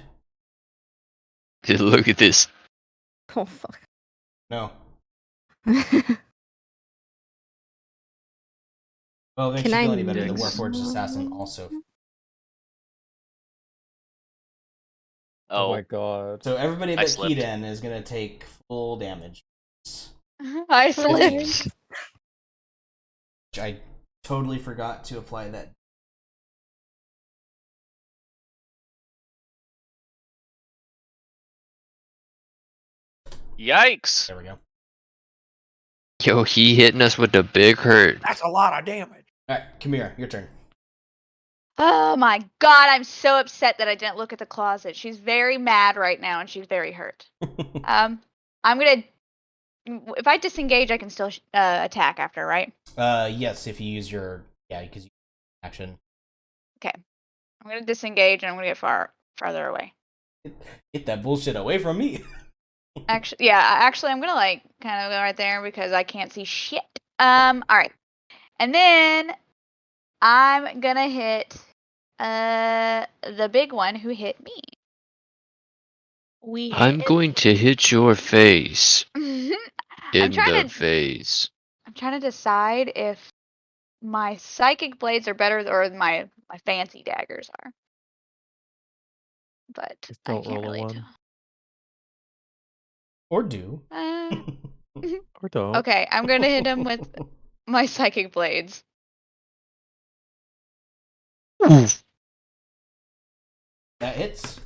Dude, look at this. Oh fuck. No. Well, it makes Can you I feel any better. The Dex. Warforged Assassin also. Oh my Oh, god. So everybody I that slipped. keyed in is going to take full damage. I 15. slipped. Which I totally forgot to apply that. Yikes. There we go. Yo, he hitting us with the big hurt. That's a lot of damage. Alright, come here. Your turn. Oh my god, I'm so upset that I didn't look at the closet. She's very mad right now and she's very hurt. I'm gonna. If I disengage, I can still attack after, right? Yes, if you use your... Yeah, because you action. I'm gonna disengage and I'm gonna get farther away. Get that bullshit away from me. Actually, I'm gonna like kind of go right there because I can't see shit. All right, and then I'm gonna hit the big one who hit me. I'm going to hit your face. I'm In trying the to. face. I'm trying to decide if my psychic blades are better or my fancy daggers are. But Just I don't can't roll a really 1. tell. Or do. Or don't. Okay, I'm gonna hit him with my psychic blades. Oof. That hits.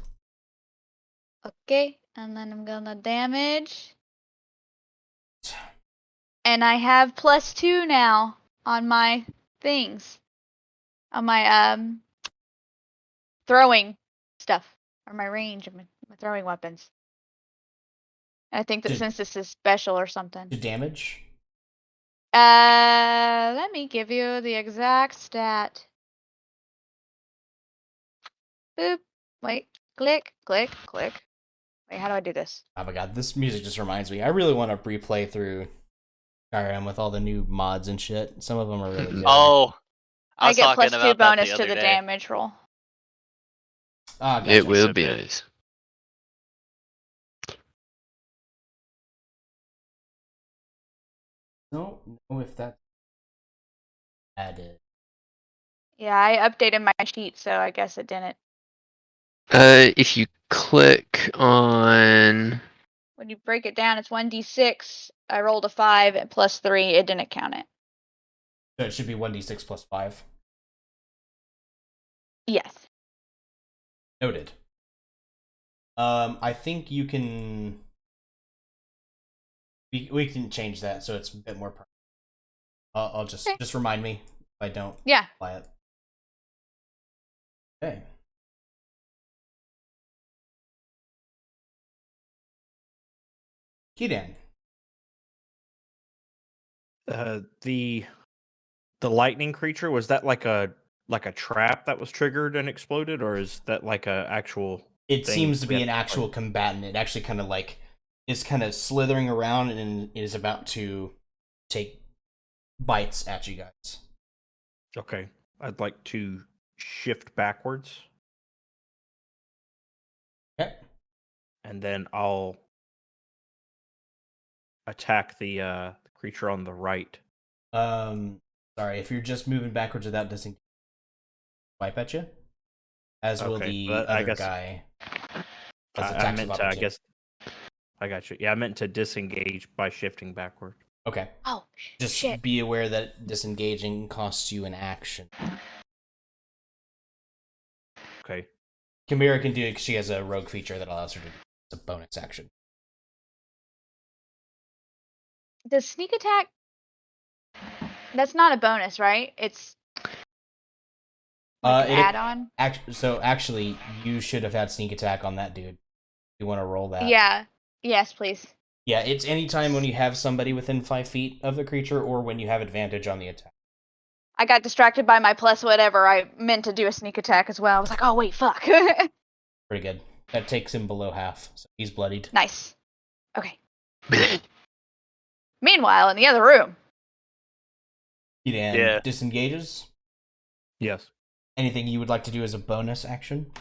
Okay, and then I'm gonna damage. And I have +2 now on my things. On my throwing stuff. Or my range of my throwing weapons. I think that Did- since this is special or something. To damage. Let me give you the exact stat. Boop. Wait. Click, click, click. Wait, how do I do this? Oh my god, this music just reminds me. I really want to replay through Skyrim with all the new mods and shit. Some of them are really good. Oh, I was get talking +2 about that bonus the to other the day. damage roll. Ah, gotcha. It will So be good. nice. Don't know if that's added. Yeah, I updated my sheet, so I guess it didn't. If you click on... When you break it down, it's 1d6. I rolled a 5 and +3. It didn't count it. So it should be 1d6 plus 5. Yes. Noted. I think you can... We can change that so it's a bit more... I'll just... Okay. Just remind me if I don't Yeah. apply it. Okay. Kidan. The lightning creature, was that like a trap that was triggered and exploded, or is that like a actual It thing seems to we be have an to fight? actual combatant. It actually kind of like is kind of slithering around and is about to take bites at you guys. Okay. I'd like to shift backwards, Okay. and then I'll attack the creature on the right. Sorry, if you're just moving backwards without disengaging, swipe at you, as will Okay, the but I other guess guy. As I attacks of meant to. I opportunity. guess I got you. Yeah, I meant to disengage by shifting backward. Okay. Oh, Just shit. be aware that disengaging costs you an action. Okay. Chimera can do it because she has a rogue feature that allows her to do it. It's a bonus action. Does sneak attack? That's not a bonus, right? It's like an add-on. So actually, you should have had sneak attack on that dude. You want to roll that? Yeah. Yes, please. Yeah, it's anytime when you have somebody within 5 feet of the creature, or when you have advantage on the attack. I got distracted by my plus whatever. I meant to do a sneak attack as well. I was like, oh wait, fuck. Pretty good. That takes him below half, so he's bloodied. Nice. Okay. Meanwhile, in the other room. And Yeah. disengages. Yes. Anything you would like to do as a bonus action?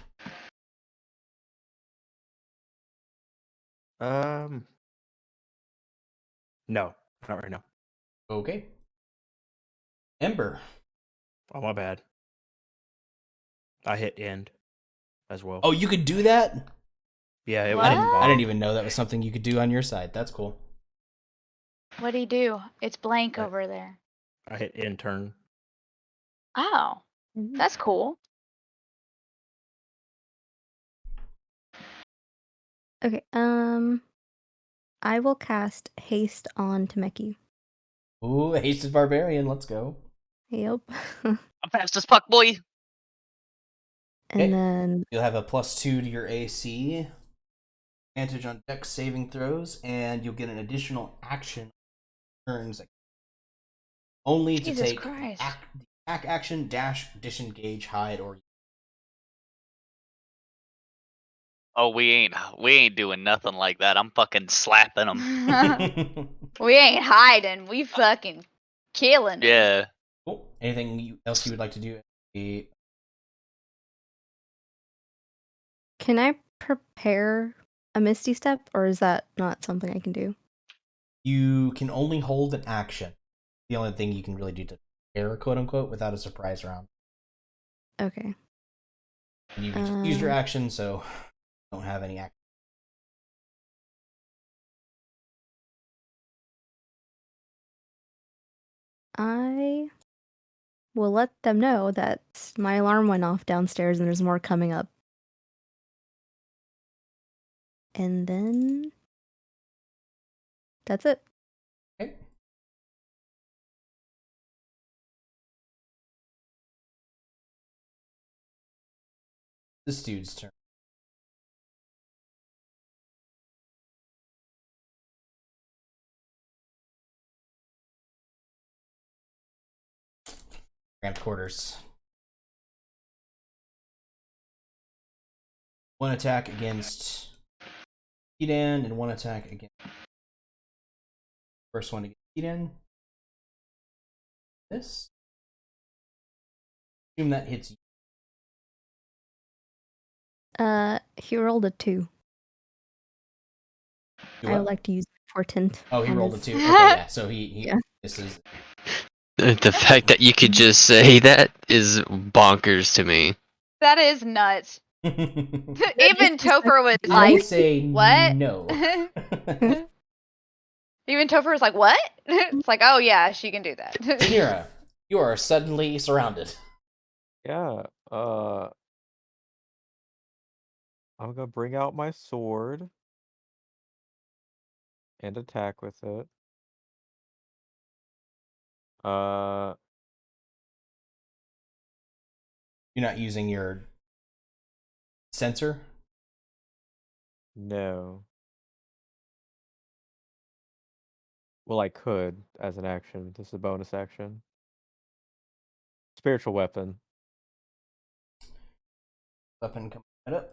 No, not right now. Okay. Ember. Oh, my bad. I hit end as well. Oh, you could do that? yeah, it What? was. I didn't even know that was something you could do on your side. That's cool. What'd he do? It's blank Right. over there. I hit end turn. Oh, that's cool. Okay. I will cast haste on Temeki. Ooh, hasted barbarian. Let's go. Yep. I'm fast as fuck, boy. And Okay. then You'll have a +2 to your AC, advantage on dex saving throws, and you'll get an additional action turns only to Jesus take Christ. attack action, dash, disengage, hide, or Oh, we ain't doing nothing like that. I'm fucking slapping them. We ain't hiding. We fucking killing it. Yeah. Cool. Anything else you would like to do? can I prepare a Misty Step, or is that not something I can do? You can only hold an action. The only thing you can really do to prepare, quote unquote, without a surprise round. Okay. And you just used your action, so don't have any action. I will let them know that my alarm went off downstairs and there's more coming up. And then that's it. Okay. This dude's turn. Cramped quarters. One attack against Edan and one attack against. First one against Edan. This. Assume that hits you. He rolled a 2. Do I what? would like to use portent. Oh, he on rolled a his- 2. Okay, yeah. So he Yeah. misses. The fact that you could just say that is bonkers to me. That is nuts. Even Topher was I like, say what? no. Even Topher was like, what? It's like, oh yeah, she can do that. Janira, you are suddenly surrounded. Yeah. I'm gonna bring out my sword and attack with it. You're not using your sensor? No. Well, I could as an action. This is a bonus action. Spiritual weapon. Weapon coming right up.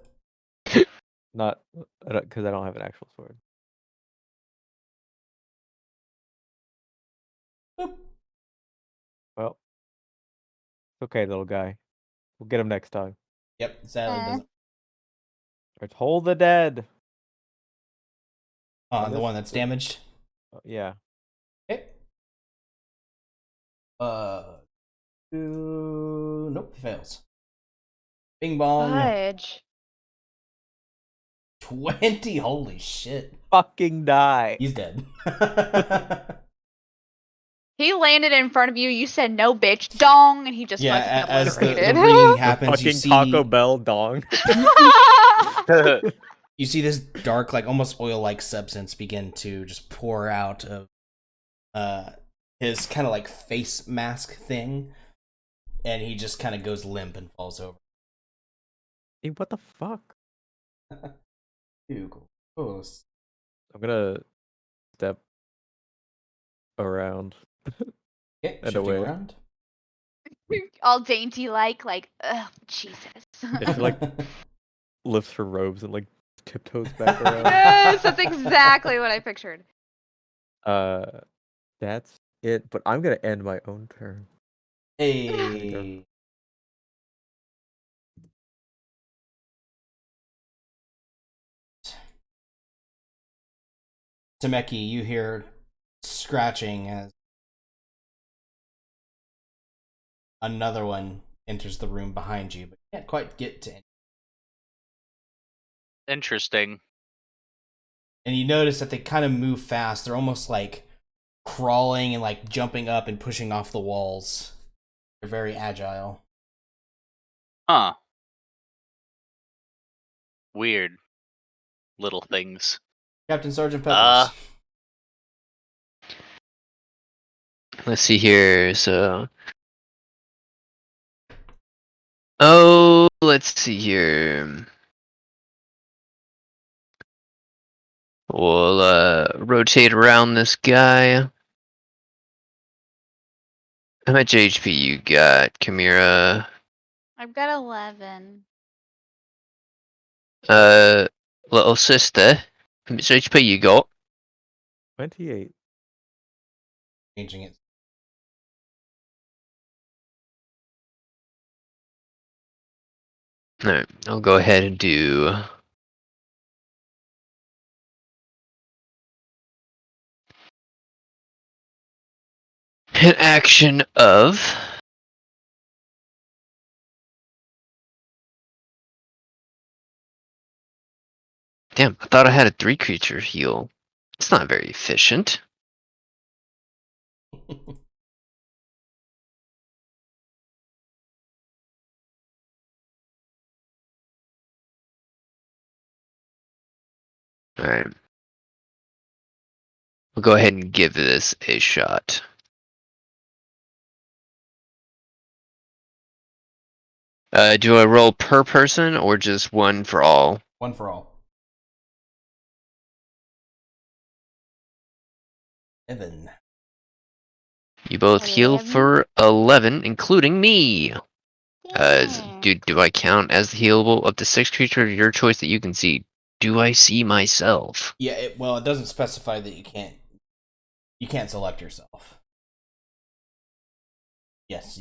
Not because I don't have an actual sword. Boop. Well, Okay, little guy. We'll get him next time. Yep, sadly Eh. doesn't. Alright, hold the dead. Oh, On the this- one that's damaged. Yeah. Okay. Nope, fails. Bing bong. Fudge. 20. Holy shit. Fucking die. He's dead. He landed in front of you. You said no, bitch, dong, and he just Yeah, fucking as the obliterated. ringing happens, you Fucking see Taco Bell dong. you see this dark, like almost oil-like substance begin to just pour out of his kind of like face mask thing, and he just kind of goes limp and falls over. Hey, what the fuck? Too cool. Close. I'm gonna step around. Okay, And shifting away. around. All dainty like, ugh, Jesus. Yeah, she like lifts her robes and like tiptoes back around. Yes, that's exactly what I pictured. That's it. But I'm gonna end my own turn. Hey. Temeki, you hear scratching as another one enters the room behind you, but can't quite get to any. Interesting. And you notice that they kind of move fast. They're almost like crawling and like jumping up and pushing off the walls. They're very agile. Huh. Weird little things. Captain Sergeant Pepper's. Let's see here. So, oh, let's see here. We'll rotate around this guy. How much HP you got, Chimera? I've got 11. Little sister. How much HP you got? 28. Changing it. Alright, I'll go ahead and do an action of damn, I thought I had a 3 creature heal. It's not very efficient. Alright. We'll go ahead and give this a shot. Do I roll per person or just one for all? One for all. Evan. You both heal 11? for 11, including me. Yeah. Do I count as the healable up to 6 creature of your choice that you can see? Do I see myself? Yeah, well, it doesn't specify that you can't select yourself. Yes.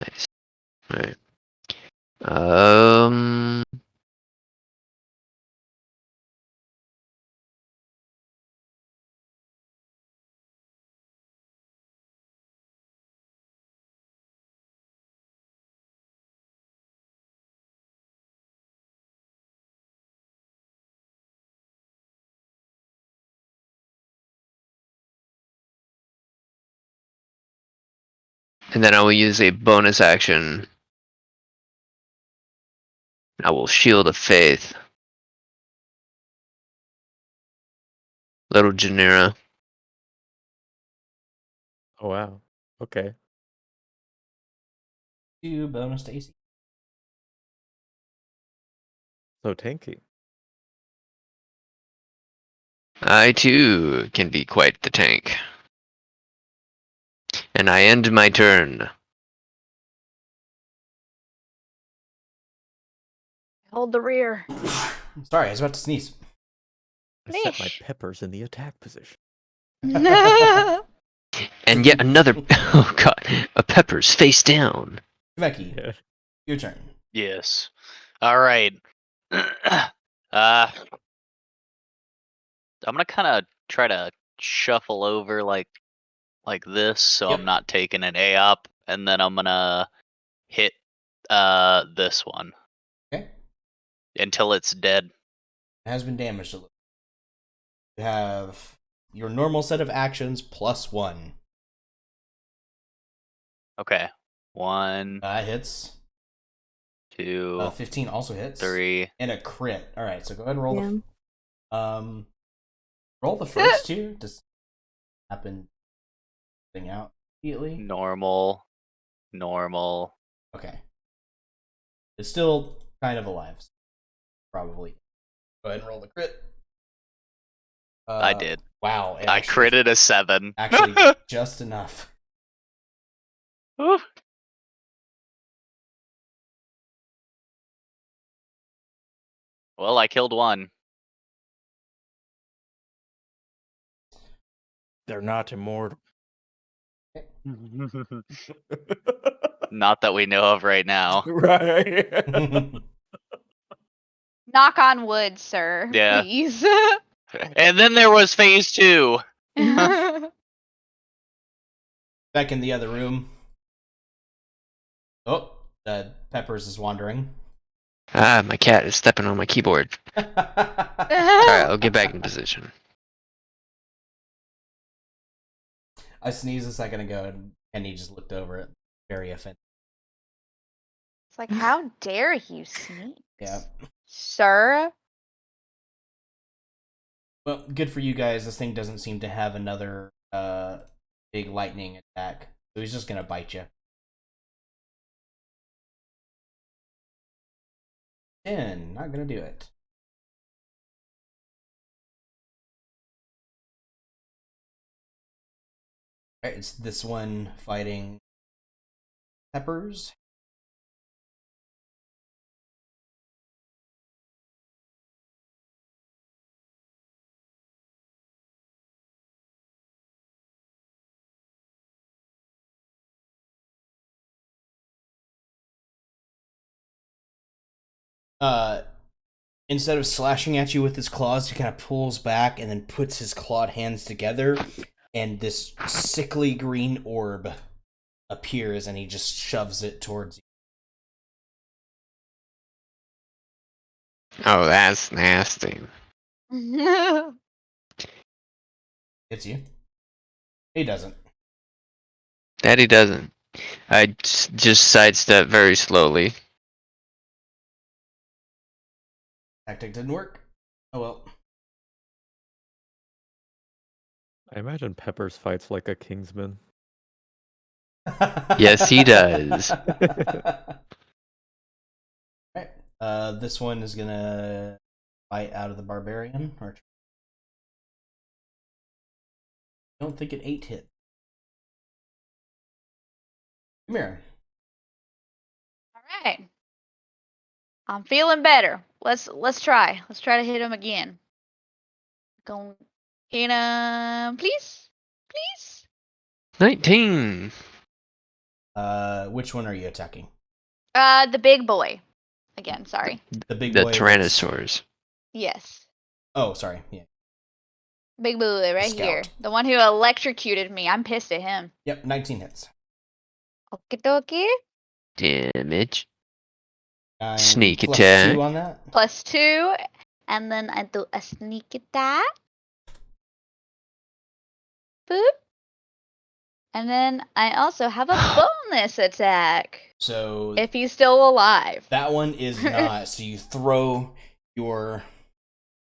Nice. Alright. Um. And then I will use a bonus action. I will Shield of Faith. Little Genera. Oh wow. Okay. 2 bonus to AC. So tanky. I too can be quite the tank. And I end my turn. Hold the rear. Sorry, I was about to sneeze. I set my Niche. peppers in the attack position. And And yet another. Oh god, a pepper's face down. Becky, Yeah. your turn. Yes. All right. I'm gonna kind of try to shuffle over like this, so Yep. I'm not taking an A up, and then I'm gonna hit this one Okay. until it's dead. It has been damaged a little. You have your normal set of actions plus 1. Okay. 1, Hits. 2, 15 also hits. 3. And a crit. All right, so go ahead and roll Damn. roll the first two. Just happen thing out immediately. Normal. Okay. It's still kind of alive. So probably. Go ahead and roll the crit. I did. Wow. It I actually, critted a 7. actually just enough. Whew. Well, I killed one. They're not immortal. Not that we know of right now. Right. Knock on wood, sir. Yeah. Please. And then there was phase 2. Back in the other room. Oh, Peppers is wandering. Ah, my cat is stepping on my keyboard. Alright, I'll get back in position. I sneezed a second ago and Kenny just looked over it. Very offended. It's like, how dare you sneak, Yeah. sir? Well, good for you guys. This thing doesn't seem to have another big lightning attack. So he's just gonna bite you. 10, not gonna do it. Alright, it's this one fighting Peppers. Instead of slashing at you with his claws, he kind of pulls back and then puts his clawed hands together, and this sickly green orb appears, and he just shoves it towards you. Oh, that's nasty. Hits you. He doesn't. That he doesn't. I just sidestep very slowly. Tactic didn't work. Oh well. I imagine Peppers fights like a Kingsman. Yes, he does. Alright. This one is gonna bite out of the barbarian. I don't think it 8 hit. Come here. All right. I'm feeling better. Let's try. Let's try to hit him again. Go hit him, please, please. 19. Which one are you attacking? The big boy. Again, sorry. The big The boy. Tyrannosaurs. Yes, Oh, sorry. Yeah. big boy right Scout. here. The one who electrocuted me. I'm pissed at him. Yep, 19 hits. Okie dokie. Damage. I'm Sneak plus attack. 2 on that. +2, and then I do a sneak attack. Boop. And then I also have a bonus attack. So If he's still alive. that one is not. So you throw your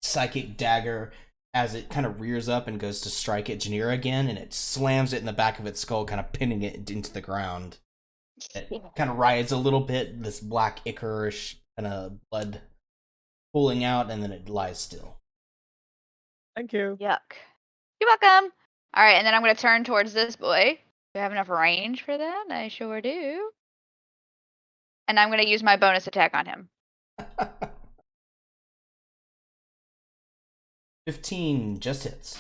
psychic dagger as it kind of rears up and goes to strike at Janira again, and it slams it in the back of its skull, kind of pinning it into the ground. It kind of writhes a little bit, this black ichorish kind of blood pooling out, and then it lies still. Thank you. Yuck. You're welcome. All right, and then I'm going to turn towards this boy. Do I have enough range for that? I sure do. And I'm going to use my bonus attack on him. 15 just hits.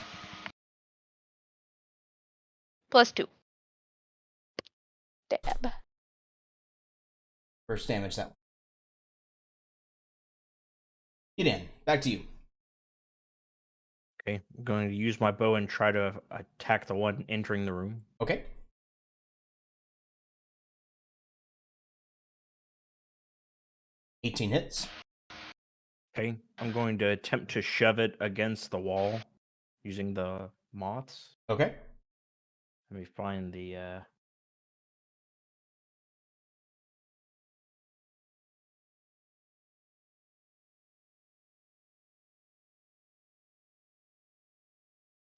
+2. Stab. First damage that one. Get in. Back to you. Okay, I'm going to use my bow and try to attack the one entering the room. Okay. $18 hits. Okay, I'm going to attempt to shove it against the wall using the moths. Okay. Let me find the.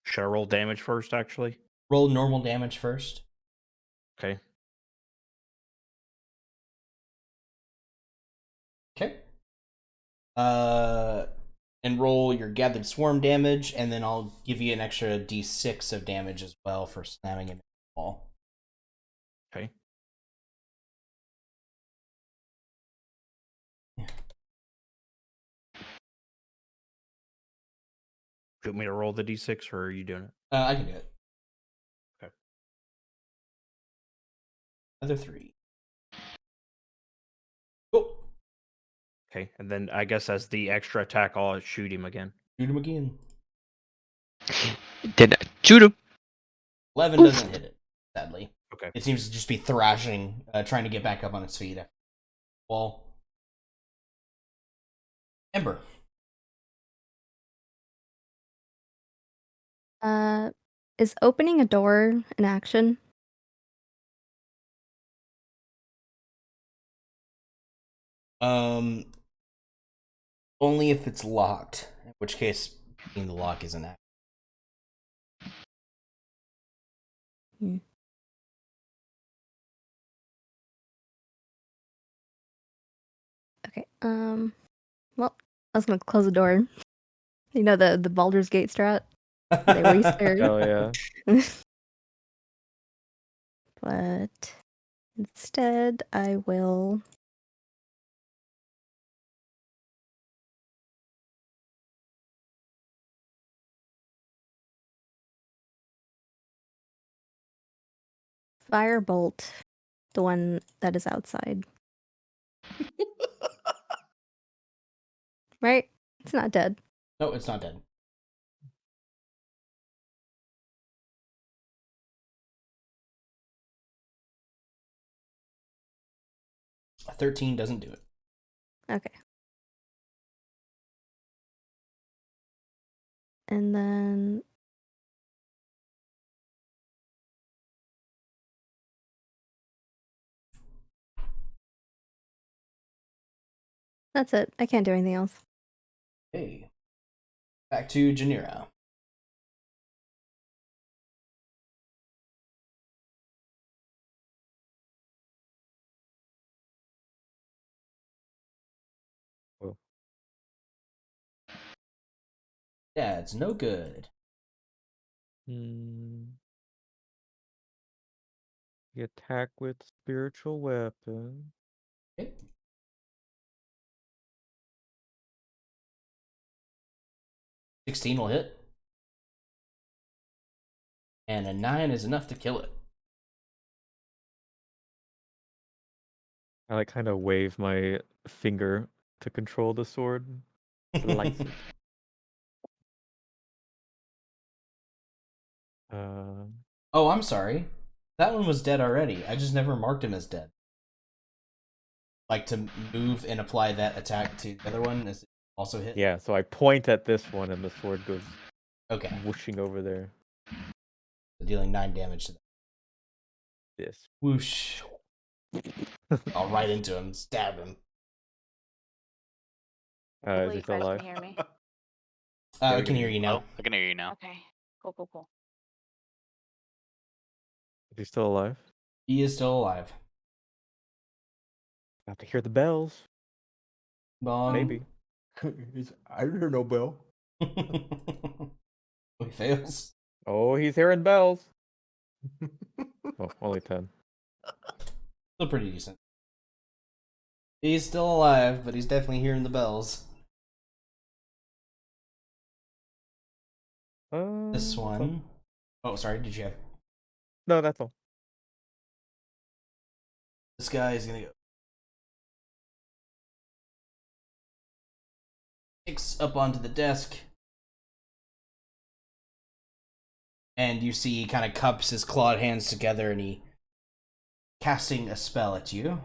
Should I roll damage first, actually? Roll normal damage first. Okay. Okay. And roll your gathered swarm damage, and then I'll give you an extra d6 of damage as well for slamming him in the wall. Okay. Do you want me to roll the d6, or are you doing it? I can do it. Okay. Another 3. Cool. Okay, and then I guess as the extra attack, I'll shoot him again. Shoot him again. Did I shoot him? 11 doesn't hit it, sadly. Okay. It seems to just be thrashing, trying to get back up on its feet. Wall. Ember. Is opening a door an action? Only if it's locked, in which case being the lock is an act. Okay. Well, I was gonna close the door. You know the Baldur's Gate strat. They waste their. Oh yeah. But instead, I will. Firebolt the one that is outside. Right? It's not dead. No, it's not dead. A 13 doesn't do it. Okay. And then that's it. I can't do anything else. Okay. Back to Janira. Oh. Yeah, it's no good. You attack with spiritual weapon. Okay. 16 will hit. And a 9 is enough to kill it. I like kind of wave my finger to control the sword. Slice it. Oh, I'm sorry. That one was dead already. I just never marked him as dead. Like to move and apply that attack to the other one is also hit? Yeah, so I point at this one and the sword goes Okay. whooshing over there. Dealing 9 damage to them. This. Whoosh. I'll right into him, stab him. Is Hopefully he you still guys alive? can hear me. I can hear you now. Oh, I can hear you now. Okay. Cool. Is he still alive? He is still alive. I have to hear the bells. Bong. Maybe. I didn't hear no bell. Oh, he fails. Oh, he's hearing bells. Oh, only 10. Still pretty decent. He's still alive, but he's definitely hearing the bells. This That's all. one. Oh, sorry. Did you have? No, that's all. This guy is gonna go. Picks up onto the desk. And you see he kind of cups his clawed hands together and he casting a spell at you.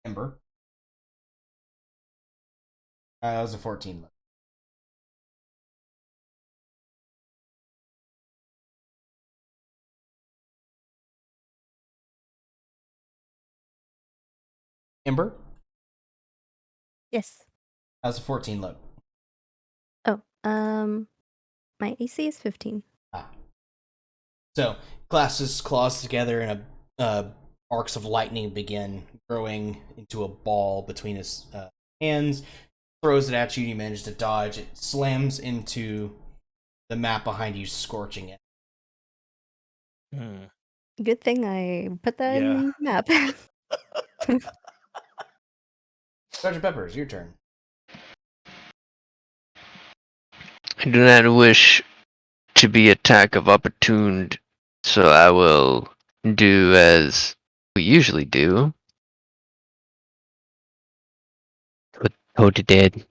Ember. That was a 14. Ember. Yes. That was a 14 look. Oh, my AC is 15. Ah. So, glasses claws together and arcs of lightning begin growing into a ball between his hands. Throws it at you, and you manage to dodge. It slams into the map behind you, scorching it. Good thing I put that Yeah. in the map. Sergeant Peppers, your turn. I do not wish to be attack of opportune, so I will do as we usually do. Put Toad to dead.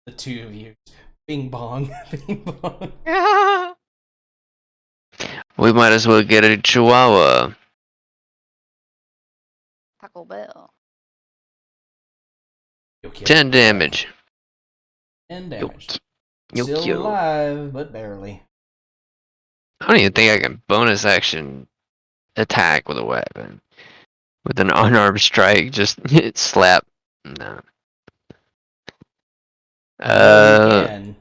The two of you. Bing bong. Bing bong. We might as well get a chihuahua. Taco Bell. You'll kill 10 him. damage. 10 Yo, damage. yo, Still yo. alive, but barely. I don't even think I can bonus action attack with a weapon. With an unarmed strike, just slap. No. No, you can.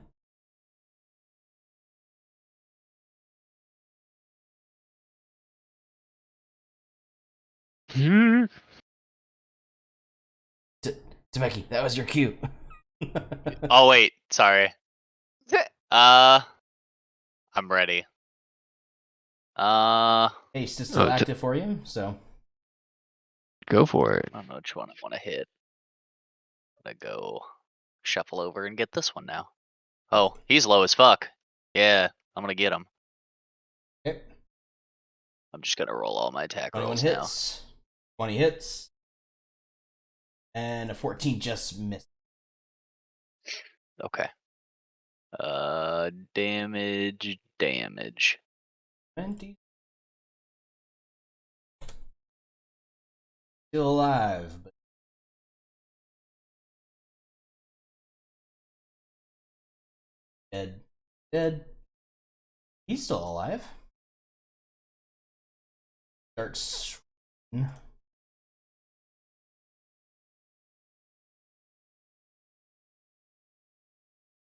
Hmm. Temeki, that was your cue. Oh wait, sorry. I'm ready. Haste is still Oh, active for you, so. go for it. I don't know which one I want to hit. I'm gonna go shuffle over and get this one now. Oh, he's low as fuck. Yeah, I'm gonna get him. Okay. I'm just gonna roll all my attack 21 rolls now. hits. 20 hits. And a 14 just missed. Okay. Damage. 20. Still alive, but dead. Dead. He's still alive. Starts.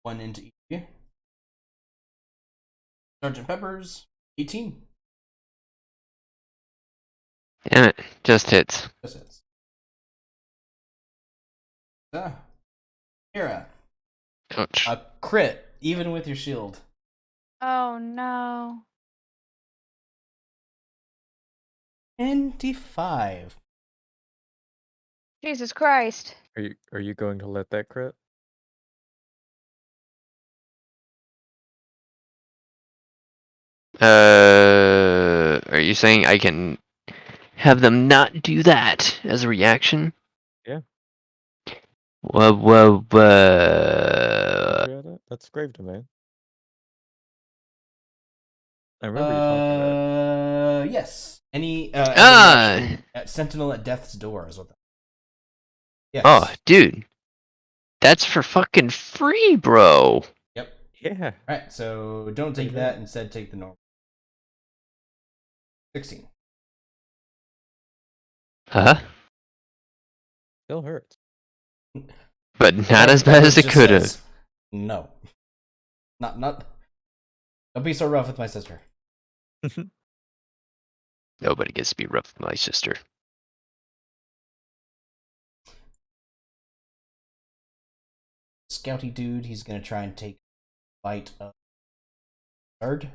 One into each of you. Sergeant Peppers, 18. Damn it. Just hits. Just hits. Mira, Ouch. a crit, even with your shield. Oh no. 25. Jesus Christ. Are you going to let that crit? Are you saying I can have them not do that as a reaction? Yeah. Whoa, whoa, whoa. That's grave domain. I remember you talking about it. Yes. Any Ah! reaction at Sentinel at Death's Door is what that. Yes. Oh, dude. That's for fucking free, bro. Yep. Yeah. Alright, so don't take Pretty that, good. instead take the normal. 16. Huh? Still hurts. But not Sergeant as bad as Peppers it just could have. says, no. Not. Don't be so rough with my sister. Nobody gets to be rough with my sister. Scouty dude, he's gonna try and take bite of third.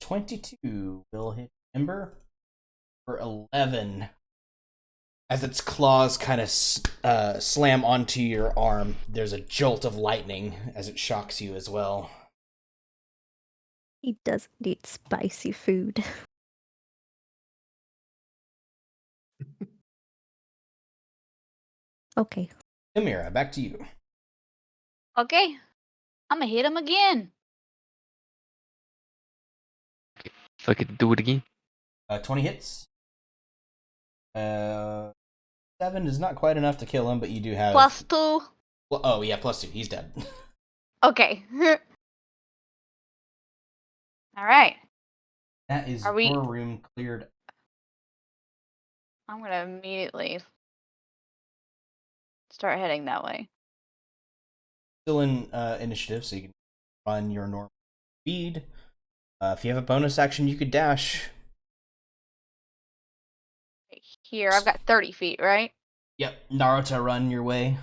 22 will hit Ember for 11. As its claws kind of slam onto your arm, there's a jolt of lightning as it shocks you as well. He doesn't eat spicy food. Okay. Amira, back to you. Okay. I'm gonna hit him again. If I could do it again. 20 hits. 7 is not quite enough to kill him, but you do have +2. Well, oh yeah, +2. He's dead. Okay. All right. That is Are we- your room cleared. I'm gonna immediately start heading that way. Still in initiative, so you can run your normal speed. If you have a bonus action, you could dash. Here, I've got 30 feet, right? Yep, Naruto run your way.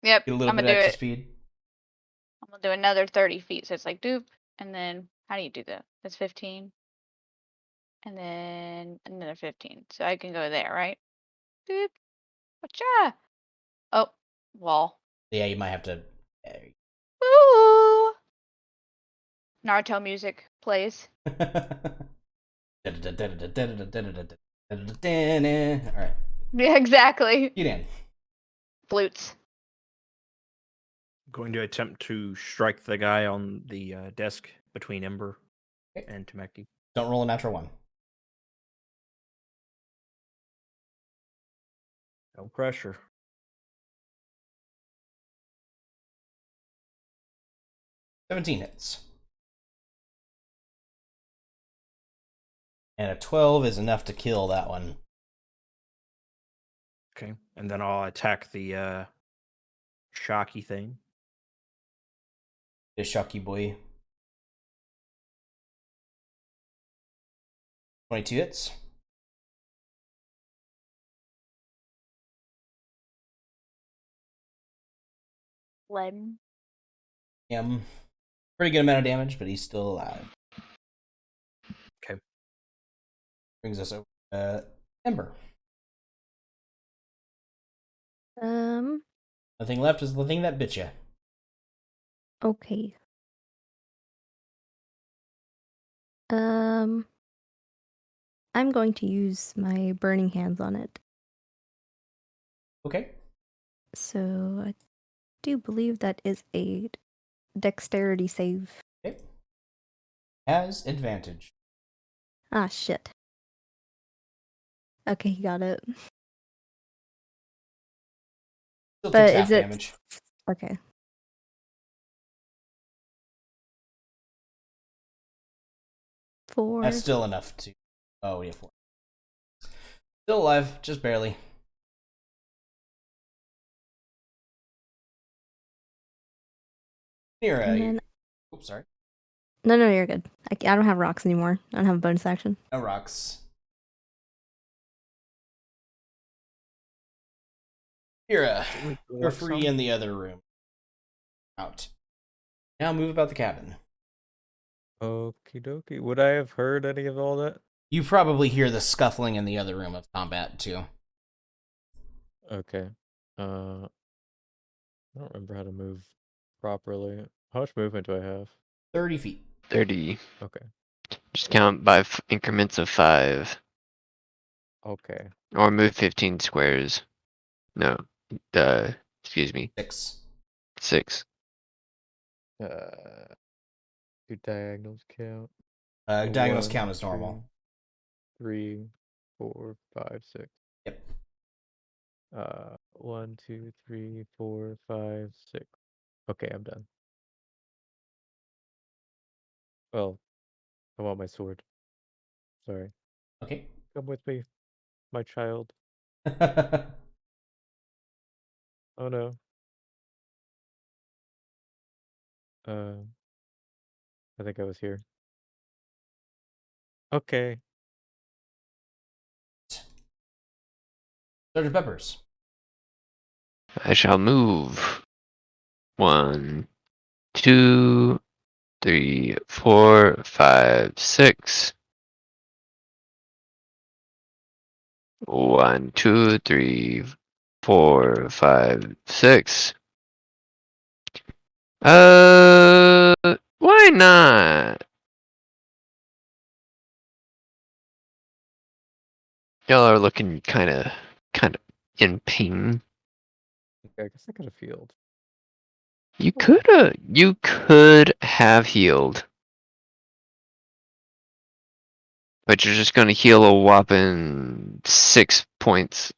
Yep. Get a little I'm bit gonna do extra it. speed. I'm gonna do another 30 feet. So it's like doop, and then how do you do that? That's 15, and then another 15. So I can go there, right? Doop. Whatcha? Oh, wall. Yeah, you might have to. Woo! Naruto music plays. Alright, Yeah, exactly. get in. Flutes. Going to attempt to strike the guy on the desk between Ember Okay. and Temecti. Don't roll a natural 1. No pressure. 17 hits. And a 12 is enough to kill that one. Okay. And then I'll attack the shocky thing. The shocky boy. 22 hits. Len. Pretty good amount of damage, but he's still alive. Okay. Brings us over Ember. Nothing left is the thing that bit you. Okay. I'm going to use my burning hands on it. Okay. So I do believe that is a dexterity save. Okay. Has advantage. Ah, shit. Okay, got it. Still But takes half is it damage. okay? 4. That's still enough to. Oh, yeah, 4. Still alive, just barely. Here, And then, oops, sorry. no, you're good. I don't have rocks anymore. I don't have a bonus action. No rocks. Here, you're free in the other room. Out. Now move about the cabin. Okie dokie. Would I have heard any of all that? You probably hear the scuffling in the other room of combat, too. Okay. I don't remember how to move properly. How much movement do I have? 30 feet. 30. Okay. Just count by increments of 5. Okay. Or move 15 squares. No. Excuse me. 6. 6. Do diagonals count? Diagonals 1, count as normal. 2, 3, 4, 5, 6. Yep. 1, 2, 3, 4, 5, 6. Okay, I'm done. Well, I want my sword. Sorry. Okay. Come with me, my child. Oh no. I think I was here. Okay. Sergeant Peppers. I shall move. 1, 2, 3, 4, 5, 6. 1, 2, 3, 4, 5, 6. Why not? Y'all are looking kind of in pain. Okay, I guess I could have healed. You could have healed, but you're just gonna heal a whopping 6 points.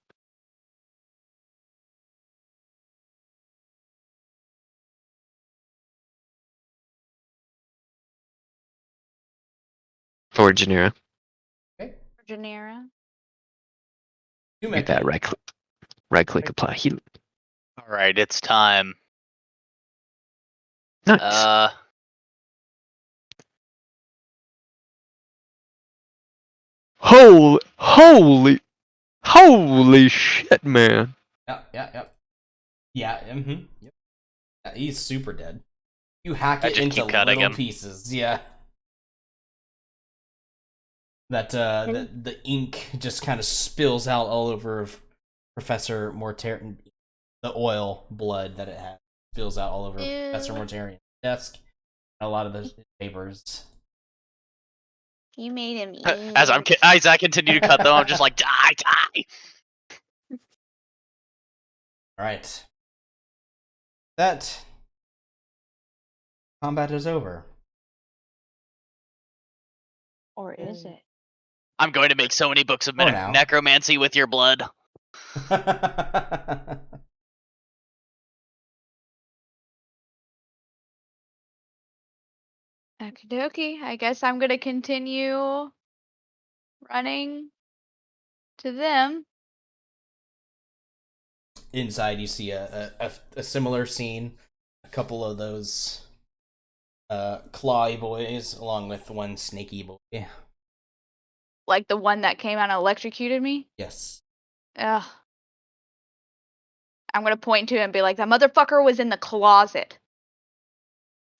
For Janira. Okay. Janira. Get that right click apply heal. All right, it's time. Nice. Holy shit, man. Yep. Yeah, Yep. Yeah, he's super dead. You hack I it just into keep cutting little him. pieces, yeah. That the ink just kind of spills out all over Professor Mortarian. The oil blood that it has spills out all over Professor Ew. Mortarian's desk. A lot of those papers. You made him As eat. I continue to cut them, I'm just like, die. All right. That combat is over. Or is it? I'm going to make so many books of For now. necromancy with your blood. Okie dokie. I guess I'm gonna continue running to them. Inside, you see a similar scene. A couple of those clawy boys, along with one snaky boy. Like the one that came out and electrocuted me. Yes. Ugh. I'm gonna point to him and be like, that motherfucker was in the closet.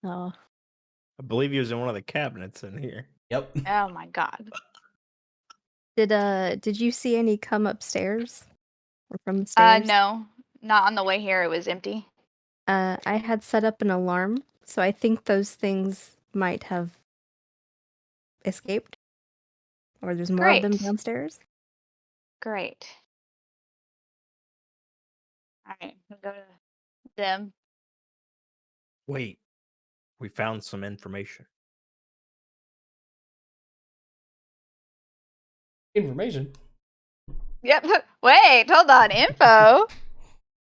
Oh, I believe he was in one of the cabinets in here. Yep. Oh my god. did you see any come upstairs or from the stairs? No. Not on the way here. It was empty. I had set up an alarm, so I think those things might have escaped, or there's more of them Great. downstairs. Great. Alright, we'll go to them. Wait, we found some information. Information. Yep. Wait, hold on. Info.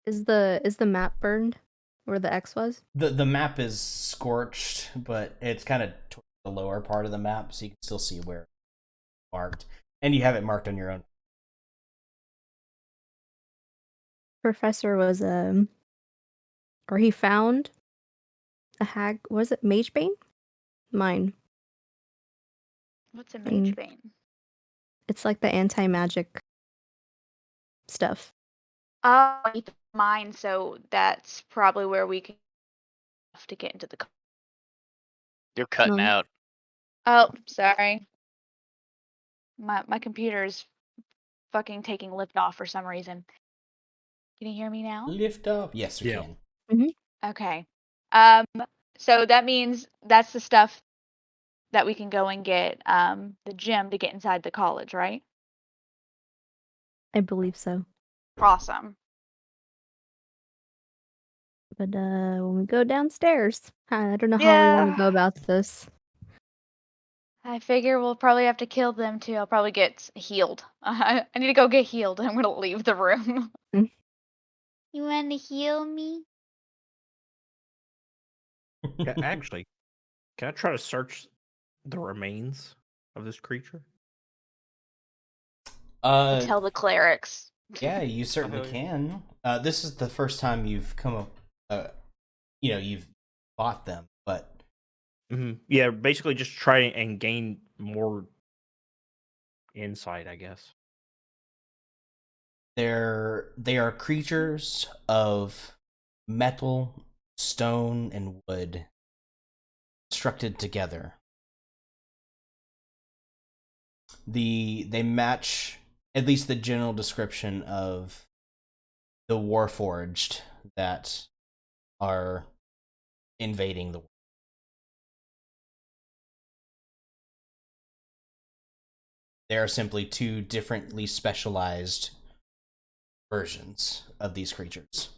Is the map burned where the X was? The map is scorched, but it's kind of towards the lower part of the map, so you can still see where it's marked, and you have it marked on your own. Professor was or he found a hag. Was it Magebane? Mine. What's a And mage bane? it's like the anti-magic stuff. Oh, mine. So that's probably where we can have to get into the. You're cutting Well, out. Oh, sorry. My computer's fucking taking lift off for some reason. Can you hear me now? Lift off. Yes, we Yeah. can. Okay. So that means that's the stuff that we can go and get the gym to get inside the college, right? I believe so. Awesome. But when we go downstairs, I don't know how we want to go about this. I figure we'll probably have to kill them too. I'll probably get healed. I need to go get healed. I'm gonna leave the room. Mm. You want to heal me? Yeah, actually, can I try to search the remains of this creature? Tell the clerics. Yeah, you certainly can. This is the first time you've come up, you've bought them, but Yeah, basically just try and gain more insight, I guess. they are creatures of metal, stone, and wood constructed together. They match at least the general description of the Warforged that are invading the world. There are simply two differently specialized versions of these creatures.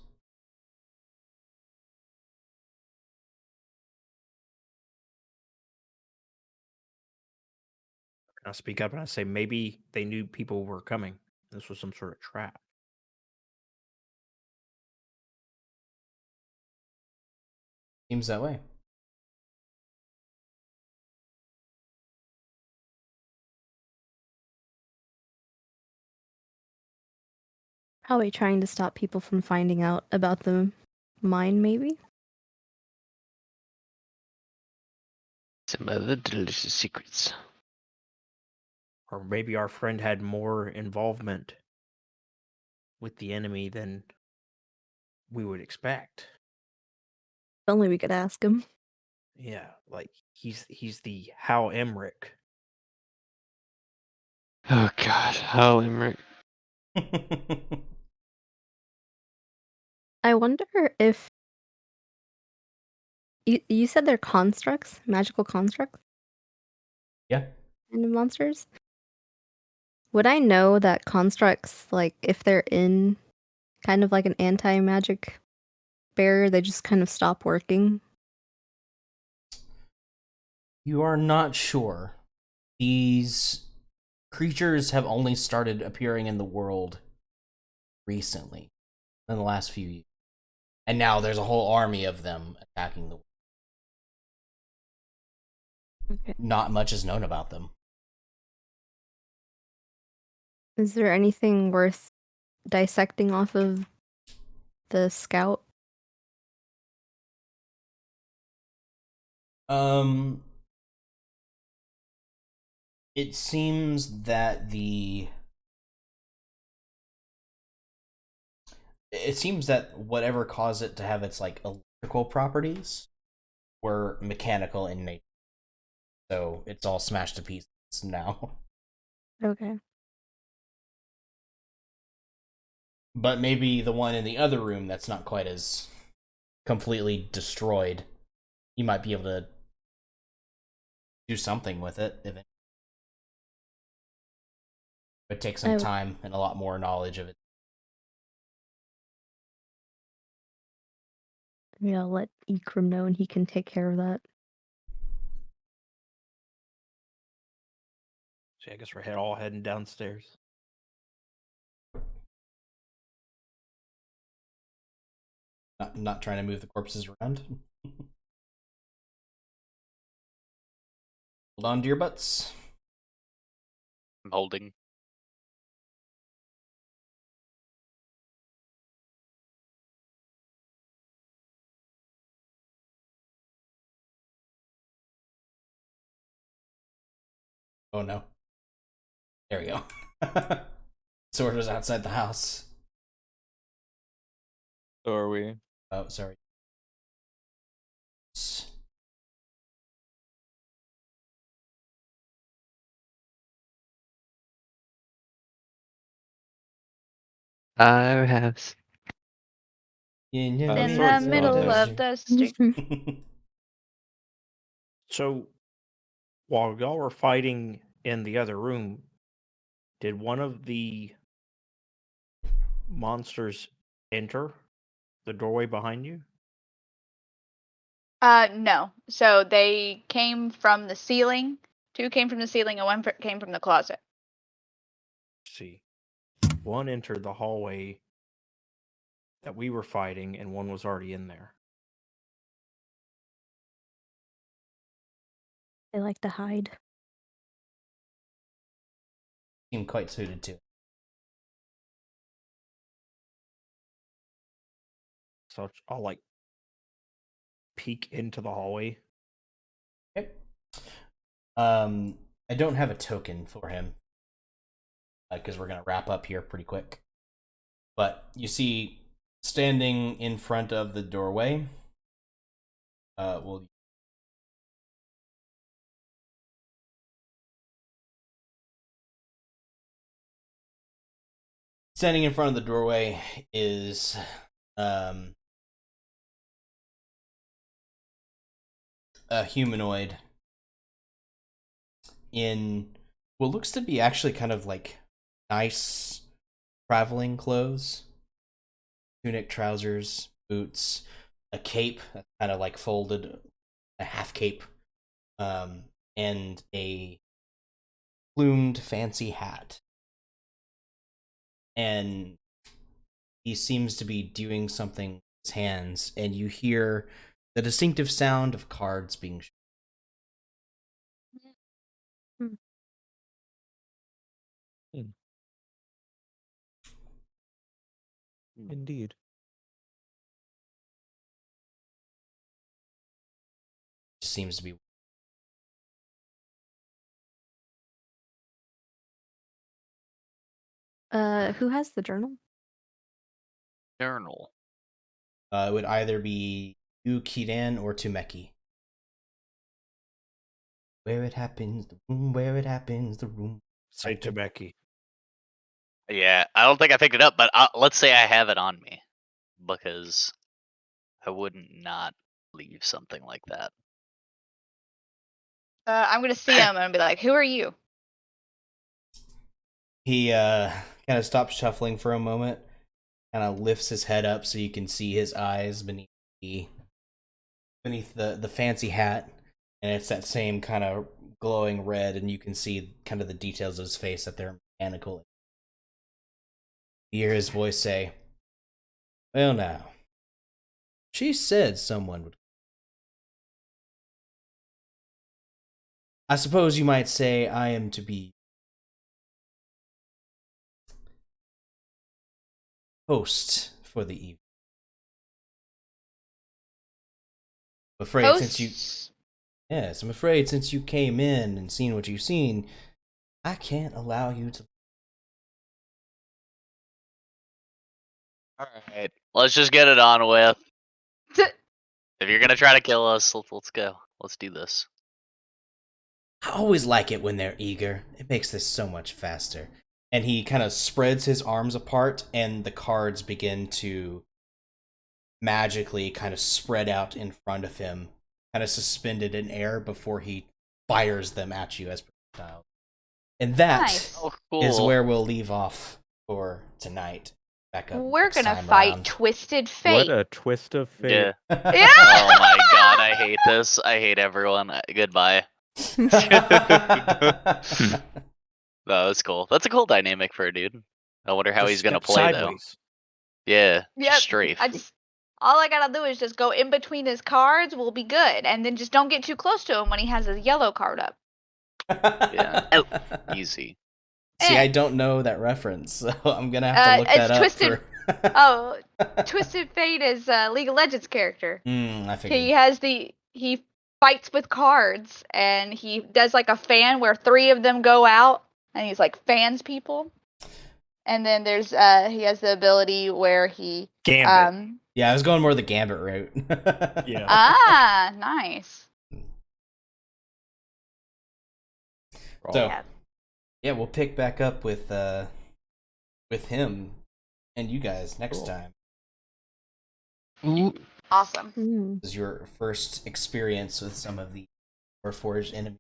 I speak up and I say maybe they knew people were coming. This was some sort of trap. Seems that way. Probably trying to stop people from finding out about the mine, maybe? Some other delicious secrets. Or maybe our friend had more involvement with the enemy than we would expect. If only we could ask him. Yeah, like he's the Hal Emmerich. Oh god, how Emmerich. I wonder if you said they're constructs, magical constructs, Yeah. kind of monsters. Would I know that constructs, like if they're in kind of like an anti-magic barrier, they just kind of stop working? You are not sure. These creatures have only started appearing in the world recently, in the last few years. And now there's a whole army of them attacking the world. Okay. Not much is known about them. Is there anything worth dissecting off of the scout? It seems that whatever caused it to have its like electrical properties were mechanical in nature. So it's all smashed to pieces now. Okay. But maybe the one in the other room that's not quite as completely destroyed, you might be able to do something with it. If it would take some time and a lot more knowledge of it. Yeah, I'll let Ikram know and he can take care of that. So I guess we're all heading downstairs. Not trying to move the corpses around. Hold on to your butts. I'm holding. Oh no. There we go. Sword was outside the house. So are we. Oh, sorry. Our house. In In Sword's the still middle there. of the street. So while y'all were fighting in the other room, did one of the monsters enter the doorway behind you? No. So they came from the ceiling. Two came from the ceiling and one came from the closet. See, one entered the hallway that we were fighting, and one was already in there. They like to hide. Seem quite suited to it. So I'll like peek into the hallway. Okay. I don't have a token for him because we're gonna wrap up here pretty quick. But you see, standing in front of the doorway, well, Standing in front of the doorway is a humanoid in what looks to be actually kind of like nice traveling clothes, tunic, trousers, boots, a cape that's kind of like folded, a half cape, and a plumed fancy hat. And he seems to be doing something with his hands, and you hear the distinctive sound of cards being shown. Indeed. Seems to be. Who has the journal? Journal. It would either be you, Kidan, or Tumeki. Where it happens, the room where it happens, the room. Say to Becky. Yeah, I don't think I picked it up, but let's say I have it on me, because I wouldn't not leave something like that. I'm gonna see him and be like, "Who are you?" He kind of stops shuffling for a moment, kind of lifts his head up so you can see his eyes beneath the fancy hat, and it's that same kind of glowing red, and you can see kind of the details of his face that they're mechanical. You hear his voice say, "Well now, she said someone would. I suppose you might say I am to be host for the evening. I'm afraid since you Yes, I'm afraid since you came in and seen what you've seen, I can't allow you to. Alright, let's just get it on with. If you're gonna try to kill us, let's go. Let's do this. I always like it when they're eager. It makes this so much faster." And he kind of spreads his arms apart, and the cards begin to magically kind of spread out in front of him, kind of suspended in air before he fires them at you as projectiles. And that Nice. Oh, cool. is where we'll leave off for tonight. Back up. We're next gonna time fight around. Twisted Fate. What a twist of fate. Yeah. Yeah. Oh my god, I hate this. I hate everyone. Goodbye. No, that's cool. That's a cool dynamic for a dude. I wonder how Just he's gonna step play sideways. though. Yeah, Yep. just strafe. All I gotta do is just go in between his cards. We'll be good, and then just don't get too close to him when he has his yellow card up. Yeah. Easy. See, Eh. I don't know that reference, so I'm gonna have to look It's that up. Twisted- Oh, Twisted Fate is a League of Legends character. I figured. He fights with cards, and he does like a fan where 3 of them go out, and he's like fans people. And then there's he has the ability where he Gambit. Yeah, I was going more the Gambit route. Yeah. nice. So Yeah. yeah, we'll pick back up with him and you guys next Cool. time. Awesome. This is your first experience with some of the Warforged enemies.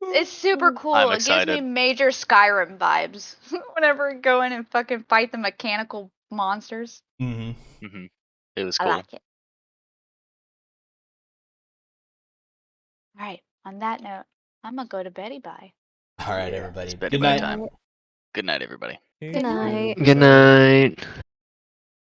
It's super cool. I'm It gives excited. me major Skyrim vibes whenever we go in and fucking fight the mechanical monsters. Mm-hmm. It was I cool. like it. All right. On that note, I'm gonna go to Betty. Bye. All right, Yeah, everybody. it's bed Good by night. time. Good night, everybody. Good night. Good night.